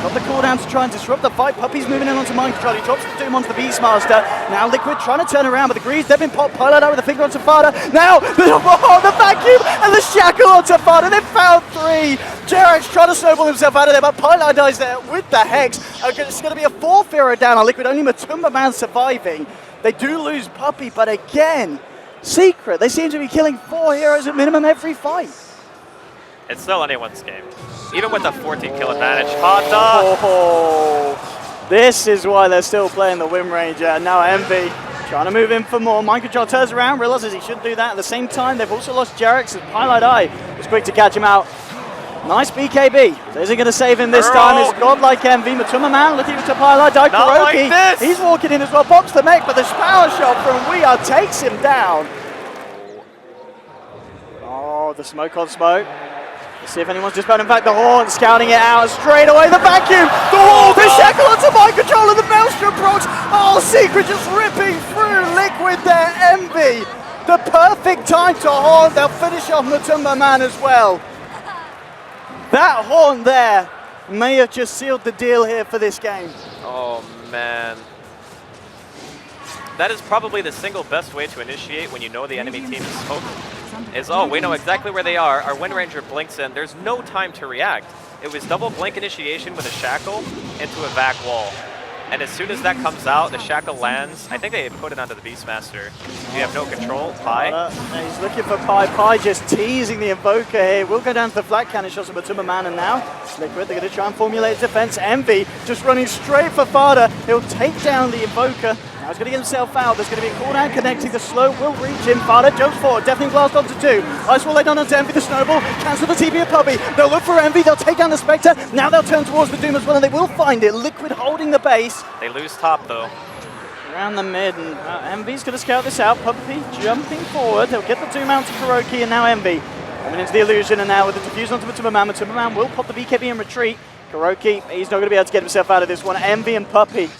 Speaker 9: Got the cooldown to try and disrupt the fight. Puppey's moving in onto Mind Control. He drops the Doom onto the Beastmaster. Now Liquid trying to turn around with the Greaves. They've been popped. Pilot out with the finger onto Fada. Now the vacuum and the Shackle onto Fada. They've found 3. Jerax trying to snowball himself out of there, but Pilot dies there with the Hex. It's going to be a 4th hero down on Liquid. Only Matumba Man surviving. They do lose Puppey, but again, Secret, they seem to be killing 4 heroes at minimum every fight.
Speaker 10: It's still anyone's game. Even with a 14 kill advantage. Hot dog!
Speaker 9: This is why they're still playing the Wind Ranger. Now Envy trying to move in for more. Mind Control turns around, realizes he shouldn't do that. At the same time, they've also lost Jerax, and Pilot Eye was quick to catch him out. Nice BKB. Isn't going to save him this time. It's godlike Envy. Matuma Man looking to Pilot Eye. Kuroki,
Speaker 10: like
Speaker 9: he's walking in as well. Pops the mech, but the power shot from Weeha takes him down. Oh, the smoke on smoke. Let's see if anyone's dispelled. In fact, the Horn scouting it out straight away. The vacuum, the wall, the Shackle onto Mind Control, and the Maelstrom procs. Oh, Secret just ripping through Liquid there. Envy, the perfect time to Horn. They'll finish off Matumba Man as well. That Horn there may have just sealed the deal here for this game.
Speaker 10: Oh, man. That is probably the single best way to initiate when you know the enemy team is focused. We know exactly where they are. Our Wind Ranger blinks in. There's no time to react. It was double blink initiation with a Shackle into a vac wall. And as soon as that comes out, the Shackle lands. I think they put it onto the Beastmaster. You have no control. Pi.
Speaker 9: He's looking for Pi. Pi just teasing the Invoker here. We'll go down to the flat cannon shots of Matuma Man, and now Liquid, they're going to try and formulate defense. Envy just running straight for Fada. He'll take down the Invoker. Now he's going to get himself out. There's going to be a cooldown connecting. The slow will reach him. Fada jumps forward. Deafening blast onto 2. Ice will lay down onto Envy. The snowball. Cancel the TP of Puppey. They'll look for Envy. They'll take down the Spectre. Now they'll turn towards the Doom as well, and they will find it. Liquid holding the base.
Speaker 10: They lose top, though.
Speaker 9: Around the mid, and Envy's going to scout this out. Puppey jumping forward. They'll get the Doom out to Kuroki, and now Envy coming into the illusion, and now with the diffuse onto Matuma Man. Matuma Man will pop the BKB and retreat. Kuroki, he's not going to be able to get himself out of this one. Envy and Puppey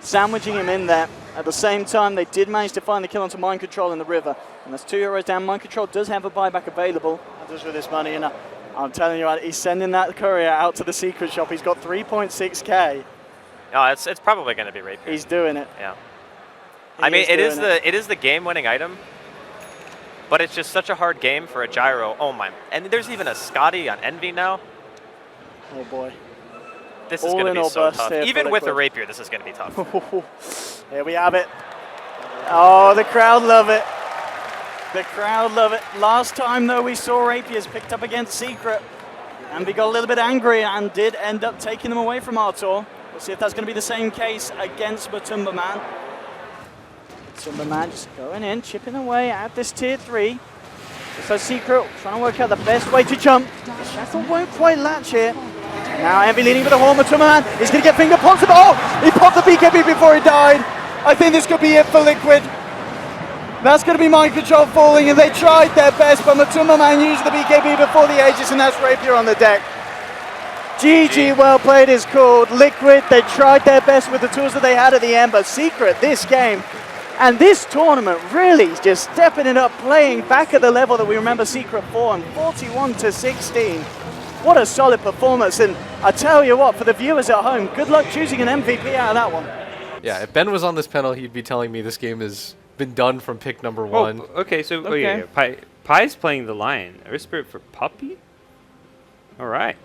Speaker 9: sandwiching him in there. At the same time, they did manage to find the kill onto Mind Control in the river. And that's 2 heroes down. Mind Control does have a buyback available. Just with this money, and I'm telling you, he's sending that courier out to the Secret shop. He's got 3.6k.
Speaker 10: No, it's probably going to be Rapier.
Speaker 9: He's doing it.
Speaker 10: Yeah. I mean, it is the game-winning item, but it's just such a hard game for a Gyro. Oh my! And there's even a Scotty on Envy now.
Speaker 9: Oh boy.
Speaker 10: This is going to be so tough. Even with a Rapier, this is going to be tough.
Speaker 9: Here we have it. Oh, the crowd love it. The crowd love it. Last time, though, we saw Rapiers picked up against Secret. And we got a little bit angry and did end up taking them away from Artor. We'll see if that's going to be the same case against Matumba Man. Matumba Man just going in, chipping away at this tier 3. So Secret trying to work out the best way to jump. The Shackle won't quite latch here. Now Envy leading with the Horn. Matumba Man is going to get finger popped. Oh, he popped the BKB before he died. I think this could be it for Liquid. That's going to be Mind Control falling, and they tried their best, but Matumba Man used the BKB before the Aegis, and that's Rapier on the deck. GG, well played is called. Liquid, they tried their best with the tools that they had at the end, but Secret, this game and this tournament really just stepping it up, playing back at the level that we remember Secret for, and 41-16. What a solid performance, and I tell you what, for the viewers at home, good luck choosing an MVP out of that one.
Speaker 11: Yeah, if Ben was on this panel, he'd be telling me this game has been done from pick number one.
Speaker 7: Oh, okay, so Pie's playing the Lion. Earth Spirit for Puppy? All right.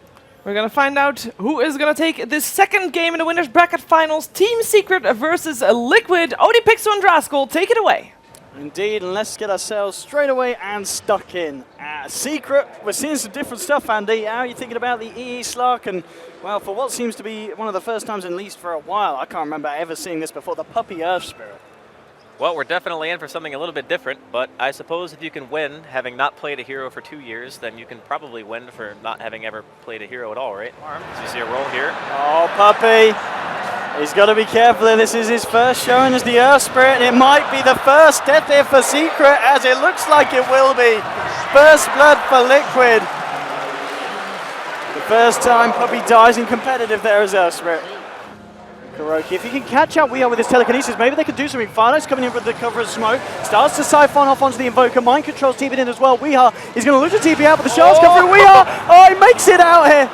Speaker 12: We're going to find out who is going to take this second game in the Winners Bracket Finals. Team Secret versus Liquid. Odie Pixel and Draskell, take it away.
Speaker 9: Indeed, and let's get ourselves straight away and stuck in. Secret, we're seeing some different stuff, Andy. How are you thinking about the EE Slark? And, well, for what seems to be one of the first times at least for a while, I can't remember ever seeing this before, the Puppy Earth Spirit.
Speaker 10: Well, we're definitely in for something a little bit different, but I suppose if you can win having not played a hero for 2 years, then you can probably win for not having ever played a hero at all, right? So you see a roll here.
Speaker 9: Oh, Puppy. He's got to be careful here. This is his first showing as the Earth Spirit. It might be the first death here for Secret, as it looks like it will be. First blood for Liquid. The first time Puppy dies in competitive there as Earth Spirit. Kuroki, if he can catch up with his telekinesis, maybe they could do something. Fido's coming in with the cover of smoke. Starts to siphon off onto the Invoker. Mind Control's TP'd in as well. Weeha is going to look to TP out, but the shards come through. Weeha! Oh, he makes it out here.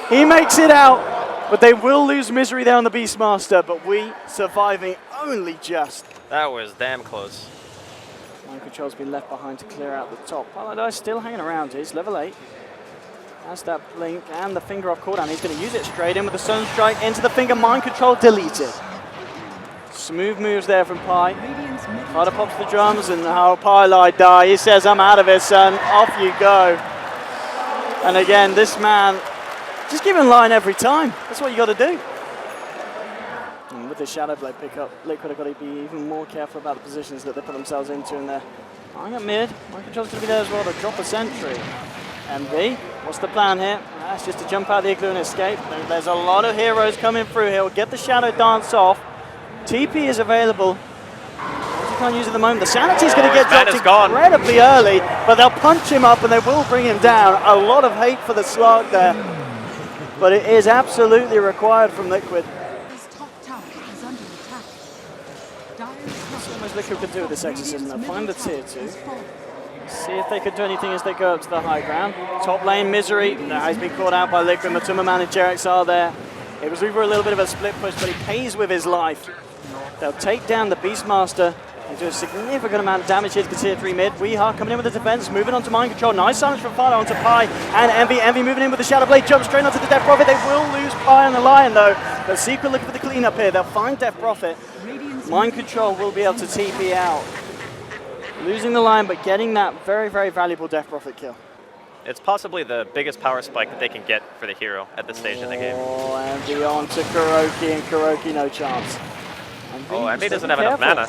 Speaker 9: He makes it out. But they will lose Misery there on the Beastmaster, but we surviving only just.
Speaker 10: That was damn close.
Speaker 9: Mind Control's been left behind to clear out the top. Paladai still hanging around. He's level 8. Has that blink and the finger off cooldown. He's going to use it straight in with the Sunstrike into the finger. Mind Control deleted. Smooth moves there from Pi. Fido pops the drums and Paladai die. He says, I'm out of here, son. Off you go. And again, this man, just give him line every time. That's what you got to do. And with the Shadow Blade pickup, Liquid have got to be even more careful about the positions that they put themselves into in there. Eyeing at mid. Mind Control's going to be there as well to drop a sentry. MV, what's the plan here? That's just to jump out the igloo and escape. There's a lot of heroes coming through here. We'll get the Shadow Dance off. TP is available. You can't use it at the moment. The Sanity's going to get dropped incredibly early, but they'll punch him up and they will bring him down. A lot of hate for the Slark there, but it is absolutely required from Liquid. So much Liquid could do with this exorcism. They'll find the tier 2. See if they could do anything as they go up to the high ground. Top lane, Misery. No, he's been caught out by Liquid. Matuma Man and Jerex are there. It was over a little bit of a split push, but he pays with his life. They'll take down the Beastmaster. They do a significant amount of damage here to the tier 3 mid. Weeha coming in with the defense, moving on to Mind Control. Nice silence from Fido onto Pi and Envy. Envy moving in with the Shadow Blade, jump straight onto the Death Prophet. They will lose Pi and the Lion though. But Secret looking for the cleanup here. They'll find Death Prophet. Mind Control will be able to TP out. Losing the Lion, but getting that very, very valuable Death Prophet kill.
Speaker 10: It's possibly the biggest power spike that they can get for the hero at this stage in the game.
Speaker 9: Oh, Envy on to Kuroki, and Kuroki no chance.
Speaker 10: Envy doesn't have enough mana.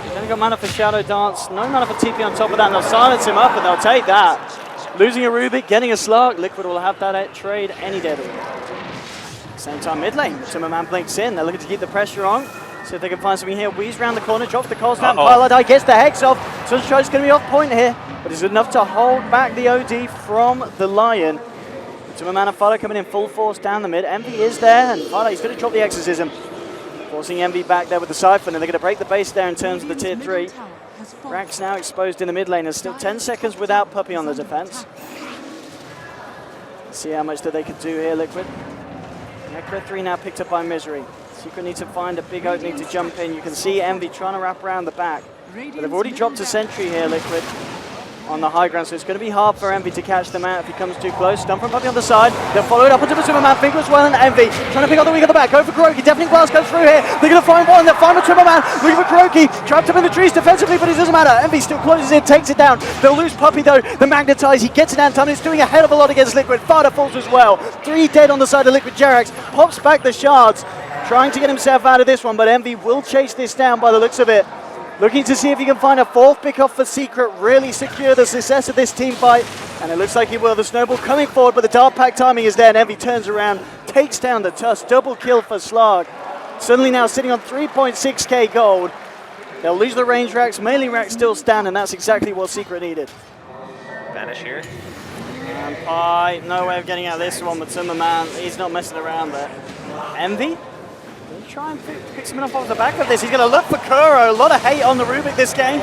Speaker 9: He's only got mana for Shadow Dance, no mana for TP on top of that, and they'll silence him up, and they'll take that. Losing a Rubik, getting a Slark, Liquid will have that trade any day of the week. Same time mid lane, Timmerman blinks in, they're looking to keep the pressure on. See if they can find something here. Weeze round the corner, drops the cold snap. Paladai gets the Hex off. Sunstrike's going to be off point here, but it's enough to hold back the OD from the Lion. Timmerman and Fido coming in full force down the mid. Envy is there, and Fido, he's going to drop the Exorcism. Forcing Envy back there with the Siphon, and they're going to break the base there in terms of the tier 3. Rack's now exposed in the mid lane. There's still 10 seconds without Puppy on the defense. See how much that they could do here, Liquid. Necro 3 now picked up by Misery. Secret needs to find a big opening to jump in. You can see Envy trying to wrap around the back. But they've already dropped a sentry here, Liquid, on the high ground, so it's going to be hard for Envy to catch them out if he comes too close. Stun from Puppy on the side. They'll follow it up onto the Superman. Finger as well, and Envy trying to pick up the weak at the back. Go for Kuroki. Deafening Blast comes through here. They're going to find one. They'll find the Superman. Looking for Kuroki. Trapped up in the trees defensively, but it doesn't matter. Envy still closes in, takes it down. They'll lose Puppy though. The Magnetize, he gets it down time. He's doing a hell of a lot against Liquid. Fido falls as well. 3 dead on the side of Liquid. Jerex pops back the shards, trying to get himself out of this one, but Envy will chase this down by the looks of it. Looking to see if he can find a 4th pick off for Secret, really secure the success of this team fight, and it looks like he will. The Snowball coming forward, but the Dark Pack timing is there, and Envy turns around, takes down the Tusk, double kill for Slark. Suddenly now sitting on 3.6k gold. They'll lose the range racks, melee racks still stand, and that's exactly what Secret needed.
Speaker 10: Vanish here.
Speaker 9: And Pi, no way of getting out of this one, but Timmerman, he's not messing around there. Envy? He'll try and pick something up off the back of this. He's going to look for Kuro. A lot of hate on the Rubik this game.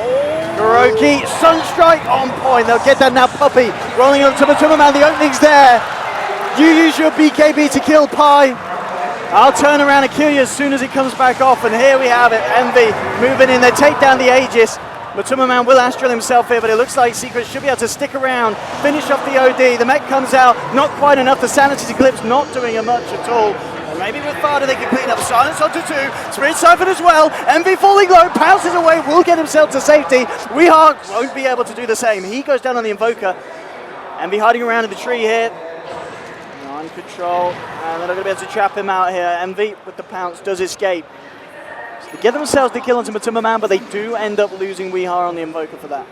Speaker 9: Kuroki, Sunstrike on point. They'll get that now. Puppy rolling on to the Timmerman. The opening's there. You use your BKB to kill Pi. I'll turn around and kill you as soon as it comes back off. And here we have it. Envy moving in. They take down the Aegis. Matumberman will Astral himself here, but it looks like Secret should be able to stick around, finish off the OD. The mech comes out, not quite enough. The Sanity Eclipse not doing much at all. And maybe with Farder they can clean up. Silence onto 2. Spirit Siphon as well. Envy falling low, pounces away, will get himself to safety. Weehawk won't be able to do the same. He goes down on the Invoker. Envy hiding around in the tree here. On control, and they're not going to be able to trap him out here. Envy with the pounce does escape. They get themselves the kill onto Matumberman, but they do end up losing Weehar on the Invoker for that.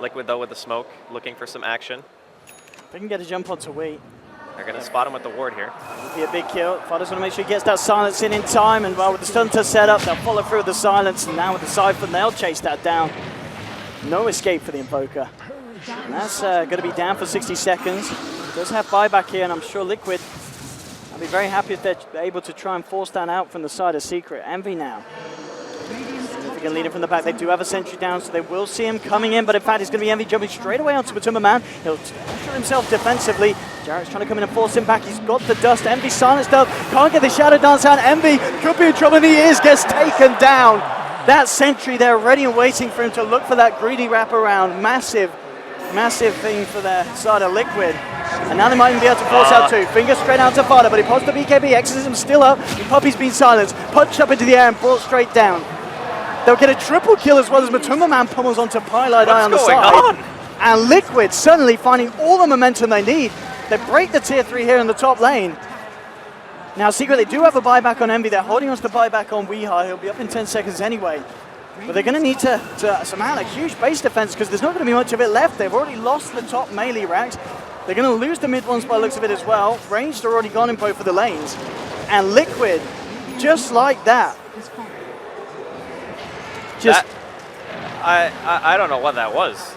Speaker 10: Liquid, though, with the smoke, looking for some action.
Speaker 9: If they can get a jump onto Wee.
Speaker 10: They're going to spot him with the ward here.
Speaker 9: It'll be a big kill. Farder's going to make sure he gets that silence in time, and well, with the stun to set up, they'll follow through with the silence, and now with the Siphon, they'll chase that down. No escape for the Invoker. And that's going to be down for 60 seconds. He does have buyback here, and I'm sure Liquid will be very happy if they're able to try and force that out from the side of Secret. Envy now. Significant leader from the back. They do have a sentry down, so they will see him coming in, but in fact, it's going to be Envy jumping straight away onto Matumberman. He'll pressure himself defensively. Jarrett's trying to come in and force him back. He's got the dust. Envy silenced up. Can't get the Shadow Dance out. Envy could be in trouble, and he is. Gets taken down. That sentry there ready and waiting for him to look for that greedy wraparound. Massive thing for their side of Liquid. And now they might even be able to force out 2. Finger straight out to Farder, but he pops the BKB. Exorcism still up. Puppy's been silenced. Punched up into the air and brought straight down. They'll get a triple kill as well as Matumberman pummels onto Pylite Eye on the side. And Liquid suddenly finding all the momentum they need. They break the tier 3 here in the top lane. Now Secret, they do have a buyback on Envy. They're holding on to the buyback on Weehar. He'll be up in 10 seconds anyway. But they're going to need to surmount a huge base defense because there's not going to be much of it left. They've already lost the top melee racks. They're going to lose the mid ones by the looks of it as well. Ranged are already gone in both of the lanes. And Liquid, just like that.
Speaker 10: I don't know what that was.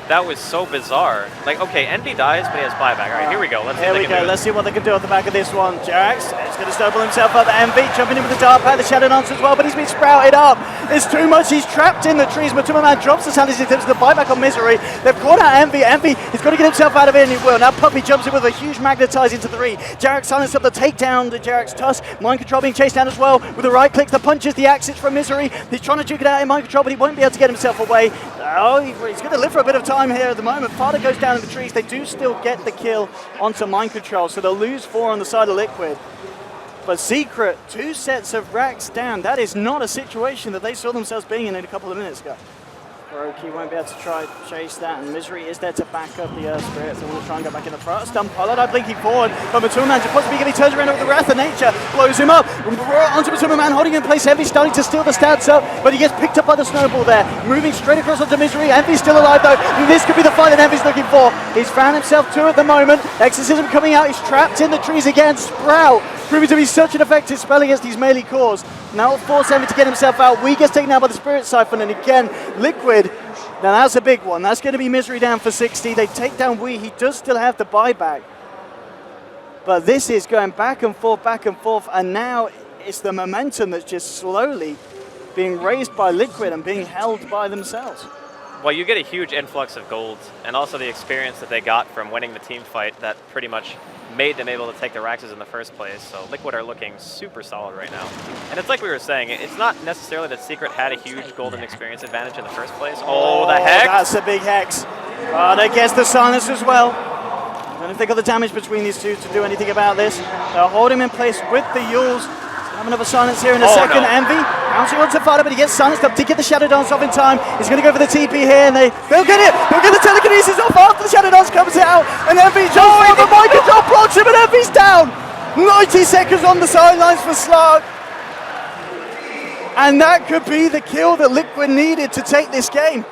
Speaker 10: That was so bizarre. Like, okay, Envy dies, but he has buyback. All right, here we go. Let's see what they can do.
Speaker 9: Let's see what they can do at the back of this one. Jax is going to snowball himself up. Envy jumping in with the Dark Path, the Shadow Dance as well, but he's been sprouted up. It's too much. He's trapped in the trees. Matumberman drops the Sanity Eclipse, the buyback on Misery. They've caught out Envy. Envy, he's got to get himself out of it, and he will. Now Puppy jumps in with a huge magnetize into 3. Jax silenced up the takedown to Jarek's Tusk. Mind Control being chased down as well with the right click. The punches, the axes from Misery. He's trying to juke it out in Mind Control, but he won't be able to get himself away. Oh, he's going to live for a bit of time here at the moment. Farder goes down in the trees. They do still get the kill onto Mind Control, so they'll lose 4 on the side of Liquid. But Secret, 2 sets of racks down. That is not a situation that they saw themselves being in a couple of minutes ago. Kuroki won't be able to try chase that, and Misery is there to back up the Earth Spirits. They want to try and go back in the front. Stun Pylite blinking forward, but Matumberman just possibly he turns around with the Wrath of Nature, blows him up. Onto Matumberman, holding in place. Envy starting to steal the stats up, but he gets picked up by the snowball there. Moving straight across onto Misery. Envy's still alive though. This could be the fight that Envy's looking for. He's found himself 2 at the moment. Exorcism coming out. He's trapped in the trees again. Sprout proving to be such an effective spell against these melee cores. Now will force Envy to get himself out. Wee gets taken out by the Spirit Siphon, and again, Liquid. Now that's a big one. That's going to be Misery down for 60. They take down Wee. He does still have the buyback. But this is going back and forth, and now it's the momentum that's just slowly being raised by Liquid and being held by themselves.
Speaker 10: Well, you get a huge influx of gold, and also the experience that they got from winning the team fight that pretty much made them able to take the Raxes in the first place. So Liquid are looking super solid right now. And it's like we were saying, it's not necessarily that Secret had a huge golden experience advantage in the first place. Oh, the Hex!
Speaker 9: That's a big Hex. But it gets the silence as well. And if they got the damage between these two to do anything about this, they'll hold him in place with the Yules. Have another silence here in a second. No. Envy bouncing onto Farder, but he gets silenced up to get the Shadow Dance off in time. He's going to go for the TP here, and they'll get it. They'll get the telekinesis off after the Shadow Dance comes out, and Envy jumps over. Mind Control blocks him, and Envy's down. 90 seconds on the sidelines for Slark. And that could be the kill that Liquid needed to take this game.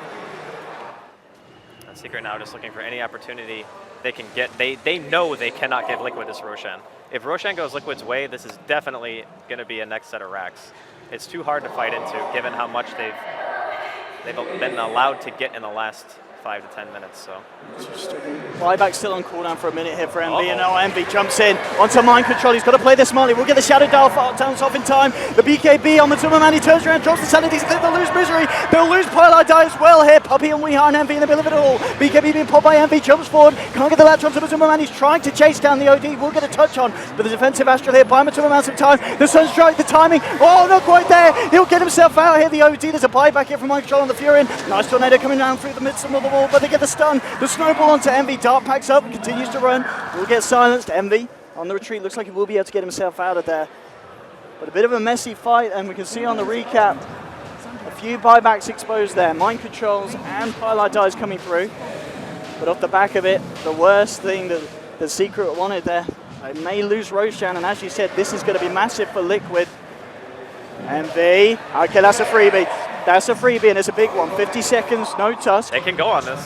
Speaker 10: And Secret now just looking for any opportunity they can get. They know they cannot give Liquid this Roshan. If Roshan goes Liquid's way, this is definitely going to be a next set of racks. It's too hard to fight into, given how much they've been allowed to get in the last 5 to 10 minutes. So
Speaker 9: Buyback still on cooldown for a minute here for MV, and now MV jumps in onto mind control. He's got to play this smartly. We'll get the Shadow Dial downs off in time. The BKB on Matuma Man, he turns around, drops the Sanities. They'll lose Misery. They'll lose Pilot Die as well here. Puppy and Weeha and MV in the middle of it all. BKB being popped by MV, jumps forward. Can't get the latch onto Matuma Man. He's trying to chase down the OD. We'll get a touch on, but the defensive Astral here by Matuma Man some time. The Sunstrike, the timing. Oh, not quite there. He'll get himself out here. The OD, there's a buyback here from mind control on the Furin. Nice tornado coming down through the midst of the wall, but they get the stun. The snowball onto MV. Dart packs up, continues to run. Will get silenced. MV on the retreat. Looks like he will be able to get himself out of there. But a bit of a messy fight, and we can see on the recap a few buybacks exposed there. Mind controls and Pilot Dies coming through. But off the back of it, the worst thing that the Secret wanted there, they may lose Roshan, and as you said, this is going to be massive for Liquid. MV, okay, that's a freebie. That's a freebie, and it's a big one. 50 seconds, no tusk.
Speaker 10: they can go on this.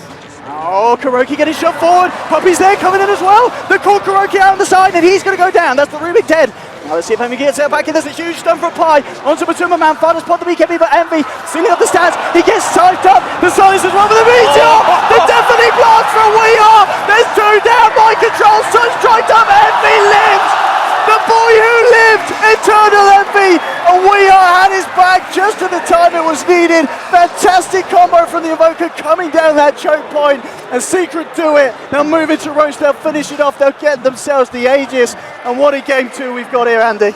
Speaker 9: Oh, Kuroki getting shot forward. Puppy's there coming in as well. They call Kuroki out on the side, and he's going to go down. That's the Rubik dead. Now let's see if MV gets it back in. There's a huge stun from Pi onto Matuma Man. Fighters pot the BKB, but MV sealing up the stats. He gets typed up. The silence as well with the meteor. The deafening blast from Weeha. There's 2 down. Mind control. Sunstrike up. MV lives. The boy who lived, Eternal MV, and Weeha had his back just at the time it was needed. Fantastic combo from the Evoker coming down that choke point, and Secret do it. They'll move into Roche, they'll finish it off, they'll get themselves the Aegis, and what a game 2 we've got here, Andy.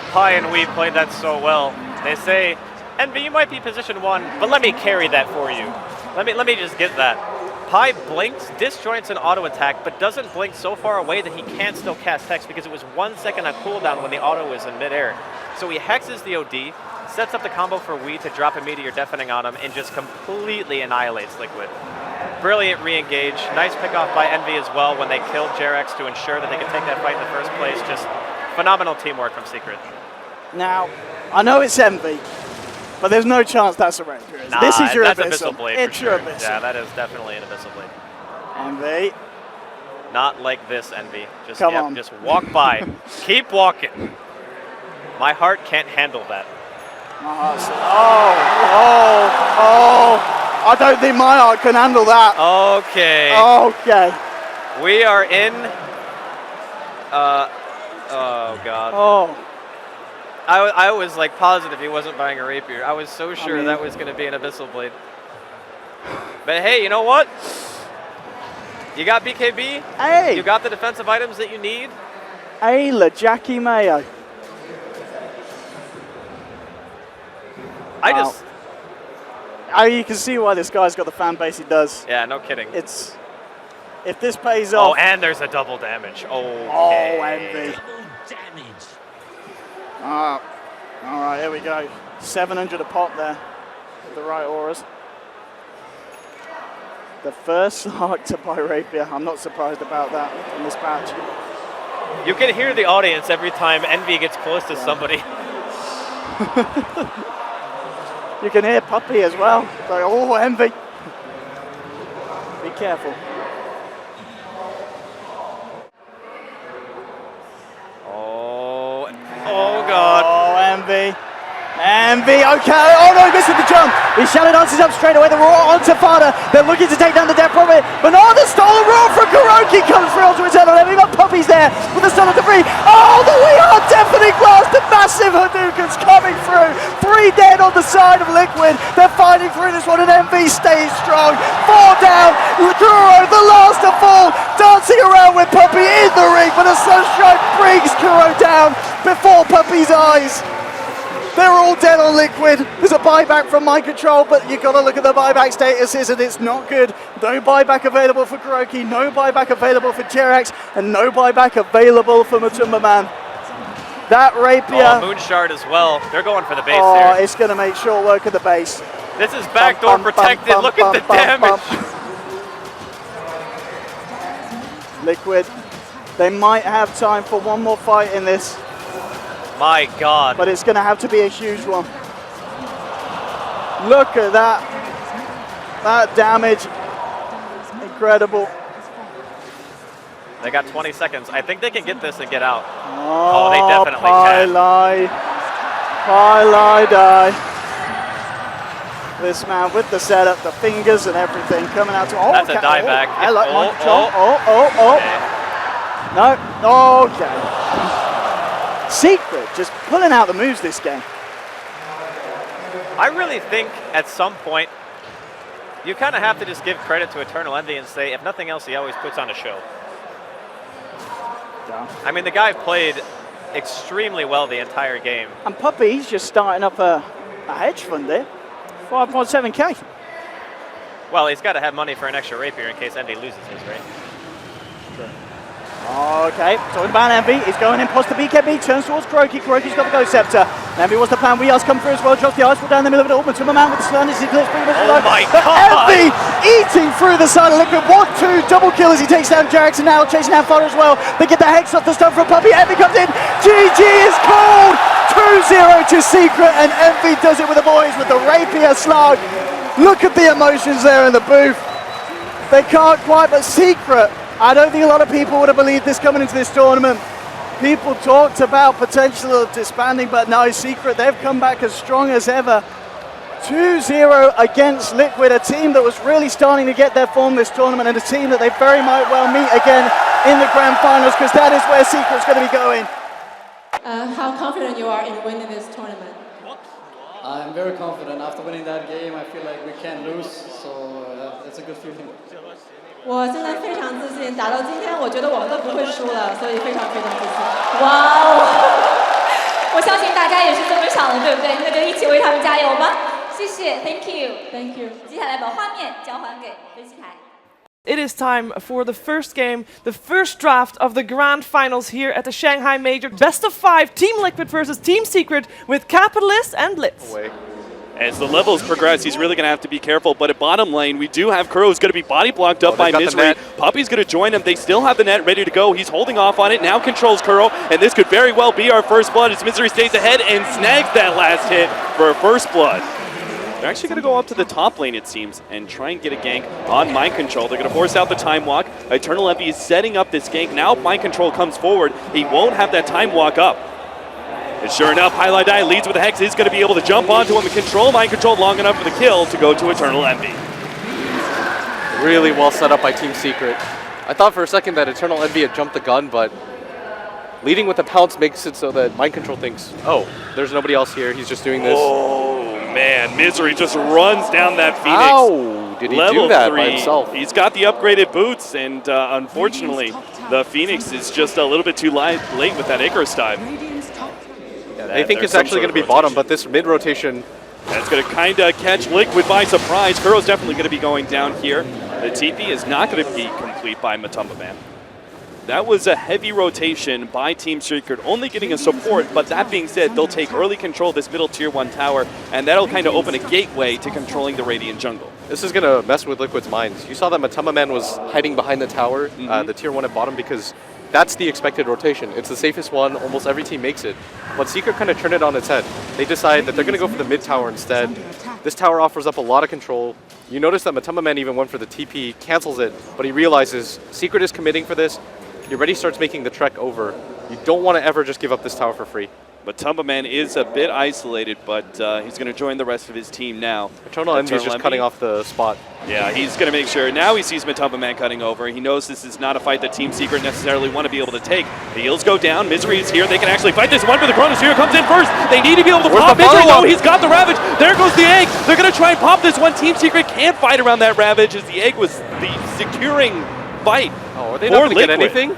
Speaker 10: Pi and we played that so well. They say, Envy, you might be position 1, but let me carry that for you. Let me just get that. Pi blinks, disjoints an auto attack, but doesn't blink so far away that he can't still cast Hex because it was 1 second on cooldown when the auto was in midair. So he hexes the OD, sets up the combo for Wii to drop a Meteor Deafening on him, and just completely annihilates Liquid. Brilliant re-engage, nice pickoff by Envy as well when they killed Jerex to ensure that they could take that fight in the first place. Just phenomenal teamwork from Secret.
Speaker 9: Now, I know it's Envy, but there's no chance that's a Rapier.
Speaker 10: Nah,
Speaker 9: this is your
Speaker 10: that's
Speaker 9: Abyssal.
Speaker 10: Abyssal Blade
Speaker 9: It's
Speaker 10: for
Speaker 9: your
Speaker 10: sure.
Speaker 9: Abyssal.
Speaker 10: Yeah, that is definitely an Abyssal Blade.
Speaker 9: Envy.
Speaker 10: Not like this, Envy. Just,
Speaker 9: Come on.
Speaker 10: just walk by. Keep walking. My heart can't handle that.
Speaker 9: I don't think my heart can handle that.
Speaker 10: Okay.
Speaker 9: Okay.
Speaker 10: We are in... oh, God.
Speaker 9: Oh.
Speaker 10: I was like positive he wasn't buying a Rapier. I was so sure
Speaker 9: mean,
Speaker 10: that was going to be an Abyssal Blade. But hey, you know what? You got BKB.
Speaker 9: Hey.
Speaker 10: You got the defensive items that you need.
Speaker 9: Ayla, Jackie Mayo.
Speaker 10: I just...
Speaker 9: you can see why this guy's got the fan base he does.
Speaker 10: Yeah, no kidding.
Speaker 9: It's... If this pays off...
Speaker 10: Oh, and there's a double damage.
Speaker 9: Oh,
Speaker 10: Okay.
Speaker 9: Envy. All right, here we go. 700 a pop there with the right auras. The first arc to buy Rapier. I'm not surprised about that in this patch.
Speaker 10: You can hear the audience every time Envy gets close to somebody.
Speaker 9: You can hear Puppy as well. Like, oh, Envy. Be careful.
Speaker 10: Oh, God.
Speaker 9: Oh, Envy. Envy, okay. Oh, no, he misses the jump. He Shadow dances up straight away. They're all on Tafada. They're looking to take down the death from it. But no, the stolen roll from Kuroki comes through onto Eternal Envy. But Puppy's there with the stun of the free. Oh, the Weeha deafening blast. The massive Hadoukens coming through. 3 dead on the side of Liquid. They're fighting through this one, and Envy stays strong. 4 down. Kuro, the last to fall, dancing around with Puppy in the ring. But a Sunstrike brings Kuro down before Puppy's eyes. They're all dead on Liquid. There's a buyback from Mind Control, but you've got to look at the buyback statuses, and it's not good. No buyback available for Kuroki, no buyback available for Jerex, and no buyback available for Matuma Man. That Rapier...
Speaker 10: Oh, Moonshard as well. They're going for the base
Speaker 9: Oh,
Speaker 10: here.
Speaker 9: it's going to make short work of the base.
Speaker 10: This is backdoor protected. Look at the damage.
Speaker 9: Liquid, they might have time for one more fight in this.
Speaker 10: My God.
Speaker 9: But it's going to have to be a huge one. Look at that. That damage. Incredible.
Speaker 10: They got 20 seconds. I think they can get this and get out.
Speaker 9: Oh,
Speaker 10: they definitely can.
Speaker 9: Pylai die. This man with the setup, the fingers and everything coming out to. Oh,
Speaker 10: that's a dieback.
Speaker 9: I like my control. Oh. No. Okay. Secret just pulling out the moves this game.
Speaker 10: I really think at some point you kind of have to just give credit to Eternal Envy and say, if nothing else, he always puts on a show.
Speaker 9: Yeah.
Speaker 10: I mean, the guy played extremely well the entire game.
Speaker 9: And Puppy, he's just starting up a hedge fund there. 5.7k.
Speaker 10: Well, he's got to have money for an extra rapier in case Envy loses his, right?
Speaker 9: Okay, talking about Envy, he's going in past the BKB, turns towards Kroki, Kroki's got the Ghost Scepter. Envy, what's the plan? Weas come through as well, drops the ice ball down the middle of it all, but a man with the slurn as he glitches pretty much below.
Speaker 10: My
Speaker 9: but
Speaker 10: God!
Speaker 9: Envy eating through the side of Liquid, 1-2, double kill as he takes down Jax, and now chasing down Fodder as well. They get the Hex off the stun from Puppy, Envy comes in, GG is called! 2-0 to Secret, and Envy does it with the boys with the rapier slug. Look at the emotions there in the booth. They can't quite, but Secret, I don't think a lot of people would have believed this coming into this tournament. People talked about potential of disbanding, but no, Secret, they've come back as strong as ever. 2-0 against Liquid, a team that was really starting to get their form this tournament, and a team that they very might well meet again in the grand finals, because that is where Secret's going to be going.
Speaker 5: How confident you are in winning this tournament?
Speaker 13: I'm very confident. After winning that game, I feel like we can't lose, so it's a good feeling.
Speaker 5: 我现在非常自信，打到今天，我觉得我们都不会输了，所以非常自信。哇哦！我相信大家也是这么想的，对不对？那就一起为他们加油吧！谢谢 ，Thank you，Thank you。接下来把画面交还给分析台。
Speaker 12: It is time for the first game, the first draft of the grand finals here at the Shanghai Major. Best of 5, Team Liquid versus Team Secret with Capitalist and Blitz.
Speaker 14: As the levels progress, he's really going to have to be careful. But at bottom lane, we do have Kuro's going to be body blocked up by Misery. Puppy's going to join him. They still have the net ready to go. He's holding off on it. Now controls Kuro. And this could very well be our first blood as Misery stays ahead and snags that last hit for a first blood. They're actually going to go up to the top lane, it seems, and try and get a gank on Mind Control. They're going to force out the Time Walk. Eternal Envy is setting up this gank. Now Mind Control comes forward. He won't have that Time Walk up. And sure enough, Highlight Die leads with the Hex. Is going to be able to jump onto him and control Mind Control long enough for the kill to go to Eternal Envy.
Speaker 11: Really well set up by Team Secret. I thought for a second that Eternal Envy had jumped the gun, but leading with the pounce makes it so that Mind Control thinks, oh, there's nobody else here. He's just doing this.
Speaker 14: Oh, man. Misery just runs down that Phoenix.
Speaker 11: How did he do that by himself?
Speaker 14: He's got the upgraded boots, and unfortunately, the Phoenix is just a little bit too late with that Icarus dive.
Speaker 11: They think it's actually going to be bottom, but this mid-rotation...
Speaker 14: That's going to kind of catch Liquid by surprise. Kuro's definitely going to be going down here. The TP is not going to be complete by Matumba Man. That was a heavy rotation by Team Secret, only getting a support, but that being said, they'll take early control of this middle tier 1 tower, and that'll kind of open a gateway to controlling the Radiant jungle.
Speaker 11: This is going to mess with Liquid's minds. You saw that Matumba Man was hiding behind the tower, the tier 1 at bottom, because that's the expected rotation. It's the safest one. Almost every team makes it. But Secret kind of turned it on its head. They decide that they're going to go for the mid tower instead. This tower offers up a lot of control. You notice that Matumba Man even went for the TP, cancels it, but he realizes Secret is committing for this. He already starts making the trek over. You don't want to ever just give up this tower for free.
Speaker 14: Matumba Man is a bit isolated, but he's going to join the rest of his team now.
Speaker 11: Eternal Envy is just cutting off the spot.
Speaker 14: Yeah, he's going to make sure. Now he sees Matumba Man cutting over. He knows this is not a fight that Team Secret necessarily want to be able to take. The heals go down. Misery is here. They can actually fight this one, but the Chronosphere comes in first. They need to be able to pop Misery, though. He's got the Ravage. There goes the egg. They're going to try and pop this one. Team Secret can't fight around that Ravage as the egg was the securing fight.
Speaker 11: Oh, are they not going to get anything?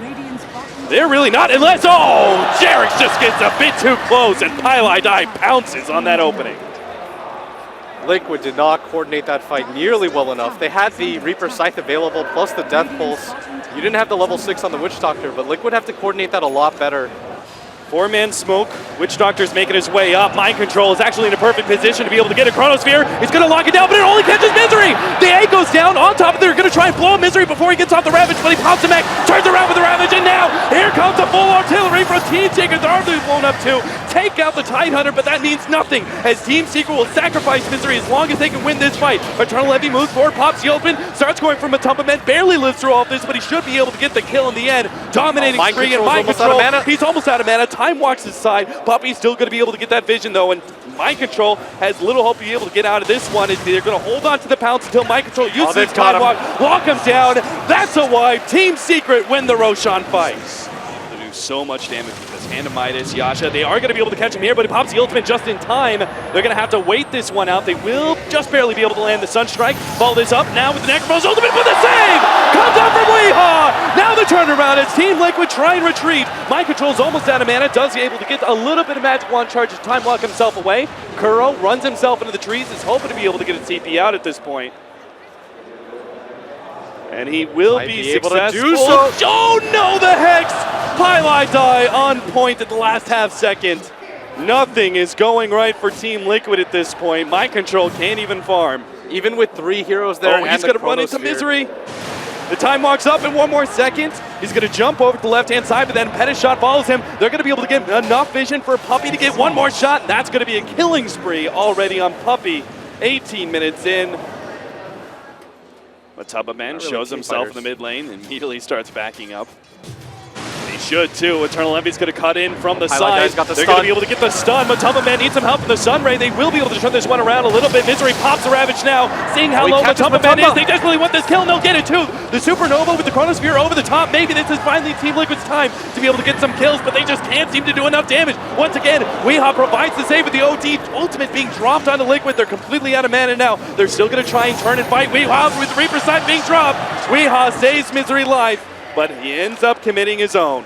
Speaker 14: They're really not, unless, Jarix just gets a bit too close, and Pylai Die pounces on that opening.
Speaker 11: Liquid did not coordinate that fight nearly well enough. They had the Reaper Scythe available, plus the Death Pulse. You didn't have the level 6 on the Witch Doctor, but Liquid have to coordinate that a lot better.
Speaker 14: 4-man smoke. Witch Doctor's making his way up. Mind Control is actually in a perfect position to be able to get a Chronosphere. He's going to lock it down, but it only catches Misery. The egg goes down. On top of it, they're going to try and blow up Misery before he gets off the Ravage, but he pops him back, turns around with the Ravage, and now here comes the full artillery from Team Secret. They're already blown up too. take out the Tidehunter, but that means nothing as Team Secret will sacrifice Misery as long as they can win this fight. Eternal Envy moves forward, pops the open, starts going from Matumba Man, barely lives through all of this, but he should be able to get the kill in the end. Dominating spree and Mind Control. He's almost out of mana. Time walks his side. Puppy's still going to be able to get that vision though, and Mind Control has little hope to be able to get out of this one. They're going to hold on to the pounce until Mind Control uses his Time Walk, lock him down. That's a wipe. Team Secret win the Roshan fight. They do so much damage with this. Hand of Midas, Yasha. They are going to be able to catch him here, but he pops the ultimate just in time. They're going to have to wait this one out. They will just barely be able to land the Sunstrike. Follow this up now with the Necromos ultimate for the save! Comes out from Weehaw! Now the turnaround as Team Liquid try and retreat. Mind Control's almost out of mana. Does he able to get a little bit of Magic Wand charge to time walk himself away. Kuro runs himself into the trees. Is hoping to be able to get a TP out at this point. And he will be successful.
Speaker 11: Able to do so.
Speaker 14: Oh no, the Hex! Pylai die on point at the last half second. Nothing is going right for Team Liquid at this point. Mind Control can't even farm.
Speaker 11: Even with 3 heroes there,
Speaker 14: he's going to run into Misery. The time walks up in 1 more second. He's going to jump over to the left-hand side, but then Pettis shot follows him. They're going to be able to get enough vision for Puppy to get 1 more shot. That's going to be a killing spree already on Puppy. 18 minutes in. Matumba Man shows himself in the mid lane and immediately starts backing up. He should too. Eternal Envy's going to cut in from the side. They're going to be able to get the stun. Matumba Man needs some help from the Sun Ray. They will be able to turn this one around a little bit. Misery pops the Ravage now. Seeing how low Matumba Man is, they desperately want this kill and they'll get it too. The Supernova with the Chronosphere over the top. Maybe this is finally Team Liquid's time to be able to get some kills, but they just can't seem to do enough damage. Once again, Weehaw provides the save with the OD ultimate being dropped onto Liquid. They're completely out of mana now. They're still going to try and turn and fight. Weehaw with Reaper Sight being dropped. Weehaw saves Misery life, but he ends up committing his own.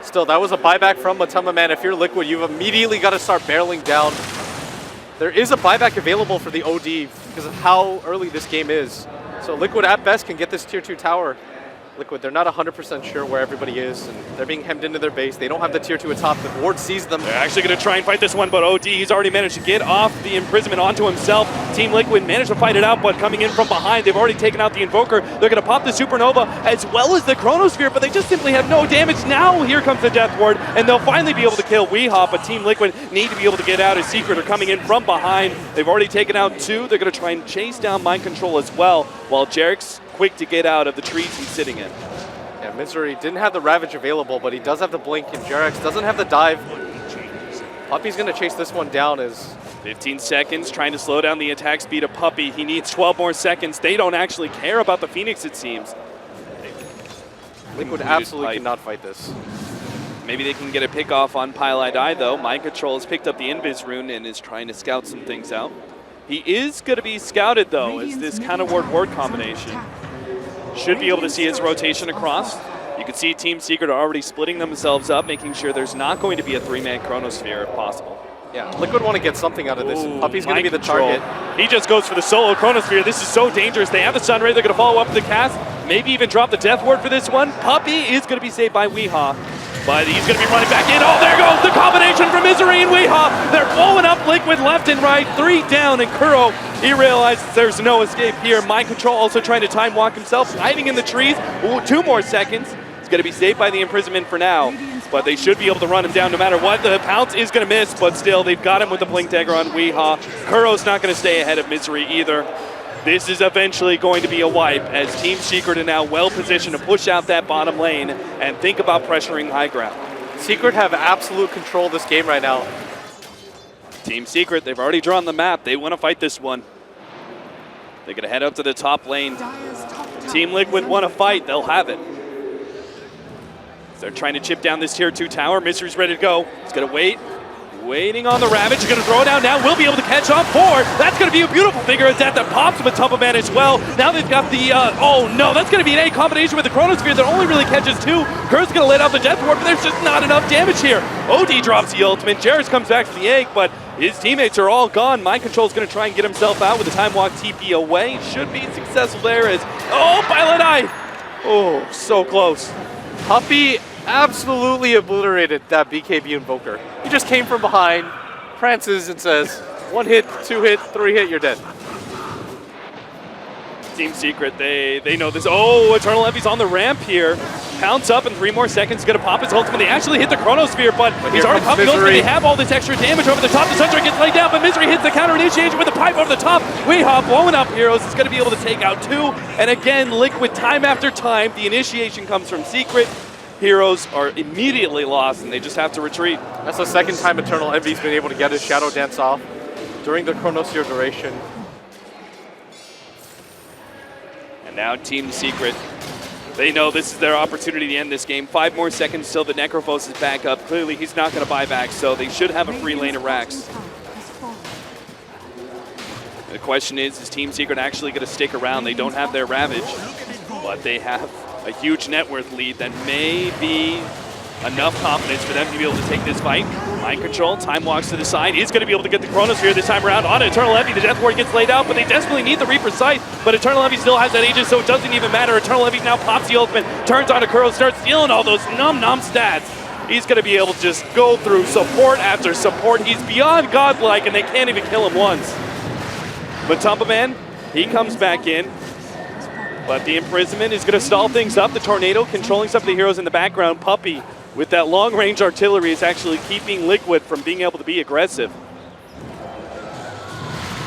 Speaker 11: Still, that was a buyback from Matumba Man. If you're Liquid, you've immediately got to start barreling down. There is a buyback available for the OD because of how early this game is. So Liquid at best can get this tier 2 tower. Liquid, they're not 100% sure where everybody is, and they're being hemmed into their base. They don't have the tier 2 atop. The ward sees them.
Speaker 14: They're actually going to try and fight this one, but OD, he's already managed to get off the imprisonment onto himself. Team Liquid managed to fight it out, but coming in from behind, they've already taken out the Invoker. They're going to pop the Supernova as well as the Chronosphere, but they just simply have no damage. Now here comes the Death Ward, and they'll finally be able to kill Weehaw, but Team Liquid need to be able to get out as Secret are coming in from behind. They've already taken out 2. They're going to try and chase down Mind Control as well, while Jarek's quick to get out of the trees he's sitting in.
Speaker 11: Yeah, Misery didn't have the Ravage available, but he does have the Blink, and Jarex doesn't have the dive. Puppy's going to chase this one down as
Speaker 14: 15 seconds, trying to slow down the attack speed of Puppy. He needs 12 more seconds. They don't actually care about the Phoenix, it seems.
Speaker 11: Liquid absolutely cannot fight this.
Speaker 14: Maybe they can get a pick off on Pylai Die, though. Mind Control has picked up the Invis rune and is trying to scout some things out. He is going to be scouted, though, as this kind of ward combination. Should be able to see his rotation across. You can see Team Secret are already splitting themselves up, making sure there's not going to be a 3-man Chronosphere if possible.
Speaker 11: Yeah, Liquid want to get something out of this. Ooh, Puppy's going to be the target.
Speaker 14: He just goes for the solo Chronosphere. This is so dangerous. They have the Sunray. They're going to follow up the cast. Maybe even drop the Death Ward for this one. Puppy is going to be saved by Weehaw. But he's going to be running back in. Oh, there goes the combination from Misery and Weehaw. They're blowing up Liquid left and right. 3 down, and Kuro, he realizes there's no escape here. Mind Control also trying to time walk himself, hiding in the trees. Ooh, 2 more seconds. He's going to be saved by the imprisonment for now. But they should be able to run him down no matter what. The Pounce is going to miss, but still, they've got him with the Blink Dagger on Weehaw. Kuro's not going to stay ahead of Misery either. This is eventually going to be a wipe, as Team Secret are now well positioned to push out that bottom lane and think about pressuring high ground.
Speaker 11: Secret have absolute control of this game right now.
Speaker 14: Team Secret, they've already drawn the map. They want to fight this one. They're going to head up to the top lane. Team Liquid want to fight. They'll have it. They're trying to chip down this tier 2 tower. Misery's ready to go. He's going to wait. Waiting on the Ravage. He's going to throw it down now. Will be able to catch on 4. That's going to be a beautiful figure of death that pops with Matumba Man as well. Now they've got the, oh no, that's going to be an A combination with the Chronosphere that only really catches 2. Kurt's going to let out the Death Ward, but there's just not enough damage here. OD drops the ultimate. Jairus comes back to the egg, but his teammates are all gone. Mind Control's going to try and get himself out with the Time Walk TP away. Should be successful there as, oh, Pilot Eye. Oh, so close.
Speaker 11: Puppy absolutely obliterated that BKB Invoker. He just came from behind, prances and says, 1 hit, 2 hit, 3 hit, you're dead.
Speaker 14: Team Secret, they know this. Oh, Eternal Envy's on the ramp here. Pounce up in 3 more seconds, going to pop his ultimate. They actually hit the Chronosphere, but he's already popped the ultimate. They have all this extra damage over the top. The Sunstrike gets laid down, but Misery hits the counter initiation with the pipe over the top. Weehaw blowing up Heroes is going to be able to take out 2. And again, Liquid time after time. The initiation comes from Secret. Heroes are immediately lost, and they just have to retreat.
Speaker 11: That's the second time Eternal Envy's been able to get his Shadow Dance off during the Chronosphere duration.
Speaker 14: And now Team Secret, they know this is their opportunity to end this game. 5 more seconds till the Necrophos is back up. Clearly, he's not going to buy back, so they should have a free lane of Rax. The question is Team Secret actually going to stick around? They don't have their Ravage, but they have a huge net worth lead that may be enough confidence for them to be able to take this fight. Mind control, time walks to the side. He's going to be able to get the Chronosphere this time around on Eternal Envy. The Death Ward gets laid out, but they desperately need the Reaper's Sight. But Eternal Envy still has that Aegis, so it doesn't even matter. Eternal Envy now pops the ultimate, turns on Kuro, starts stealing all those nom stats. He's going to be able to just go through support after support. He's beyond godlike, and they can't even kill him once. But Man, he comes back in. But the imprisonment is going to stall things up. The Tornado controlling some of the heroes in the background. Puppey, with that long-range artillery, is actually keeping Liquid from being able to be aggressive.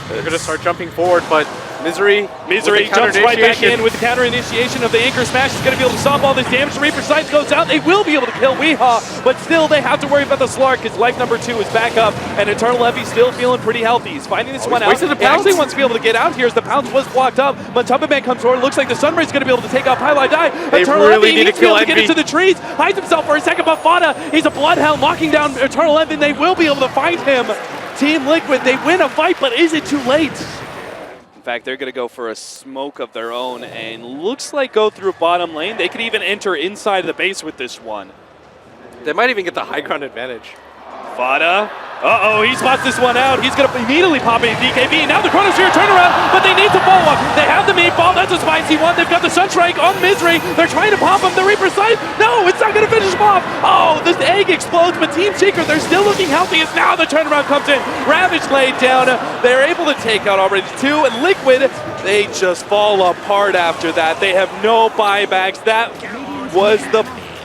Speaker 11: They're going to start jumping forward, but Misery
Speaker 14: jumps right back in with the counter initiation of the Anchor Smash. Is going to be able to stop all this damage. The Reaper Sight goes out. They will be able to kill Weehaw, but still they have to worry about the Slark because life number 2 is back up, and Eternal Envy still feeling pretty healthy. He's finding this one out. He actually wants to be able to get out here as the Pounce was blocked up. Man comes forward. Looks like the Sunray is going to be able to take out Pylai Die. Eternal Envy needs to be able to get into the trees. Hides himself for a second, but Fada, he's a Bloodhound locking down Eternal Envy, and they will be able to find him. Team Liquid, they win a fight, but is it too late? In fact, they're going to go for a smoke of their own and looks like go through bottom lane. They could even enter inside the base with this one.
Speaker 11: They might even get the high ground advantage.
Speaker 14: Fada. Uh-oh, he spots this one out. He's going to immediately pop in DKB. Now the Chronosphere turnaround, but they need to follow up. They have the meatball. That's a spicy one. They've got the Sunstrike on Misery. They're trying to pop him. The Reaper Sight. No, it's not going to finish him off. Oh, this egg explodes, but Team Secret, they're still looking healthy as now the turnaround comes in. Ravage laid down. They're able to take out already 2. And Liquid, they just fall apart after that. They have no buybacks. That was the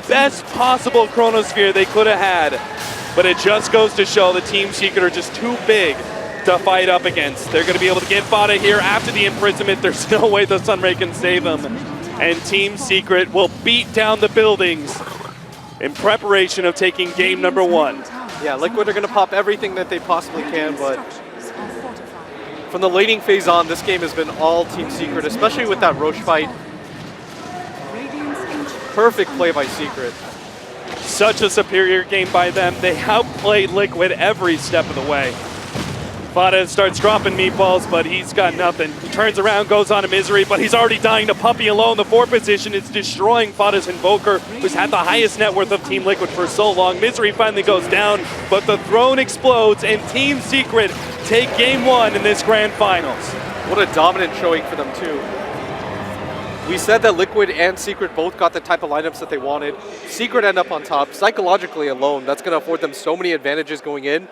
Speaker 14: best possible Chronosphere they could have had. But it just goes to show the Team Secret are just too big to fight up against. They're going to be able to get Fada here after the imprisonment. There's no way the Sunray can save them. And Team Secret will beat down the buildings in preparation of taking game number 1.
Speaker 11: Yeah, Liquid are going to pop everything that they possibly can, but from the laning phase on, this game has been all Team Secret, especially with that Roche fight. Perfect play by Secret.
Speaker 14: Such a superior game by them. They outplayed Liquid every step of the way. Fada starts dropping meatballs, but he's got nothing. He turns around, goes on to Misery, but he's already dying to Puppey alone. The 4 position is destroying Fada's Invoker, who's had the highest net worth of Team Liquid for so long. Misery finally goes down, but the throne explodes, and Team Secret take game 1 in this grand finals.
Speaker 11: What a dominant showing for them, too. We said that Liquid and Secret both got the type of lineups that they wanted. Secret end up on top. Psychologically alone, that's going to afford them so many advantages going in.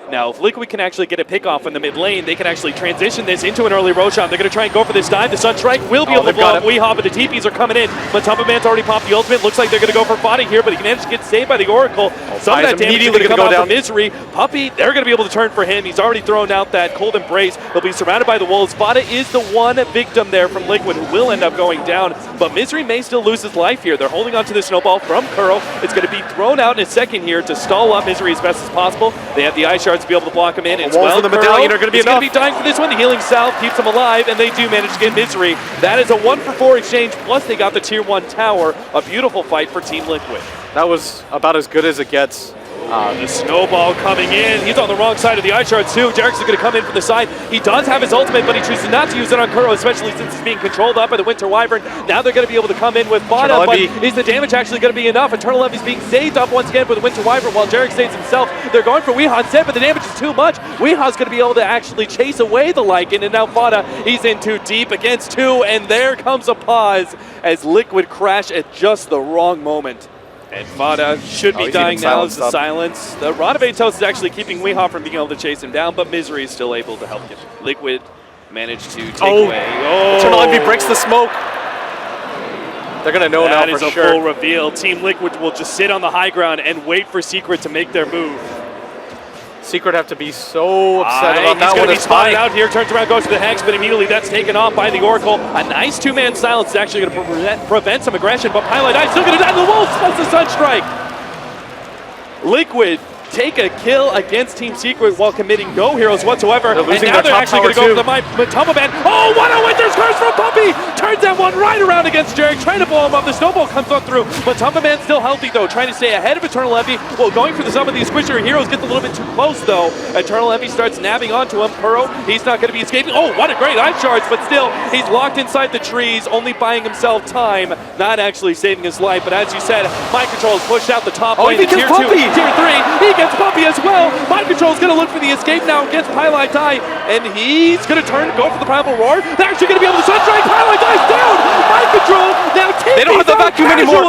Speaker 14: Now, if Liquid can actually get a pick off in the mid lane, they can actually transition this into an early Roshan. They're going to try and go for this dive. The Sunstrike will be able to blow up Weehaw, but the TPs are coming in. But Man's already popped the ultimate. Looks like they're going to go for Fada here, but he managed to get saved by the Oracle. Some of that damage is going to come out from Misery. Puppey, they're going to be able to turn for him. He's already thrown out that Cold Embrace. He'll be surrounded by the Wolves. Fada is the one victim there from Liquid who will end up going down, but Misery may still lose his life here. They're holding on to the Snowball from Kuro. It's going to be thrown out in a second here to stall up Misery as best as possible. They have the Ice Shards to be able to block him in. It's
Speaker 11: well, the medallion are going to be enough.
Speaker 14: He's going to be dying for this one. The healing salve keeps him alive, and they do manage to get Misery. That is a 1-for-4 exchange, plus they got the Tier 1 tower. A beautiful fight for Team Liquid.
Speaker 11: That was about as good as it gets.
Speaker 14: The Snowball coming in. He's on the wrong side of the Ice Shards too. Derek's going to come in from the side. He does have his ultimate, but he chooses not to use it on Kuro, especially since he's being controlled up by the Winter Wyvern. Now they're going to be able to come in with Fada, but is the damage actually going to be enough? Eternal Envy's being saved up once again with the Winter Wyvern while Derek saves himself. They're going for Weehaw instead, but the damage is too much. Weehaw's going to be able to actually chase away the Lycan, and now Fada, he's in too deep against 2, and there comes a pause as Liquid crash at just the wrong moment. And Fada should be dying now as the silence. The Rod of Atos is actually keeping Weehaw from being able to chase him down, but Misery is still able to help him. Liquid managed to take away.
Speaker 11: Eternal Envy breaks the smoke. They're going to know now
Speaker 14: That
Speaker 11: for
Speaker 14: is a
Speaker 11: sure.
Speaker 14: full reveal. Team Liquid will just sit on the high ground and wait for Secret to make their move.
Speaker 11: Secret have to be so upset about that one.
Speaker 14: He's going to be spotted out here, turns around, goes to the Hex, but immediately that's taken off by the Oracle. A nice two-man silence is actually going to prevent some aggression, but Pilot Eye still going to die to the wolves, plus the Sunstrike. Liquid take a kill against Team Secret while committing no heroes whatsoever.
Speaker 11: They're losing
Speaker 14: and now
Speaker 11: their
Speaker 14: they're
Speaker 11: top
Speaker 14: actually going to
Speaker 11: tower
Speaker 14: go for the Matamba Man. Oh, what a Winter's Curse from Puppy! Turns that one right around against Jarek, trying to blow him up. The snowball comes on through. Matamba Man still healthy though, trying to stay ahead of Eternal Envy. Well, going for some of these squishier heroes gets a little bit too close though. Eternal Envy starts nabbing onto him. Kuro, he's not going to be escaping. Oh, what a great ice charge, but still, he's locked inside the trees, only buying himself time, not actually saving his life. But as you said, Mind Control is pushed out the top lane.
Speaker 11: He gets
Speaker 14: Tier 2,
Speaker 11: Puppy!
Speaker 14: Tier 3, he gets Puppy as well. Mind Control's going to look for the escape now against Pylite Die, and he's going to turn, go for the Primal Roar. They're actually going to be able to Sunstrike. Pylite Die's down. Mind Control now taking
Speaker 11: They don't have the vacuum anymore.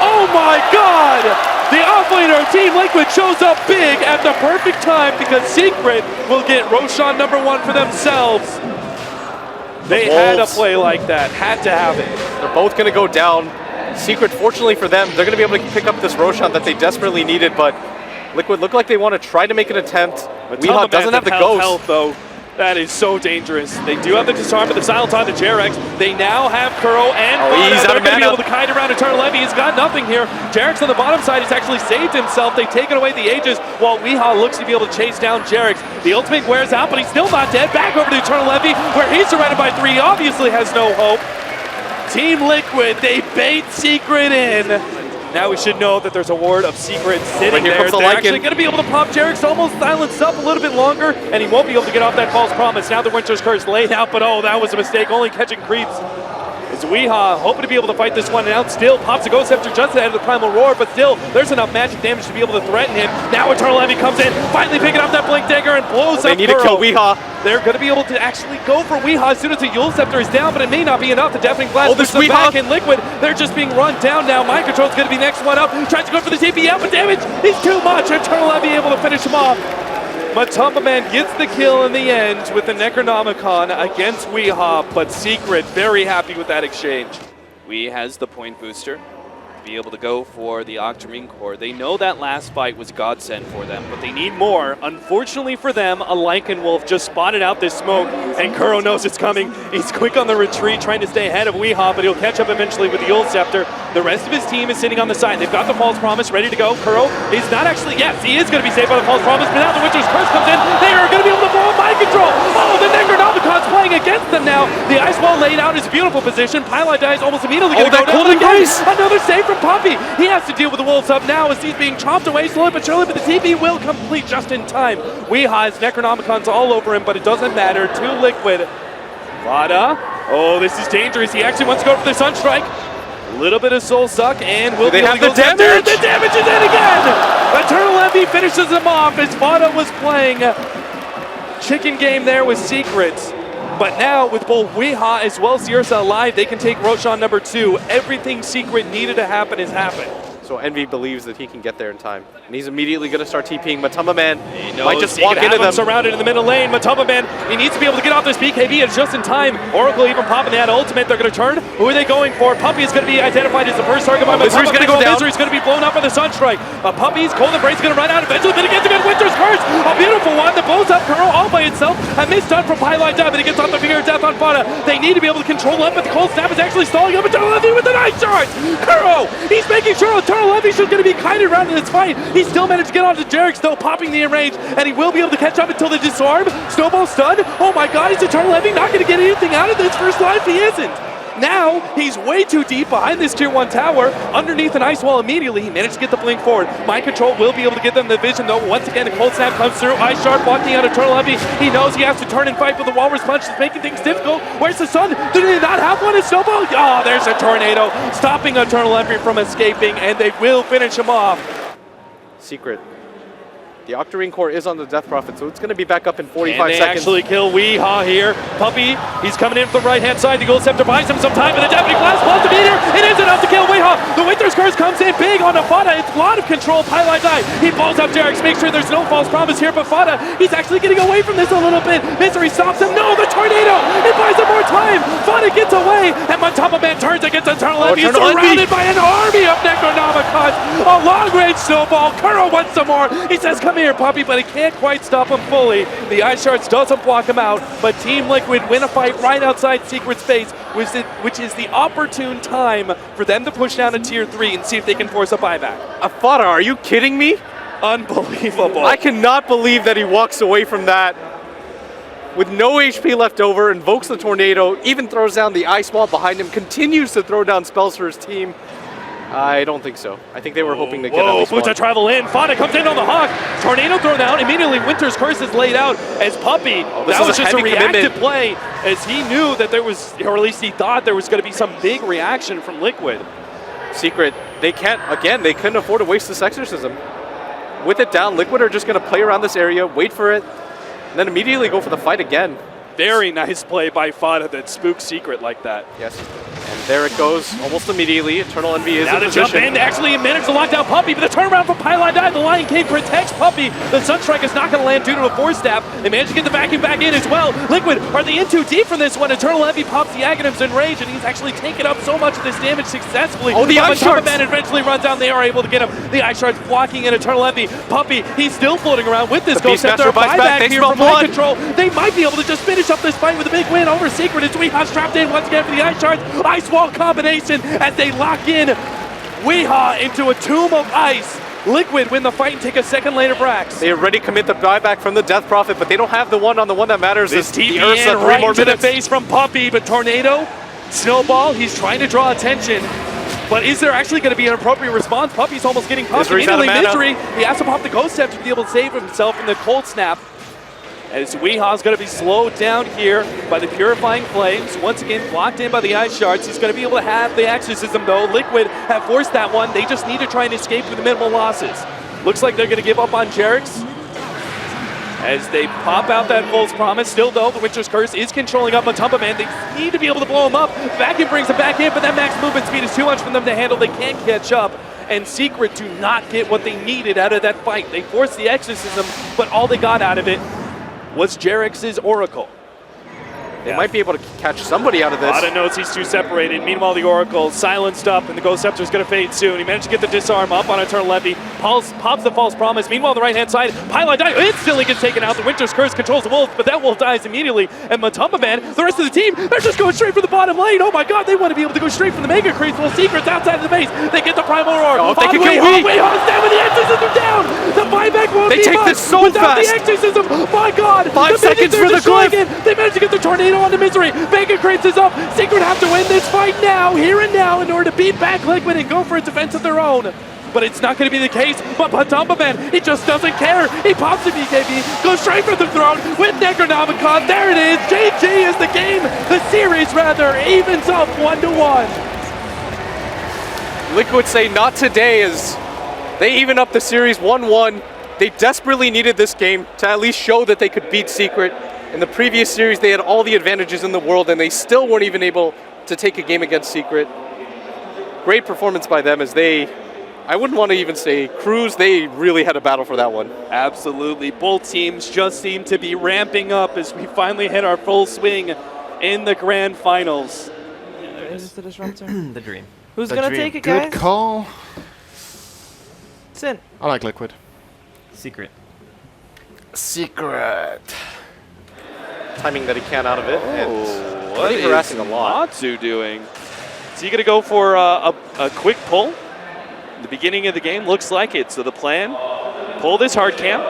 Speaker 14: Oh my God! The offlaner of Team Liquid shows up big at the perfect time because Secret will get Roshan #1 for themselves. They had a play like that, had to have it.
Speaker 11: They're both going to go down. Secret, fortunately for them, they're going to be able to pick up this Roshan that they desperately needed, but Liquid look like they want to try to make an attempt. Weehaw doesn't have the ghost.
Speaker 14: Health, though. That is so dangerous. They do have the disarm, but the silence on the Jarex. They now have Kuro and
Speaker 11: he's
Speaker 14: Vada.
Speaker 11: out of
Speaker 14: They're going to be
Speaker 11: mana.
Speaker 14: able to kite around Eternal Envy. He's got nothing here. Jarex on the bottom side has actually saved himself. They've taken away the Aegis while Weehaw looks to be able to chase down Jarex. The ultimate wears out, but he's still not dead. Back over to Eternal Envy, where he's surrounded by 3. Obviously has no hope. Team Liquid, they bait Secret in. Now we should know that there's a ward of Secret sitting
Speaker 11: here
Speaker 14: there.
Speaker 11: comes the
Speaker 14: They're
Speaker 11: Lycan.
Speaker 14: actually going to be able to pop Jarex, almost silence up a little bit longer, and he won't be able to get off that false promise. Now the Winter's Curse laid out, but oh, that was a mistake, only catching creeps. It's Weehaw hoping to be able to fight this one out. Still pops a Ghost Scepter just ahead of the Primal Roar, but still, there's enough magic damage to be able to threaten him. Now Eternal Envy comes in, finally picking up that Blink Dagger and blows up
Speaker 11: They need to
Speaker 14: Kuro.
Speaker 11: kill Weehaw.
Speaker 14: They're going to be able to actually go for Weehaw as soon as the Yule Scepter is down, but it may not be enough. The Deafening Blast
Speaker 11: this
Speaker 14: pushes them
Speaker 11: Weehaw.
Speaker 14: back in Liquid. They're just being run down now. Mind Control's going to be next one up. Tries to go for the TP out, but damage is too much. Eternal Envy able to finish him off. Matamba Man gets the kill in the end with the Necronomicon against Weehaw, but Secret very happy with that exchange.
Speaker 15: Wee has the point booster to be able to go for the Octarine Core. They know that last fight was godsend for them, but they need more.
Speaker 14: Unfortunately for them, a Lycan Wolf just spotted out this smoke, and Kuro knows it's coming. He's quick on the retreat, trying to stay ahead of Weehaw, but he'll catch up eventually with the Yule Scepter. The rest of his team is sitting on the side. They've got the False Promise ready to go. Kuro is not actually, yes, he is going to be saved by the False Promise, but now the Winter's Curse comes in. They are going to be able to blow up Mind Control. Oh, the Necronomicon's playing against them now. The Ice Wall laid out is a beautiful position. Pylite dies almost immediately going to go down again. Another save from Puppy. He has to deal with the Wolves up now as he's being chomped away slowly but surely, but the TP will complete just in time. Weehaw has Necronomicons all over him, but it doesn't matter. Too Liquid. Vada. Oh, this is dangerous. He actually wants to go for the Sunstrike. A little bit of Soul Suck, and will
Speaker 11: they
Speaker 14: be
Speaker 11: have
Speaker 14: able to
Speaker 11: the
Speaker 14: go
Speaker 11: damage?
Speaker 14: The damage is in again! Eternal Envy finishes him off as Vada was playing chicken game there with Secrets. But now, with both Weehaw as well as Sierra alive, they can take Roshan #2. Everything Secret needed to happen has happened.
Speaker 11: So Envy believes that he can get there in time. And he's immediately going to start TPing. Matamba Man
Speaker 14: Might just walk into them. Surrounded in the middle lane. Matamba Man, he needs to be able to get off this BKB. It's just in time. Oracle even popping that ultimate. They're going to turn. Who are they going for? Puppy is going to be identified as the first target by
Speaker 11: Misery's
Speaker 14: Matamba.
Speaker 11: going to go down.
Speaker 14: Misery's going to be blown up by the Sunstrike. Puppy's Cold Embrace is going to run out eventually, but he gets a good Winter's Curse. A beautiful one that blows up Kuro all by itself. A misdone from Pylite Dub, but he gets off the Finger of Death on Vada. They need to be able to control up, but the Cold Snap is actually stalling up Eternal Envy with the nice charge. Kuro, he's making sure Eternal Envy is going to be kited around in this fight. He still managed to get onto Jarex, though, popping the enrage, and he will be able to catch up until the disarm. Snowball stun. Oh my God, is Eternal Envy not going to get anything out of this first life? He isn't. Now, he's way too deep behind this Tier 1 tower, underneath an ice wall immediately. He managed to get the blink forward. Mind Control will be able to get them the vision, though. Once again, the Cold Snap comes through. Ice Shard blocking out Eternal Envy. He knows he has to turn and fight, but the Walrus Punch is making things difficult. Where's the sun? Do they not have one? It's Snowball. Oh, there's a tornado, stopping Eternal Envy from escaping, and they will finish him off.
Speaker 11: Secret The Octarine core is on the Death Prophet, so it's going to be back up in 45
Speaker 14: and they
Speaker 11: seconds.
Speaker 14: actually kill Weehaw here. Puppey, he's coming in from the right-hand side. The Gold Scepter buys him some time, but the Japanese Blast pulls the meter. It is enough to kill Weehaw. The Winter's Curse comes in big on Fada. It's a lot of control. Pylai die. He pulls up Jarex, makes sure there's no false promise here, but Fada, he's actually getting away from this a little bit. Misery stops him. No, the tornado! It buys him more time. Fada gets away, and Matama Man turns against Eternal Envy. He's surrounded by an army of Necronomicons. A long-range snowball. Kuro wants some more. He says, come here, puppy, but he can't quite stop him fully. The Ice Shards doesn't block him out, but Team Liquid win a fight right outside Secret Space, which is the opportune time for them to push down to Tier 3 and see if they can force a buyback.
Speaker 11: Afada, are you kidding me?
Speaker 14: Unbelievable.
Speaker 11: I cannot believe that he walks away from that with no HP left over, invokes the tornado, even throws down the ice wall behind him, continues to throw down spells for his team. I don't think so. I think they were hoping to get at least
Speaker 14: Futa travel in. Fada comes in on the Hawk. Tornado thrown down. Immediately Winter's Curse is laid out as Puppey. That was just a reactive play as he knew that there was, or at least he thought there was going to be some big reaction from Liquid.
Speaker 11: Secret, they couldn't afford to waste this exorcism. With it down, Liquid are just going to play around this area, wait for it, and then immediately go for the fight again.
Speaker 14: Very nice play by Fada that spooked Secret like that.
Speaker 11: Yes. And there it goes, almost immediately. Eternal Envy is
Speaker 14: now
Speaker 11: in
Speaker 14: to jump
Speaker 11: position.
Speaker 14: in, actually managed to lock down Puppey, but the turnaround from Pylon died. The Lion King protects Puppey. The Sunstrike is not going to land due to a Force Staff. They managed to get the vacuum back in as well. Liquid, are they in too deep from this one? Eternal Envy pops the Aghanims in rage, and he's actually taken up so much of this damage successfully.
Speaker 11: Oh, the Ice Shards!
Speaker 14: Man eventually runs down. They are able to get him. The Ice Shards blocking in Eternal Envy. Puppey, he's still floating around with this Ghost Scepter. Buyback here from Mind Control. They might be able to just finish up this fight with a big win over Secret. It's Weehaw trapped in once again for the Ice Shards. Ice Wall combination as they lock in Weehaw into a tomb of ice. Liquid win the fight and take a second lane of Brax.
Speaker 11: They already commit the buyback from the Death Prophet, but they don't have the one on the one that matters.
Speaker 14: This
Speaker 11: the
Speaker 14: TP
Speaker 11: Ursa,
Speaker 14: in
Speaker 11: 3
Speaker 14: right
Speaker 11: more
Speaker 14: to the
Speaker 11: minutes.
Speaker 14: face from Puppey, but Tornado, Snowball, he's trying to draw attention. But is there actually going to be an appropriate response? Puppey's almost getting pumped. Immediately Misery, he has to pop the Ghost Step to be able to save himself from the Cold Snap. As Weehaw's going to be slowed down here by the Purifying Flames. Once again, blocked in by the Ice Shards. He's going to be able to have the Exorcism, though. Liquid have forced that one. They just need to try and escape with minimal losses. Looks like they're going to give up on Jarex as they pop out that false promise. Still, though, the Winter's Curse is controlling up Matumba Man. They need to be able to blow him up. Vacuum brings him back in, but that max movement speed is too much for them to handle. They can't catch up. And Secret do not get what they needed out of that fight. They forced the Exorcism, but all they got out of it was Jarex's Oracle.
Speaker 11: They might be able to catch somebody out of this.
Speaker 14: A lot of notes, he's too separated. Meanwhile, the Oracle silenced up, and the Ghost Scepter is going to fade soon. He managed to get the disarm up on Eternal Envy. Pops the False Promise. Meanwhile, the right-hand side, Pylon dies. Instantly gets taken out. The Winter's Curse controls the Wolf, but that Wolf dies immediately. And Matumba Man, the rest of the team, they're just going straight for the bottom lane. Oh my god, they want to be able to go straight for the Mega Creeps. Well, Secret's outside of the base. They get the Primal Roar.
Speaker 11: Oh, they can kill
Speaker 14: Weehaw's down with the Exorcism down. The buyback won't
Speaker 11: They
Speaker 14: be
Speaker 11: take
Speaker 14: much
Speaker 11: this so
Speaker 14: without
Speaker 11: fast.
Speaker 14: the Exorcism. My god.
Speaker 11: 5 seconds for the glyph.
Speaker 14: They managed to get the Tornado onto Misery. Mega Creeps is up. Secret have to win this fight now, here and now, in order to beat back Liquid and go for a defense of their own. But it's not going to be the case. But Matumba Man, he just doesn't care. He pops the BKB, goes straight for the throne with Necronomicon. There it is. GG is the game. The series, rather, evens up 1-1.
Speaker 11: Liquid say not today as they even up the series 1-1. They desperately needed this game to at least show that they could beat Secret. In the previous series, they had all the advantages in the world, and they still weren't even able to take a game against Secret. Great performance by them as they, I wouldn't want to even say cruise, they really had a battle for that one.
Speaker 14: Absolutely. Both teams just seem to be ramping up as we finally hit our full swing in the grand finals.
Speaker 12: Is this the disruptor?
Speaker 3: The dream.
Speaker 12: Who's going to take it,
Speaker 1: Good
Speaker 12: guys?
Speaker 1: call.
Speaker 12: Sin.
Speaker 1: I like Liquid.
Speaker 3: Secret.
Speaker 11: Secret. Timing that he can out of it, and
Speaker 14: What
Speaker 11: really harassing a lot.
Speaker 14: Matsu doing? Is he going to go for a quick pull? The beginning of the game looks like it. So the plan, pull this hard camp,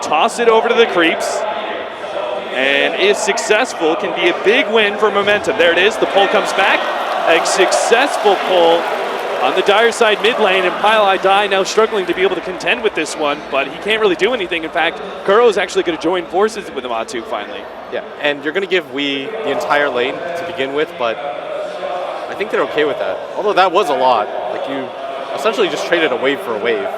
Speaker 14: toss it over to the creeps, and if successful, can be a big win for momentum. There it is. The pull comes back. A successful pull on the dire side mid lane, and Pylai Dai now struggling to be able to contend with this one, but he can't really do anything. In fact, Kuro is actually going to join forces with Amatu finally.
Speaker 11: Yeah, and you're going to give Wii the entire lane to begin with, but I think they're okay with that. Although that was a lot. Like, you essentially just traded a wave for a wave.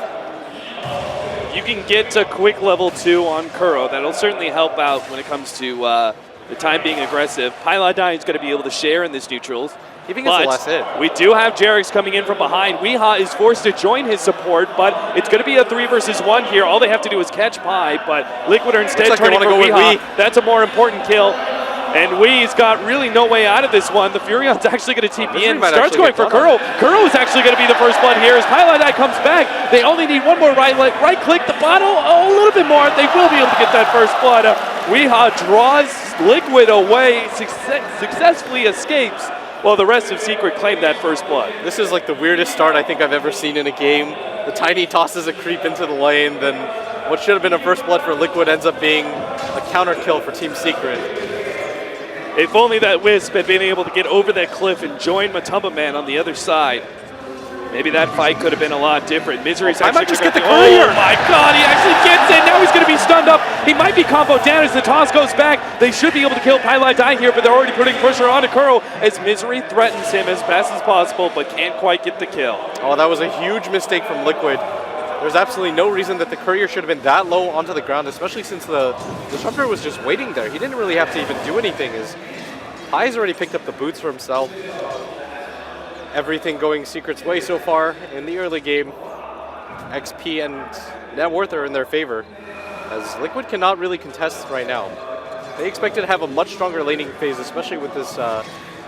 Speaker 15: you can get a quick level 2 on Kuro, that'll certainly help out when it comes to the time being aggressive. Paladine is going to be able to share in this neutrals.
Speaker 11: Even gets the last hit.
Speaker 15: We do have Jarex coming in from behind. Weehaw is forced to join his support, but it's going to be a 3 versus 1 here. All they have to do is catch Pi, but Liquid are instead turning for Weehaw. That's a more important kill. And Wee's got really no way out of this one. The Furion's actually going to TP in. Starts going for Kuro. Kuro is actually going to be the first blood here as Paladine comes back. They only need one more right click the bottle. Oh, a little bit more. They will be able to get that first blood. Weehaw draws Liquid away, successfully escapes, while the rest of Secret claim that first blood.
Speaker 11: This is like the weirdest start I think I've ever seen in a game. The Tiny tosses a creep into the lane, then what should have been a first blood for Liquid ends up being a counter kill for Team Secret.
Speaker 15: If only that Wisp had been able to get over that cliff and join Matumba Man on the other side. Maybe that fight could have been a lot different. Misery's
Speaker 6: I
Speaker 15: actually
Speaker 6: might just get the
Speaker 15: courier. Oh my god, he actually gets it. Now he's going to be stunned up. He might be comboed down as the toss goes back. They should be able to kill Paladine here, but they're already putting pressure onto Kuro as Misery threatens him as fast as possible, but can't quite get the kill.
Speaker 11: Oh, that was a huge mistake from Liquid. There's absolutely no reason that the courier should have been that low onto the ground, especially since the Disruptor was just waiting there. He didn't really have to even do anything. His Pai's already picked up the boots for himself. Everything going Secret's way so far in the early game. XP and net worth are in their favor, as Liquid cannot really contest right now. They expected to have a much stronger laning phase, especially with this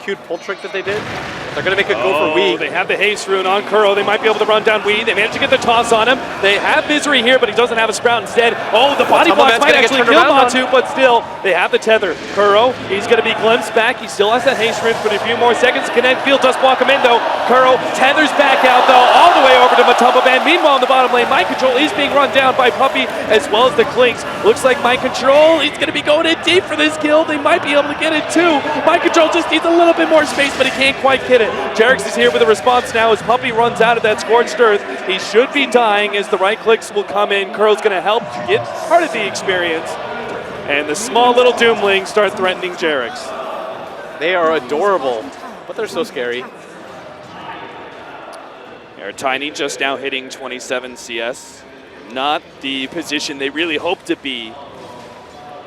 Speaker 11: cute pull trick that they did. They're going to make a go for Wii.
Speaker 15: They have the haste rune on Kuro. They might be able to run down Wii. They managed to get the toss on him. They have Misery here, but he doesn't have a sprout instead. Oh, the body blocks might actually kill Matu, but still, they have the tether. Kuro, he's going to be glimpsed back. He still has that haste rune for a few more seconds. Kinetic Field does block him in, though. Kuro tethers back out, though, all the way over to Matumba Man. Meanwhile, in the bottom lane, Mind Control is being run down by Puppey, as well as the Clinks. Looks like Mind Control, he's going to be going in deep for this kill. They might be able to get it, too. Mind Control just needs a little bit more space, but he can't quite get it. Jarex is here with a response now as Puppey runs out of that scorched earth. He should be dying as the right clicks will come in. Kuro's going to help get part of the experience. And the small little Doomlings start threatening Jarex.
Speaker 11: They are adorable, but they're so scary.
Speaker 15: They're Tiny just now hitting 27 CS. Not the position they really hope to be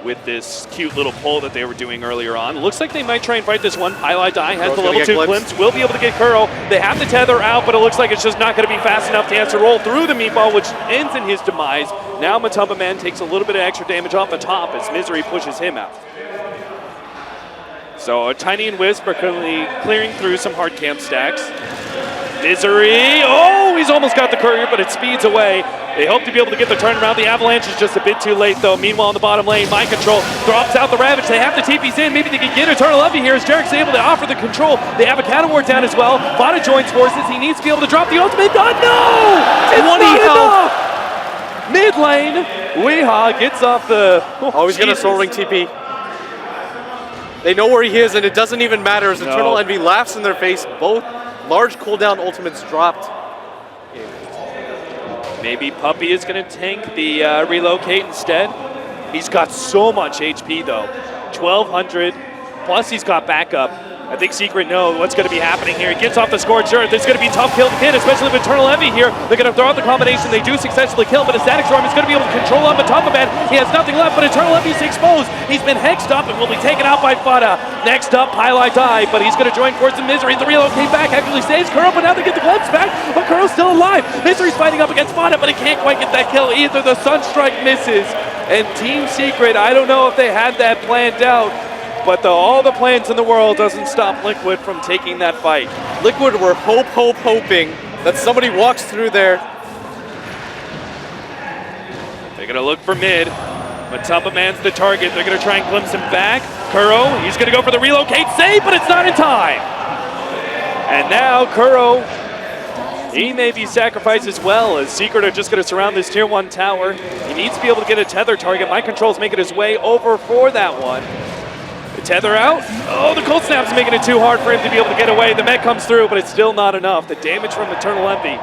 Speaker 15: with this cute little pull that they were doing earlier on. Looks like they might try and fight this one. Highlight Die has the level 2 glimpse. Will be able to get Kuro. They have the tether out, but it looks like it's just not going to be fast enough to answer roll through the meatball, which ends in his demise. Now Matumba Man takes a little bit of extra damage off the top as Misery pushes him out. So Tiny and Wisp are currently clearing through some hard camp stacks. Misery, oh, he's almost got the courier, but it speeds away. They hope to be able to get the turnaround. The Avalanche is just a bit too late, though. Meanwhile, in the bottom lane, Mind Control drops out the Ravage. They have the TPs in. Maybe they can get Eternal Envy here as Jarex able to offer the control. They have a counter ward down as well. Vada joins forces. He needs to be able to drop the ultimate. Oh, no! It's not enough! Mid lane, Weehaw gets off the...
Speaker 11: Oh, he's going to Soul Ring TP. They know where he is, and it doesn't even matter as Eternal Envy laughs in their face. Both large cooldown ultimates dropped.
Speaker 15: Maybe Puppey is going to tank the relocate instead. He's got so much HP, though. 1,200, plus he's got backup. I think Secret know what's going to be happening here. He gets off the scorched earth. It's going to be a tough kill to hit, especially with Eternal Envy here. They're going to throw out the combination. They do successfully kill, but a Static Storm is going to be able to control on Matumba Man. He has nothing left, but Eternal Envy is exposed. He's been hexed up and will be taken out by Fada. Next up, Highlight Die, but he's going to join forces in Misery. The reload came back, actually saves Kuro, but now they get the glimpse back, but Kuro's still alive. Misery's fighting up against Fada, but he can't quite get that kill either. The Sunstrike misses, and Team Secret, I don't know if they had that planned out, but all the plans in the world doesn't stop Liquid from taking that fight.
Speaker 11: Liquid were hoping that somebody walks through there.
Speaker 15: They're going to look for mid. Matumba Man's the target. They're going to try and glimpse him back. Kuro, he's going to go for the relocate save, but it's not in time. And now Kuro, he may be sacrificed as well, as Secret are just going to surround this tier 1 tower. He needs to be able to get a tether target. Mind Control's making his way over for that one. The tether out. Oh, the cold snap's making it too hard for him to be able to get away. The Met comes through, but it's still not enough. The damage from Eternal Envy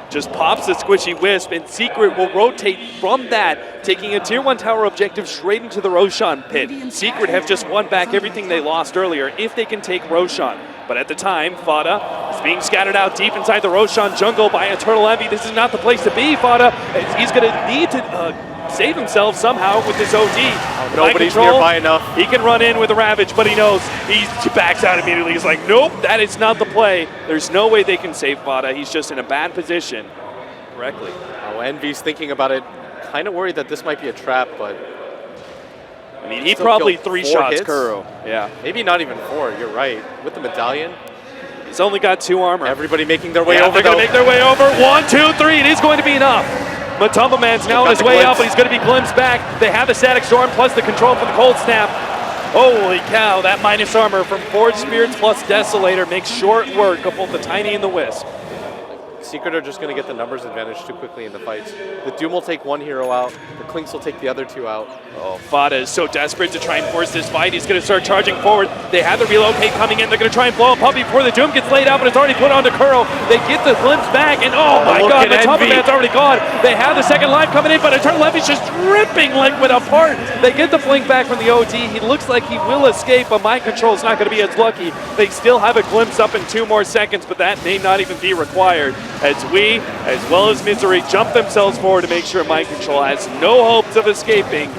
Speaker 15: just pops the squishy Wisp, and Secret will rotate from that, taking a tier 1 tower objective straight into the Roshan pit. Secret have just won back everything they lost earlier if they can take Roshan. But at the time, Fada is being scattered out deep inside the Roshan jungle by Eternal Envy. This is not the place to be, Fada. He's going to need to save himself somehow with this OD.
Speaker 10: Nobody's nearby enough.
Speaker 15: He can run in with a Ravage, but he knows he backs out immediately. He's like, nope, that is not the play. There's no way they can save Fada. He's just in a bad position. Correctly.
Speaker 11: Oh, Envy's thinking about it. Kind of worried that this might be a trap, but
Speaker 15: I mean, he probably 3 shots Kuro. Yeah.
Speaker 11: Maybe not even 4, you're right. With the medallion.
Speaker 15: He's only got 2 armor.
Speaker 11: Everybody making their way over,
Speaker 15: they're going to make their way over. 1, 2, 3. It is going to be enough. Matumba Man's now on his way up, but he's going to be glimpsed back. They have the static storm plus the control for the cold snap. Holy cow, that minus armor from Forged Spirits plus Desolator makes short work of both the Tiny and the Wisp.
Speaker 11: Secret are just going to get the numbers advantage too quickly in the fights. The Doom will take 1 hero out. The Clinks will take the other 2 out.
Speaker 15: Oh, Fada is so desperate to try and force this fight. He's going to start charging forward. They have the relocate coming in. They're going to try and blow up Puppy before the Doom gets laid out, but it's already put onto Kuro. They get the glimpse back, and oh my god, the Matumba Man's already gone. They have the second life coming in, but Eternal Envy's just ripping Liquid apart. They get the blink back from the OD. He looks like he will escape, but Mind Control is not going to be as lucky. They still have a glimpse up in 2 more seconds, but that may not even be required, as we, as well as Misery, jump themselves forward to make sure Mind Control has no hopes of escaping.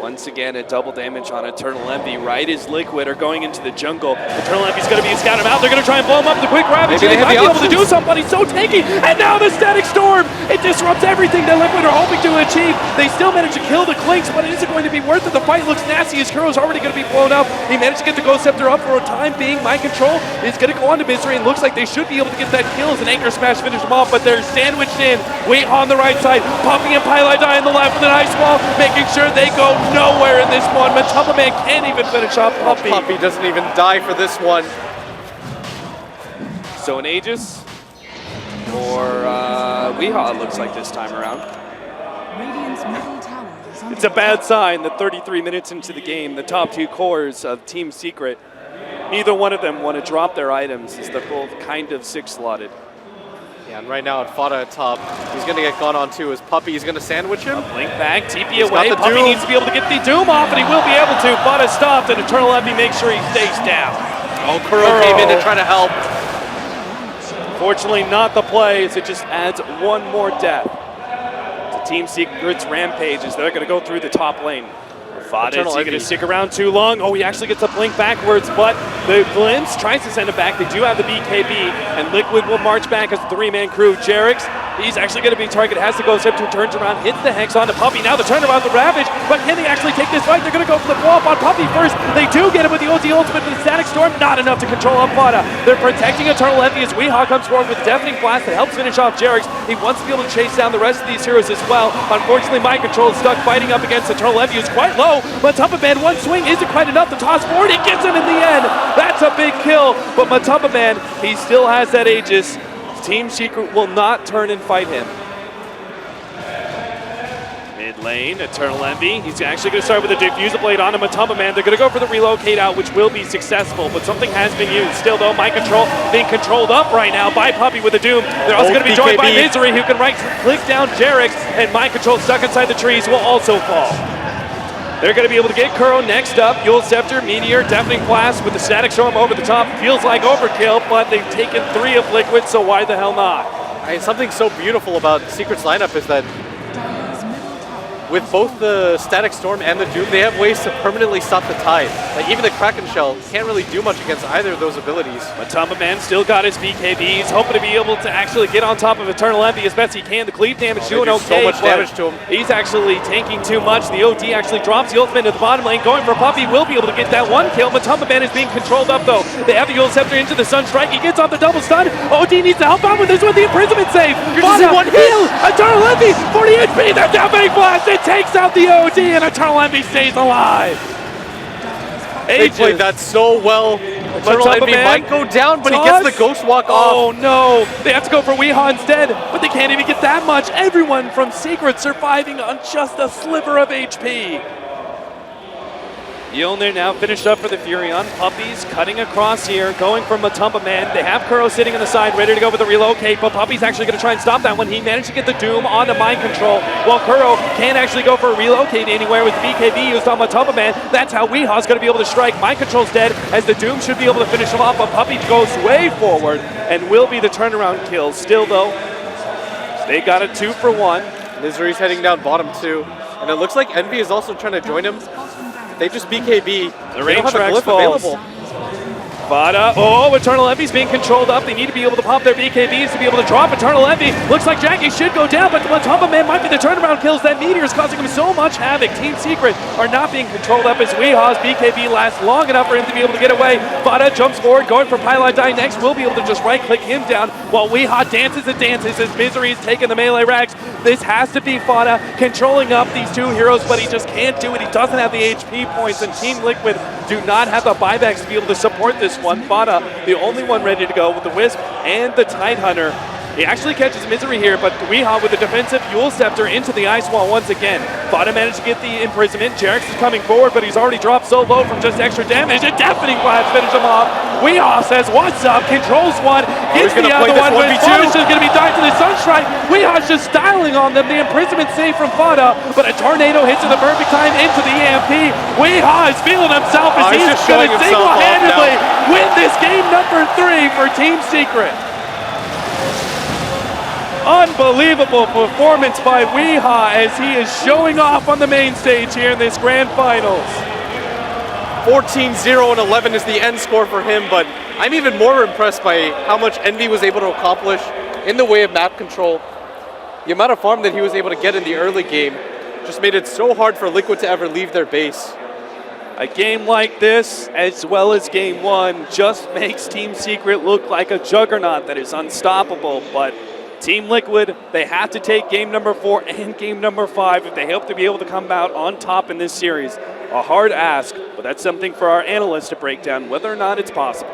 Speaker 15: Once again, a double damage on Eternal Envy right as Liquid are going into the jungle. Eternal Envy's going to be scouted out. They're going to try and blow him up. The quick Ravage. They might be able to do something, but he's so tanky. And now the Static Storm. It disrupts everything that Liquid are hoping to achieve. They still manage to kill the Clinks, but it isn't going to be worth it. The fight looks nasty as Kuro's already going to be blown up. He managed to get the Ghost Scepter up for a time being. Mind Control is going to go on to Misery, and looks like they should be able to get that kill as an Anchor Smash finish them off, but they're sandwiched in. Wait on the right side. Poppy and Pylai die on the left with an Ice Wall, making sure they go nowhere in this one. Matumba Man can't even finish off Puppy.
Speaker 11: Puppy doesn't even die for this one.
Speaker 15: So an Aegis or Weehaw, it looks like this time around. It's a bad sign that 33 minutes into the game, the top 2 cores of Team Secret, neither one of them want to drop their items as they're both kind of 6-slotted.
Speaker 11: Yeah, and right now at Fada at top, he's going to get gone on too. His Puppy, he's going to sandwich him.
Speaker 15: Blink back, TP away. Puppy needs to be able to get the Doom off, and he will be able to. Fada stopped, and Eternal Envy makes sure he stays down.
Speaker 11: Oh, Kuro came in to try to help.
Speaker 15: Fortunately, not the play, as it just adds 1 more death to Team Secret's rampage as they're going to go through the top lane. Fada is going to stick around too long. Oh, he actually gets a blink backwards, but the Glimpse tries to send him back. They do have the BKB, and Liquid will march back as a 3-man crew. Jerix, he's actually going to be targeted, has to go step 2, turns around, hits the Hex onto Puppy. Now the turnaround, the Ravage, but can they actually take this fight? They're going to go for the blow-up on Puppy first. They do get him with the OD ultimate, but the Static Storm, not enough to control up Fada. They're protecting Eternal Envy as Weehaw comes forward with Deafening Blast that helps finish off Jerix. He wants to be able to chase down the rest of these heroes as well. Unfortunately, Mind Control is stuck fighting up against Eternal Envy, who's quite low, but Matumba Man, 1 swing isn't quite enough to toss forward. He gets him in the end. That's a big kill, but Matumba Man, he still has that Aegis. Team Secret will not turn and fight him. Mid lane, Eternal Envy. He's actually going to start with a Diffuser Blade onto Matumba Man. They're going to go for the relocate out, which will be successful, but something has been used. Still, though, Mind Control being controlled up right now by Puppy with a Doom. They're also going to be joined by Misery, who can click down Jerix, and Mind Control stuck inside the trees will also fall. They're going to be able to get Kuro next up. Eul Scepter, Meteor, Deafening Blast with the Static Storm over the top. Feels like overkill, but they've taken 3 of Liquid, so why the hell not?
Speaker 11: I mean, something so beautiful about Secret's lineup is that with both the Static Storm and the Doom, they have ways to permanently stop the tide. Like even the Kraken Shell can't really do much against either of those abilities.
Speaker 15: Matumba Man still got his BKB. He's hoping to be able to actually get on top of Eternal Envy as best he can. The cleave damage doing okay.
Speaker 11: So much damage to him.
Speaker 15: He's actually tanking too much. The OD actually drops the ultimate to the bottom lane. Going for Puppy, will be able to get that 1 kill. Matumba Man is being controlled up though. They have the Eul Scepter into the Sunstrike. He gets off the double stun. OD needs to help out with this with the imprisonment save. Fada, 1 heal. Eternal Envy, 40 HP. They're Deafening Blast. It takes out the OD, and Eternal Envy stays alive.
Speaker 11: They played that so well. Eternal Envy might go down, but he gets the Ghost Walk off.
Speaker 15: Oh no, they have to go for Weehaw instead, but they can't even get that much. Everyone from Secret surviving on just a sliver of HP. Yolnir now finished up for the Furion. Puppies cutting across here, going for Matumba Man. They have Kuro sitting on the side, ready to go for the relocate, but Puppy's actually going to try and stop that one. He managed to get the Doom onto Mind Control, while Kuro can't actually go for a relocate anywhere with the BKB used on Matumba Man. That's how Weeha's going to be able to strike. Mind Control's dead, as the Doom should be able to finish him off, but Puppy goes way forward and will be the turnaround kill. Still, though, they got a 2 for 1.
Speaker 11: Misery's heading down bottom 2, and it looks like Envy is also trying to join him. They just BKB.
Speaker 15: The range tracks
Speaker 11: available.
Speaker 15: Vada, Eternal Envy's being controlled up. They need to be able to pop their BKBs to be able to drop Eternal Envy. Looks like Jackie should go down, but the Matumba Man might be the turnaround kills. That Meteor is causing him so much havoc. Team Secret are not being controlled up as Weeha's BKB lasts long enough for him to be able to get away. Vada jumps forward, going for Pylon Die next. Will be able to just right-click him down while Weeha dances and dances as Misery is taking the melee rags. This has to be Vada controlling up these two heroes, but he just can't do it. He doesn't have the HP points, and Team Liquid do not have the buybacks to be able to support this one. Vada, the only one ready to go with the Wisp and the Tidehunter. He actually catches Misery here, but Weeha with the defensive Fuel Scepter into the Ice Wall once again. Vada managed to get the imprisonment. Jerix is coming forward, but he's already dropped so low from just extra damage. A deafening blast finish him off. Weeha says, what's up? Controls one, gets the other one, but Vada's just going to be dying to the Sunstrike. Weeha's just styling on them. The imprisonment save from Vada, but a tornado hits at the perfect time into the EMP. Weeha is feeling himself as he's going to single-handedly win this game number 3 for Team Secret. Unbelievable performance by Weeha as he is showing off on the main stage here in this grand finals.
Speaker 11: 14-0 and 11 is the end score for him, but I'm even more impressed by how much Envy was able to accomplish in the way of map control. The amount of farm that he was able to get in the early game just made it so hard for Liquid to ever leave their base.
Speaker 15: A game like this, as well as game 1, just makes Team Secret look like a juggernaut that is unstoppable, but Team Liquid, they have to take game number 4 and game number 5 if they hope to be able to come out on top in this series. A hard ask, but that's something for our analysts to break down whether or not it's possible.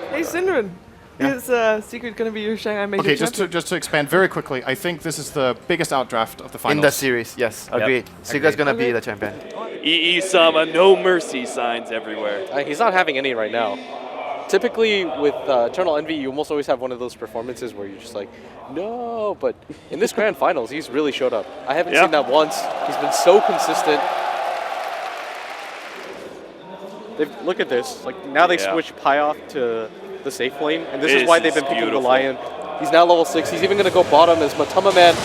Speaker 12: Hey, Syndron. Is Secret going to be your Shanghai Major
Speaker 16: Okay, just to expand very quickly, I think this is the biggest outdraft of the finals.
Speaker 8: In the series, yes. Agreed. Secret's going to be the champion.
Speaker 15: Sama, no mercy signs everywhere.
Speaker 11: He's not having any right now. Typically with Eternal Envy, you almost always have one of those performances where you're just like, no, but in this grand finals, he's really showed up. I haven't seen that once. He's been so consistent. Look at this. Like now they switch Pyoff to the safe lane, and this is why they've been picking the Lion. He's now level 6. He's even going to go bottom as Matumba Man.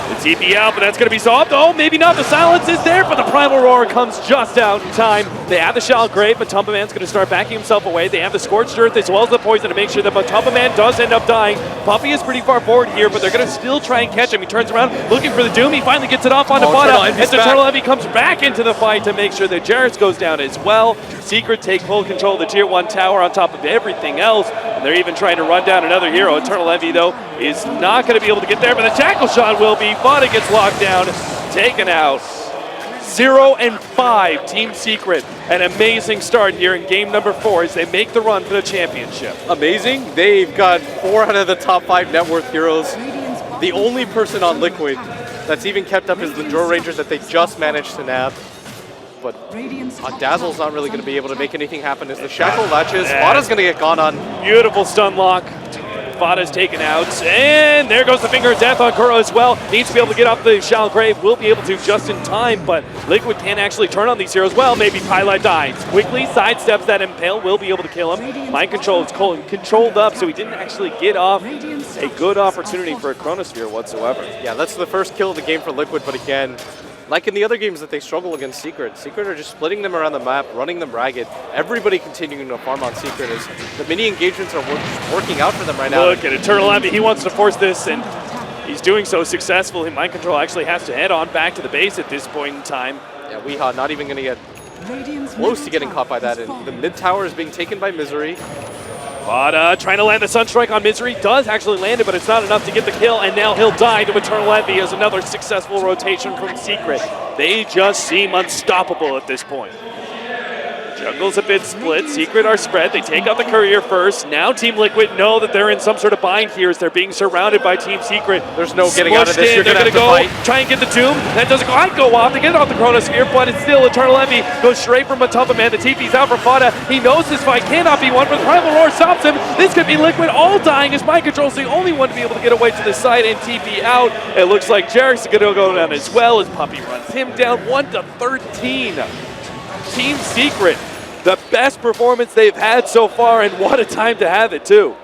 Speaker 15: The TP out, but that's going to be solved. Oh, maybe not. The silence is there, but the Primal Roar comes just out in time. They have the Shell Grave. Matumba Man's going to start backing himself away. They have the Scorched Earth as well as the Poison to make sure that Matumba Man does end up dying. Puppy is pretty far forward here, but they're going to still try and catch him. He turns around looking for the Doom. He finally gets it off onto Vada. As Eternal Envy comes back into the fight to make sure that Jerix goes down as well. Secret take full control of the Tier 1 tower on top of everything else. And they're even trying to run down another hero. Eternal Envy, though, is not going to be able to get there, but the tackle shot will be. Vada gets locked down, taken out. 0-5, Team Secret. An amazing start here in game number 4 as they make the run for the championship.
Speaker 11: Amazing. They've got 4 out of the top 5 net worth heroes. The only person on Liquid that's even kept up is the Draw Rangers that they just managed to nab. But Dazzle's not really going to be able to make anything happen as the Shackle latches. Vada's going to get gone on.
Speaker 15: Beautiful stun lock. Vada's taken out, and there goes the Finger of Death on Kuro as well. Needs to be able to get off the Shell Grave. Will be able to just in time, but Liquid can't actually turn on these heroes. Well, maybe Pylite dies. Quickly sidesteps that Impale. Will be able to kill him. Mind Control is controlled up, so he didn't actually get off a good opportunity for a Chronosphere whatsoever.
Speaker 11: Yeah, that's the first kill of the game for Liquid, but again, like in the other games that they struggle against Secret, Secret are just splitting them around the map, running them ragged. Everybody continuing to farm on Secret as the mini engagements are working out for them right now.
Speaker 15: Look at Eternal Envy. He wants to force this, and he's doing so successfully. Mind Control actually has to head on back to the base at this point in time.
Speaker 11: Yeah, Weeha not even going to get close to getting caught by that. And the mid tower is being taken by Misery.
Speaker 15: Vada trying to land the Sunstrike on Misery. Does actually land it, but it's not enough to get the kill, and now he'll die to Eternal Envy as another successful rotation from Secret. They just seem unstoppable at this point. Jungle's a bit split. Secret are spread. They take out the courier first. Now Team Liquid know that they're in some sort of bind here as they're being surrounded by Team Secret.
Speaker 11: There's no getting out of this. You're
Speaker 15: they're
Speaker 11: going to
Speaker 15: go try and get the Doom. That doesn't quite go off. They get it off the Chronosphere, but it's still Eternal Envy. Goes straight from Matumba Man. The TP's out for Fada. He knows this fight cannot be won, but the Primal Roar stops him. This could be Liquid all dying as Mind Control's the only one to be able to get away to the side and TP out. It looks like Jarek's going to go down as well as Puppey runs him down 1-13. Team Secret, the best performance they've had so far, and what a time to have it too.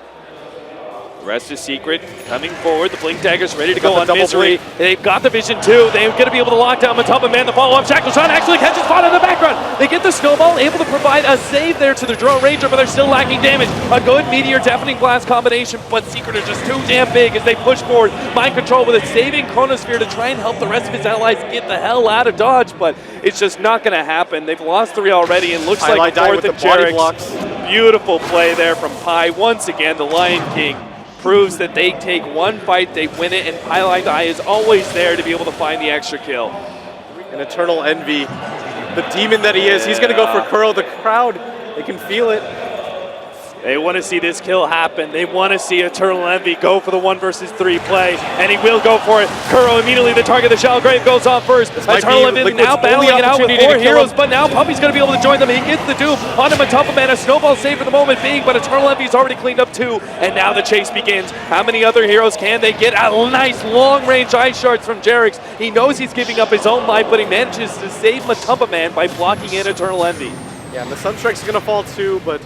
Speaker 15: The rest is Secret coming forward. The Blink Dagger's ready to go on Misery. They've got the vision too. They're going to be able to lock down Matumba Man. The follow-up Shackle Shot actually catches Fada in the background. They get the Snowball, able to provide a save there to the Drone Ranger, but they're still lacking damage. A good Meteor Deafening Blast combination, but Secret are just too damn big as they push forward. Mind Control with a saving Chronosphere to try and help the rest of his allies get the hell out of dodge, but it's just not going to happen. They've lost 3 already and looks like fourth and Jarek's. Beautiful play there from Pi. Once again, the Lion King proves that they take one fight, they win it, and Pylai is always there to be able to find the extra kill.
Speaker 11: An Eternal Envy, the demon that he is, he's going to go for Kuro. The crowd, they can feel it.
Speaker 15: They want to see this kill happen. They want to see Eternal Envy go for the 1 versus 3 play, and he will go for it. Kuro immediately the target. The Shell Grave goes off first. Eternal Envy now battling it out with 4 heroes, but now Puppey's going to be able to join them. He gets the Doom onto Matumba Man. A Snowball save for the moment being, but Eternal Envy's already cleaned up 2, and now the chase begins. How many other heroes can they get? A nice long-range Ice Shards from Jarek's. He knows he's giving up his own life, but he manages to save Matumba Man by blocking in Eternal Envy.
Speaker 11: Yeah, and the Sunstrike's going to fall too, but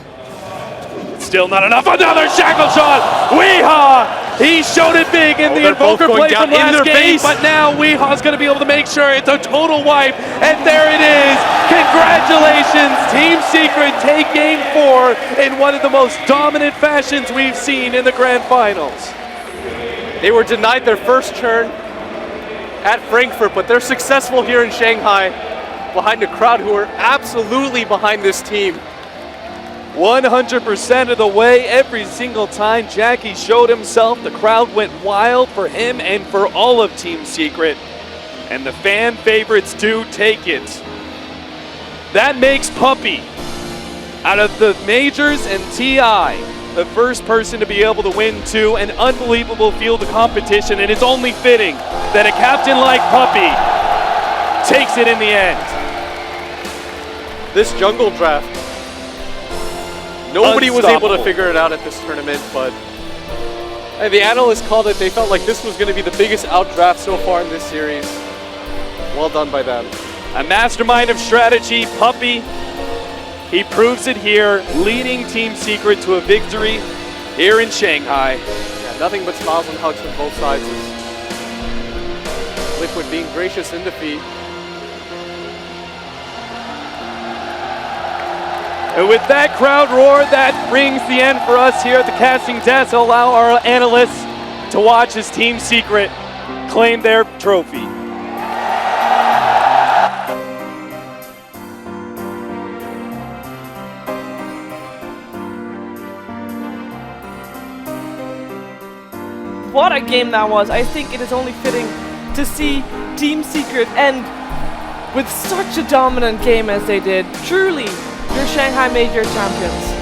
Speaker 15: still not enough. Another Shackle Shot! Weehaw! He showed it big in the Invoker play from last game, but now Weehaw's going to be able to make sure it's a total wipe, and there it is! Congratulations! Team Secret take Game 4 in one of the most dominant fashions we've seen in the Grand Finals.
Speaker 11: They were denied their first turn at Frankfurt, but they're successful here in Shanghai behind a crowd who are absolutely behind this team.
Speaker 15: 100% of the way, every single time Jackie showed himself, the crowd went wild for him and for all of Team Secret. And the fan favorites do take it. That makes Puppey, out of the Majors and TI, the first person to be able to win to an unbelievable field of competition, and it's only fitting that a captain like Puppey takes it in the end.
Speaker 11: This jungle draft, nobody was able to figure it out at this tournament, but the analysts called it. They felt like this was going to be the biggest outdraft so far in this series. Well done by them.
Speaker 15: A mastermind of strategy, Puppey. He proves it here, leading Team Secret to a victory here in Shanghai.
Speaker 11: Yeah, nothing but smiles and hugs from both sides. Liquid being gracious in defeat.
Speaker 15: And with that crowd roar, that brings the end for us here at the casting desk. It'll allow our analysts to watch as Team Secret claim their trophy.
Speaker 12: What a game that was. I think it is only fitting to see Team Secret end with such a dominant game as they did. Truly, your Shanghai Major champions.